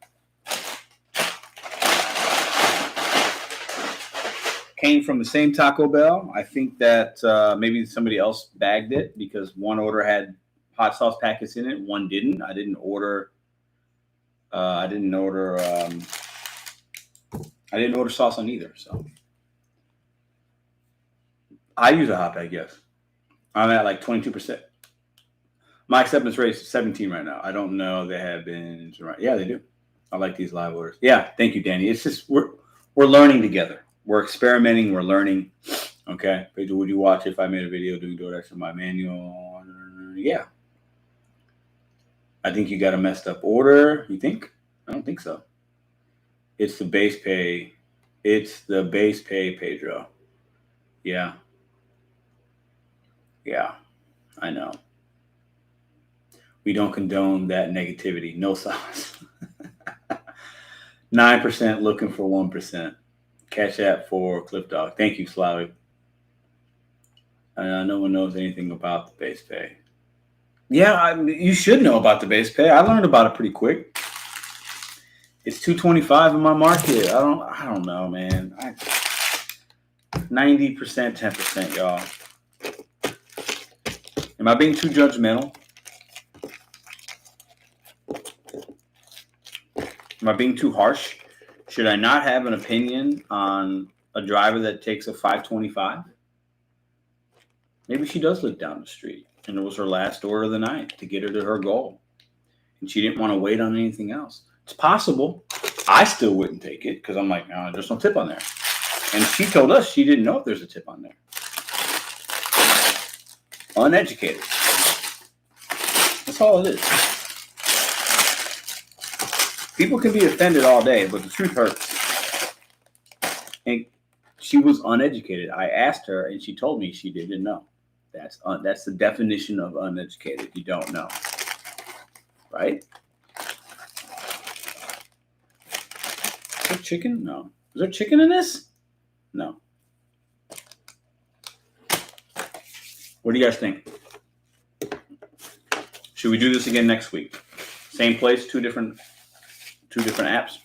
Came from the same Taco Bell. I think that maybe somebody else bagged it because one order had hot sauce packets in it. One didn't. I didn't order sauce on either. So I use a hot bag. Yes, I'm at like 22%. My acceptance rate is 17 right now. I don't know. They have been right. Yeah, they do. I like these live orders. Yeah, thank you, Danny. It's just we're learning together. We're experimenting. We're learning. Okay. Pedro, would you watch if I made a video doing DoorDash on my manual? Yeah. I think you got a messed up order. You think? I don't think so. It's the base pay. It's the base pay, Pedro. Yeah. Yeah. I know. We don't condone that negativity. No sauce. 9% looking for 1%. Cash app for Cliff Dog. Thank you, Slavic. No one knows anything about the base pay. Yeah, you should know about the base pay. I learned about it pretty quick. It's $2.25 in my market. I don't know, man. 90%, 10%, y'all. Am I being too judgmental? Am I being too harsh? Should I not have an opinion on a driver that takes a $5.25? Maybe she does live down the street, and it was her last order of the night to get her to her goal, and she didn't want to wait on anything else. It's possible. I still wouldn't take it because I'm like, no, there's no tip on there. And she told us she didn't know if there's a tip on there. Uneducated. That's all it is. People can be offended all day, but the truth hurts. And she was uneducated. I asked her, and she told me she didn't know. That's the definition of uneducated. You don't know, right? Is there chicken? No. Is there chicken in this? No. What do you guys think? Should we do this again next week? Same place, two different apps.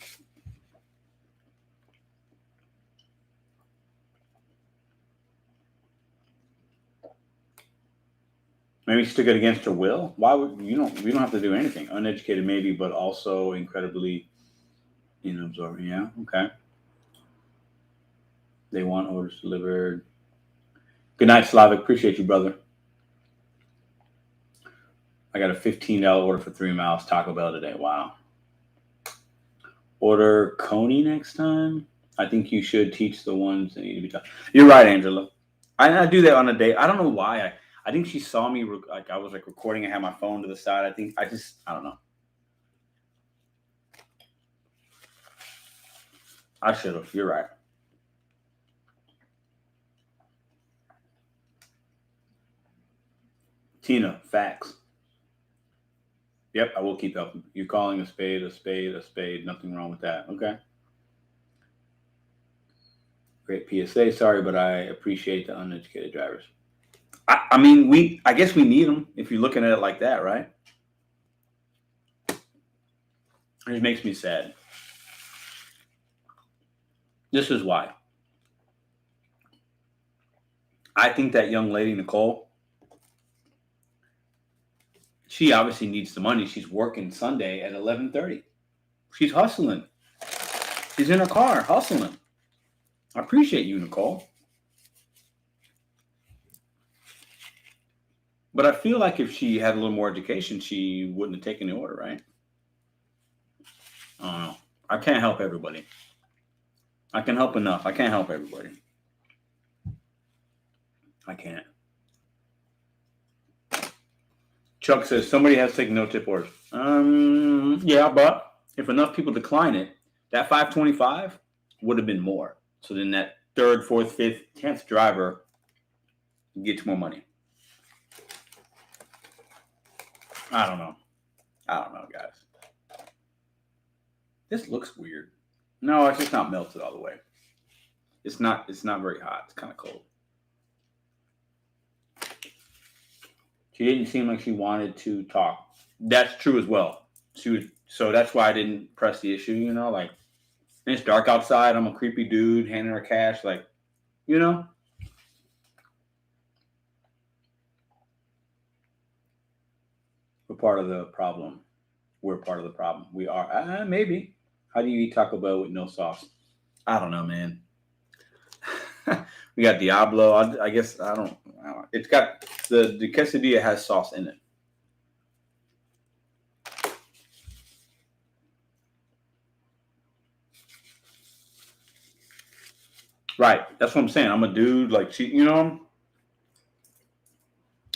Maybe she took it against her will. Why would we don't have to do anything. Uneducated maybe, but also incredibly absorbing. Yeah, okay. They want orders delivered. Good night, Slavic. Appreciate you, brother. I got a $15 order for 3 miles. Taco Bell today. Wow. Order Coney next time. I think you should teach the ones that need to be taught. You're right, Angela. I do that on a day. I don't know why. I think she saw me like I was like recording. I had my phone to the side. I don't know. I should have. You're right. Tina, facts. Yep, I will keep helping. You're calling a spade a spade a spade. Nothing wrong with that. Okay. Great PSA. Sorry, but I appreciate the uneducated drivers. I mean, I guess we need them if you're looking at it like that, right? It makes me sad. This is why. I think that young lady, Nicole, she obviously needs the money. She's working Sunday at 11:30. She's hustling. She's in her car hustling. I appreciate you, Nicole. But I feel like if she had a little more education, she wouldn't have taken the order, right? I don't know. I can't help everybody. I can help enough. I can't help everybody. I can't. Chuck says somebody has taken no tip orders. Yeah, but if enough people decline it, that 525 would have been more. So then that 3rd, 4th, 5th, 10th driver gets more money. I don't know, guys. This looks weird. No, it's just not melted all the way. It's not very hot. It's kind of cold. She didn't seem like she wanted to talk. That's true as well. So that's why I didn't press the issue, like it's dark outside. I'm a creepy dude handing her cash, like, We're part of the problem. We're part of the problem. We are. Maybe. How do you eat Taco Bell with no sauce? I don't know, man. We got Diablo. I guess I don't know. It's got the quesadilla has sauce in it. Right. That's what I'm saying. I'm a dude like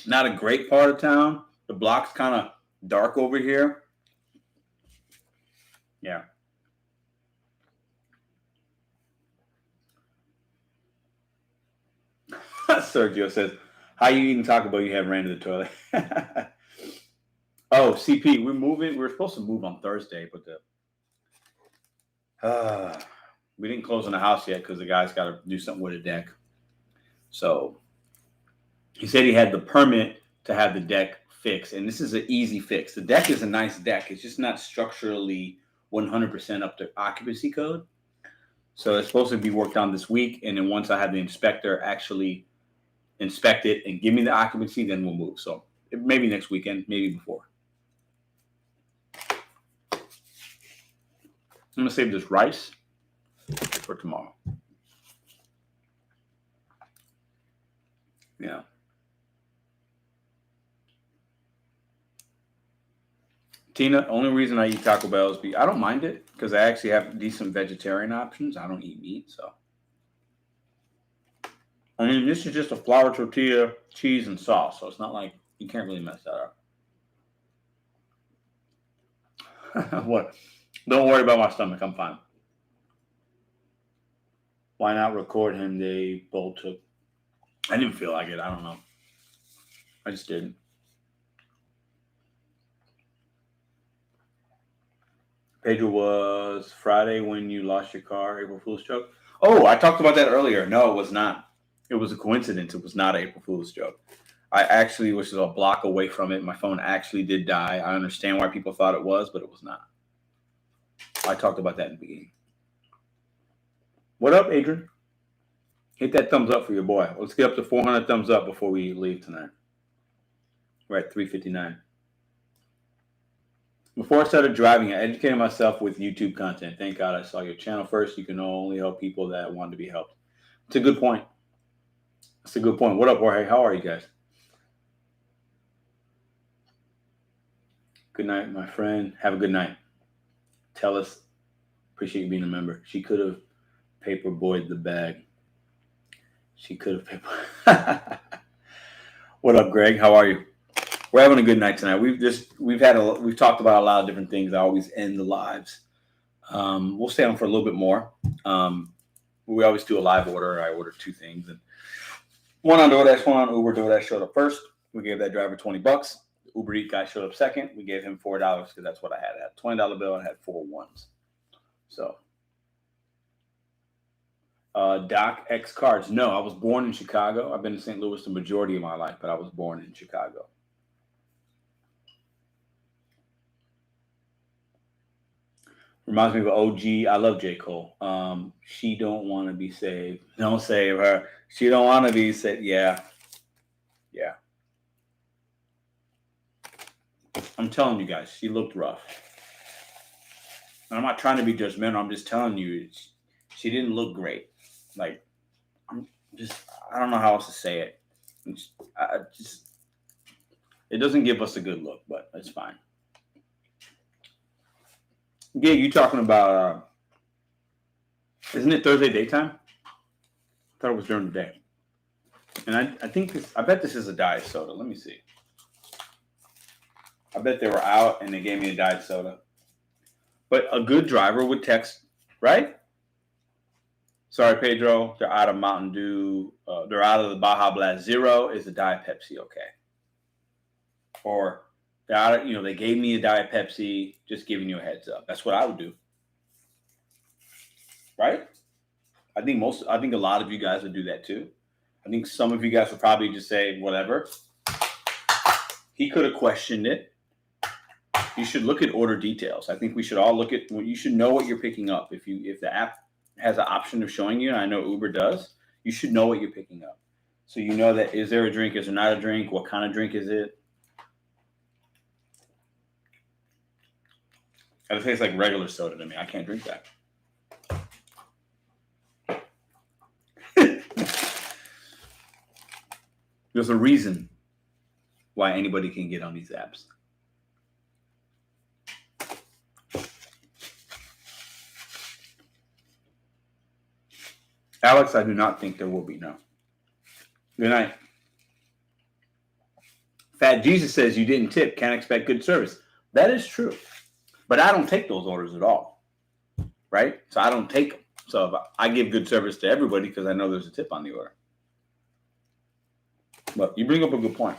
not a great part of town. The block's kind of dark over here. Yeah. Sergio says, how you eating Taco Bell? You haven't ran to the toilet. Oh, CP, we're moving. We're supposed to move on Thursday, but we didn't close on the house yet because the guy's got to do something with the deck. So he said he had the permit to have the deck fixed, and this is an easy fix. The deck is a nice deck. It's just not structurally 100% up to occupancy code. So it's supposed to be worked on this week, and then once I have the inspector actually inspect it and give me the occupancy, then we'll move. So maybe next weekend, maybe before. I'm going to save this rice for tomorrow. Yeah. Tina, only reason I eat Taco Bell is I don't mind it because I actually have decent vegetarian options. I don't eat meat, so. I mean, this is just a flour tortilla, cheese, and sauce, so it's not like you can't really mess that up. What? Don't worry about my stomach. I'm fine. Why not record him? They both took. I didn't feel like it. I don't know. I just didn't. Pedro, was Friday when you lost your car, April Fool's joke? Oh, I talked about that earlier. No, it was not. It was a coincidence. It was not an April Fool's joke. I actually was a block away from it. My phone actually did die. I understand why people thought it was, but it was not. I talked about that in the beginning. What up, Adrian? Hit that thumbs up for your boy. Let's get up to 400 thumbs up before we leave tonight. We're at 359. Before I started driving, I educated myself with YouTube content. Thank God I saw your channel first. You can only help people that want to be helped. It's a good point. It's a good point. What up, Jorge? How are you guys? Good night, my friend. Have a good night. Tell us. Appreciate you being a member. She could have paper boyed the bag. She could have paper. What up, Greg? How are you? We're having a good night tonight. We've talked about a lot of different things. I always end the lives. We'll stay on for a little bit more. We always do a live order. I order 2 things, and one on DoorDash, one on Uber. DoorDash showed up first. We gave that driver $20. The Uber Eats guy showed up second. We gave him $4 because that's what I had. I had a $20 bill and I had 4 ones. So, Doc X Cards. No, I was born in Chicago. I've been in St. Louis the majority of my life, but I was born in Chicago. Reminds me of OG. I love J. Cole. She don't want to be saved. Don't save her. She don't want to be saved. Yeah. I'm telling you guys, she looked rough. And I'm not trying to be judgmental. I'm just telling you, she didn't look great. Like, I don't know how else to say it. It doesn't give us a good look, but it's fine. Yeah, you talking about, isn't it Thursday daytime? I thought it was during the day. And I bet this is a diet soda. Let me see. I bet they were out and they gave me a diet soda. But a good driver would text, right? Sorry, Pedro, they're out of Mountain Dew. They're out of the Baja Blast Zero. Is a Diet Pepsi okay? Or they're out of, they gave me a Diet Pepsi, just giving you a heads up. That's what I would do. Right? I think a lot of you guys would do that too. I think some of you guys would probably just say, whatever. He could have questioned it. You should look at order details. I think we should all look at, you should know what you're picking up. If the app has an option of showing you, and I know Uber does, you should know what you're picking up. So you know that, is there a drink? Is there not a drink? What kind of drink is it? It tastes like regular soda to me. I can't drink that. There's a reason why anybody can get on these apps. Alex, I do not think there will be. No. Good night. Fat Jesus says you didn't tip. Can't expect good service. That is true. But I don't take those orders at all. Right? So I don't take them. So I give good service to everybody because I know there's a tip on the order. But you bring up a good point.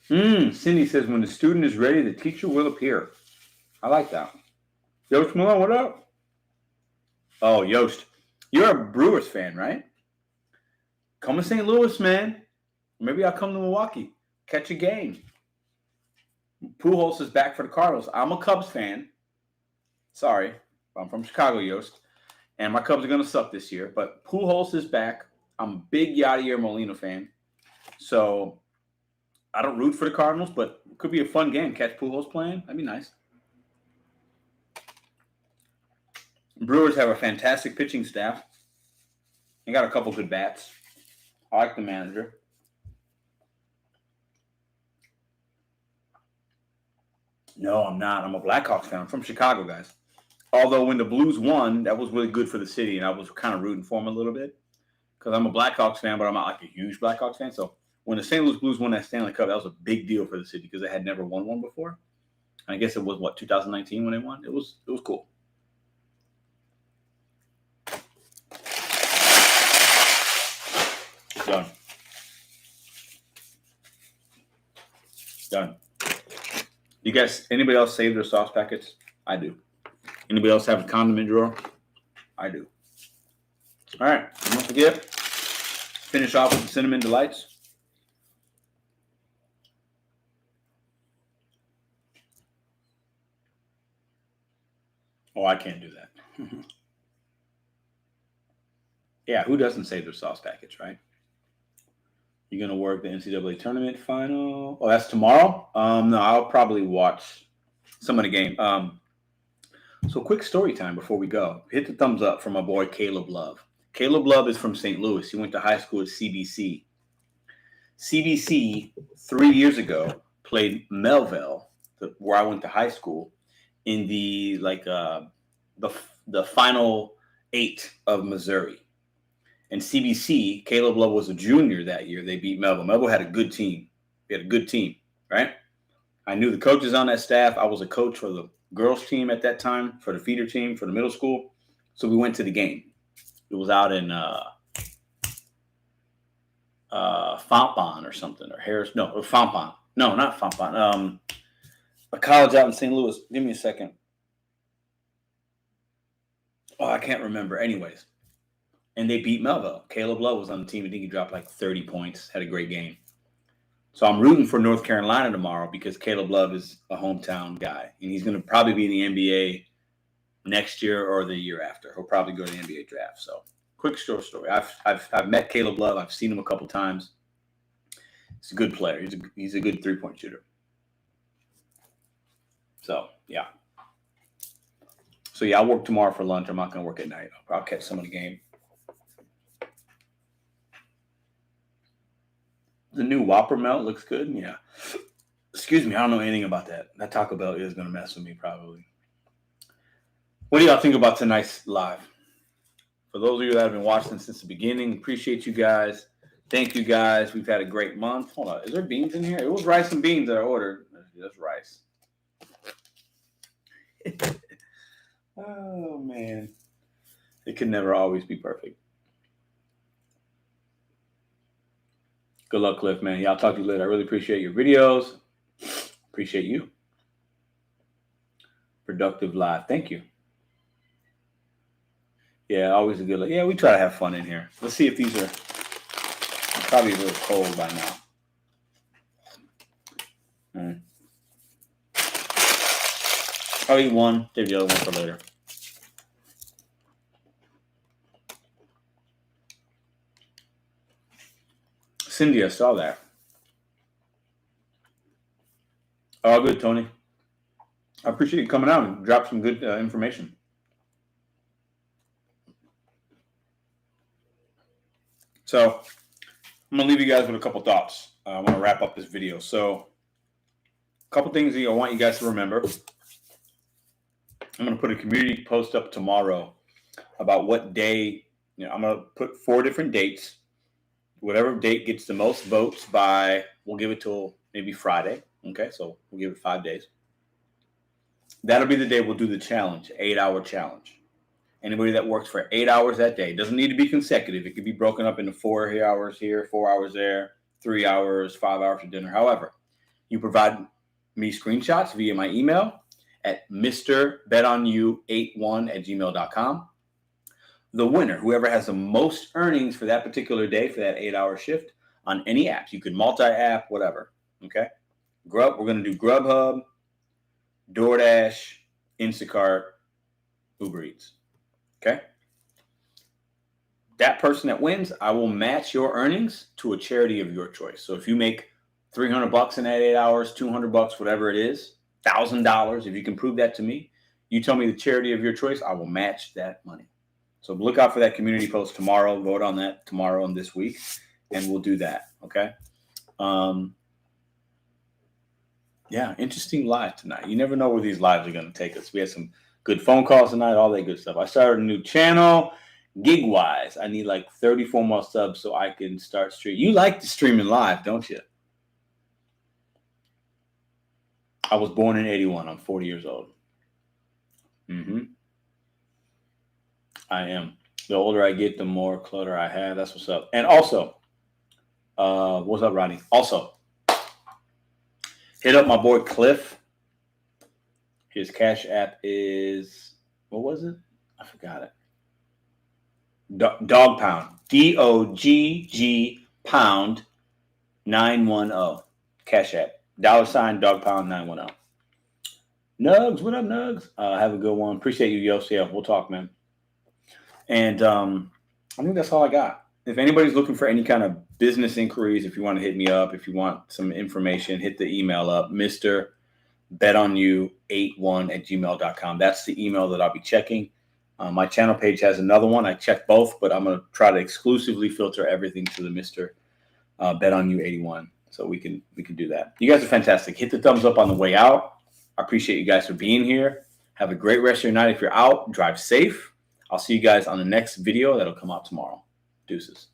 Cindy says, when the student is ready, the teacher will appear. I like that. Yost Malone, what up? Oh, Yost. You're a Brewers fan, right? Come to St. Louis, man. Maybe I'll come to Milwaukee. Catch a game. Pujols is back for the Cardinals. I'm a Cubs fan. Sorry. I'm from Chicago, Yost. And my Cubs are going to suck this year. But Pujols is back. I'm a big Yadier Molina fan. So I don't root for the Cardinals, but it could be a fun game. Catch Pujols playing. That'd be nice. Brewers have a fantastic pitching staff. They got a couple good bats. I like the manager. No, I'm not. I'm a Blackhawks fan. I'm from Chicago, guys. Although when the Blues won, that was really good for the city, and I was kind of rooting for them a little bit because I'm a Blackhawks fan, but I'm not like a huge Blackhawks fan. So when the St. Louis Blues won that Stanley Cup, that was a big deal for the city because they had never won one before. And I guess it was, 2019 when they won? It was cool. Done. You guys, anybody else save their sauce packets? I do. Anybody else have a condiment drawer? I do. All right. Don't forget, finish off with the cinnamon delights. Oh, I can't do that. Yeah, who doesn't save their sauce packets, right? You're going to work the NCAA tournament final? Oh, that's tomorrow? No, I'll probably watch some of the game. So quick story time before we go. Hit the thumbs up for my boy Caleb Love. Caleb Love is from St. Louis. He went to high school at CBC. CBC 3 years ago played Melville, where I went to high school, in the final 8 of Missouri. And CBC, Caleb Love was a junior that year. They beat Melville. Melville had a good team. They had a good team, right? I knew the coaches on that staff. I was a coach for the girls team at that time, for the feeder team, for the middle school. So we went to the game. It was out in Fontbonne or something, or Harris. No, or Fontbonne. No, not Fontbonne. A college out in St. Louis. Give me a second. Oh, I can't remember. Anyways. And they beat Melville. Caleb Love was on the team. I think he dropped like 30 points. Had a great game. So I'm rooting for North Carolina tomorrow because Caleb Love is a hometown guy. And he's going to probably be in the NBA next year or the year after. He'll probably go to the NBA draft. So quick short story. I've met Caleb Love. I've seen him a couple times. He's a good player. He's a good 3-point shooter. So, yeah. So, yeah, I'll work tomorrow for lunch. I'm not going to work at night. I'll catch some of the game. The new Whopper melt looks good. Yeah. Excuse me. I don't know anything about that. That Taco Bell is going to mess with me probably. What do y'all think about tonight's live? For those of you that have been watching since the beginning, appreciate you guys. Thank you guys. We've had a great month. Hold on. Is there beans in here? It was rice and beans that I ordered. That's rice. Oh, man. It can never always be perfect. Good luck, Cliff, man. Yeah, I'll talk to you later. I really appreciate your videos. Appreciate you. Productive live. Thank you. Yeah, always a good look. Yeah, we try to have fun in here. Let's see if these are probably a little cold by now. All right. I'll eat one. Save the other one for later. Cindy, I saw that. Oh, good, Tony. I appreciate you coming out and drop some good information. So I'm going to leave you guys with a couple thoughts. I want to wrap up this video. So a couple things that I want you guys to remember. I'm going to put a community post up tomorrow about what day. I'm going to put 4 different dates. Whatever date gets the most votes by, we'll give it till maybe Friday. Okay, so we'll give it 5 days. That'll be the day we'll do the challenge, 8-hour challenge. Anybody that works for 8 hours that day, doesn't need to be consecutive. It could be broken up into 4 hours here, 4 hours there, 3 hours, 5 hours for dinner. However, you provide me screenshots via my email at Mr.BetonYou81@gmail.com. The winner, whoever has the most earnings for that particular day, for that 8-hour shift on any apps. You could multi-app, whatever. Okay? We're going to do Grubhub, DoorDash, Instacart, Uber Eats. Okay? That person that wins, I will match your earnings to a charity of your choice. So if you make $300 in that 8 hours, $200, whatever it is, $1,000, if you can prove that to me, you tell me the charity of your choice, I will match that money. So look out for that community post tomorrow. Vote on that tomorrow and this week, and we'll do that. Okay. Yeah, interesting live tonight. You never know where these lives are going to take us. We had some good phone calls tonight, all that good stuff. I started a new channel, gig-wise. I need like 34 more subs so I can start streaming. You like the streaming live, don't you? I was born in 81. I'm 40 years old. I am. The older I get, the more clutter I have. That's what's up. And also, what's up, Ronnie? Also, hit up my boy Cliff. His Cash App is, what was it? I forgot it. Dog Pound. DOGG Pound 910. Cash App. $ Dog Pound 910. Nugs, what up, Nugs? Have a good one. Appreciate you, Yossi. Yeah, we'll talk, man. And I think that's all I got. If anybody's looking for any kind of business inquiries, if you want to hit me up, if you want some information, hit the email up, Mr.BetonYou81@gmail.com. That's the email that I'll be checking. My channel page has another one. I check both, but I'm going to try to exclusively filter everything to the Mr. BetonYou81. So we can do that. You guys are fantastic. Hit the thumbs up on the way out. I appreciate you guys for being here. Have a great rest of your night. If you're out, drive safe. I'll see you guys on the next video that'll come out tomorrow. Deuces.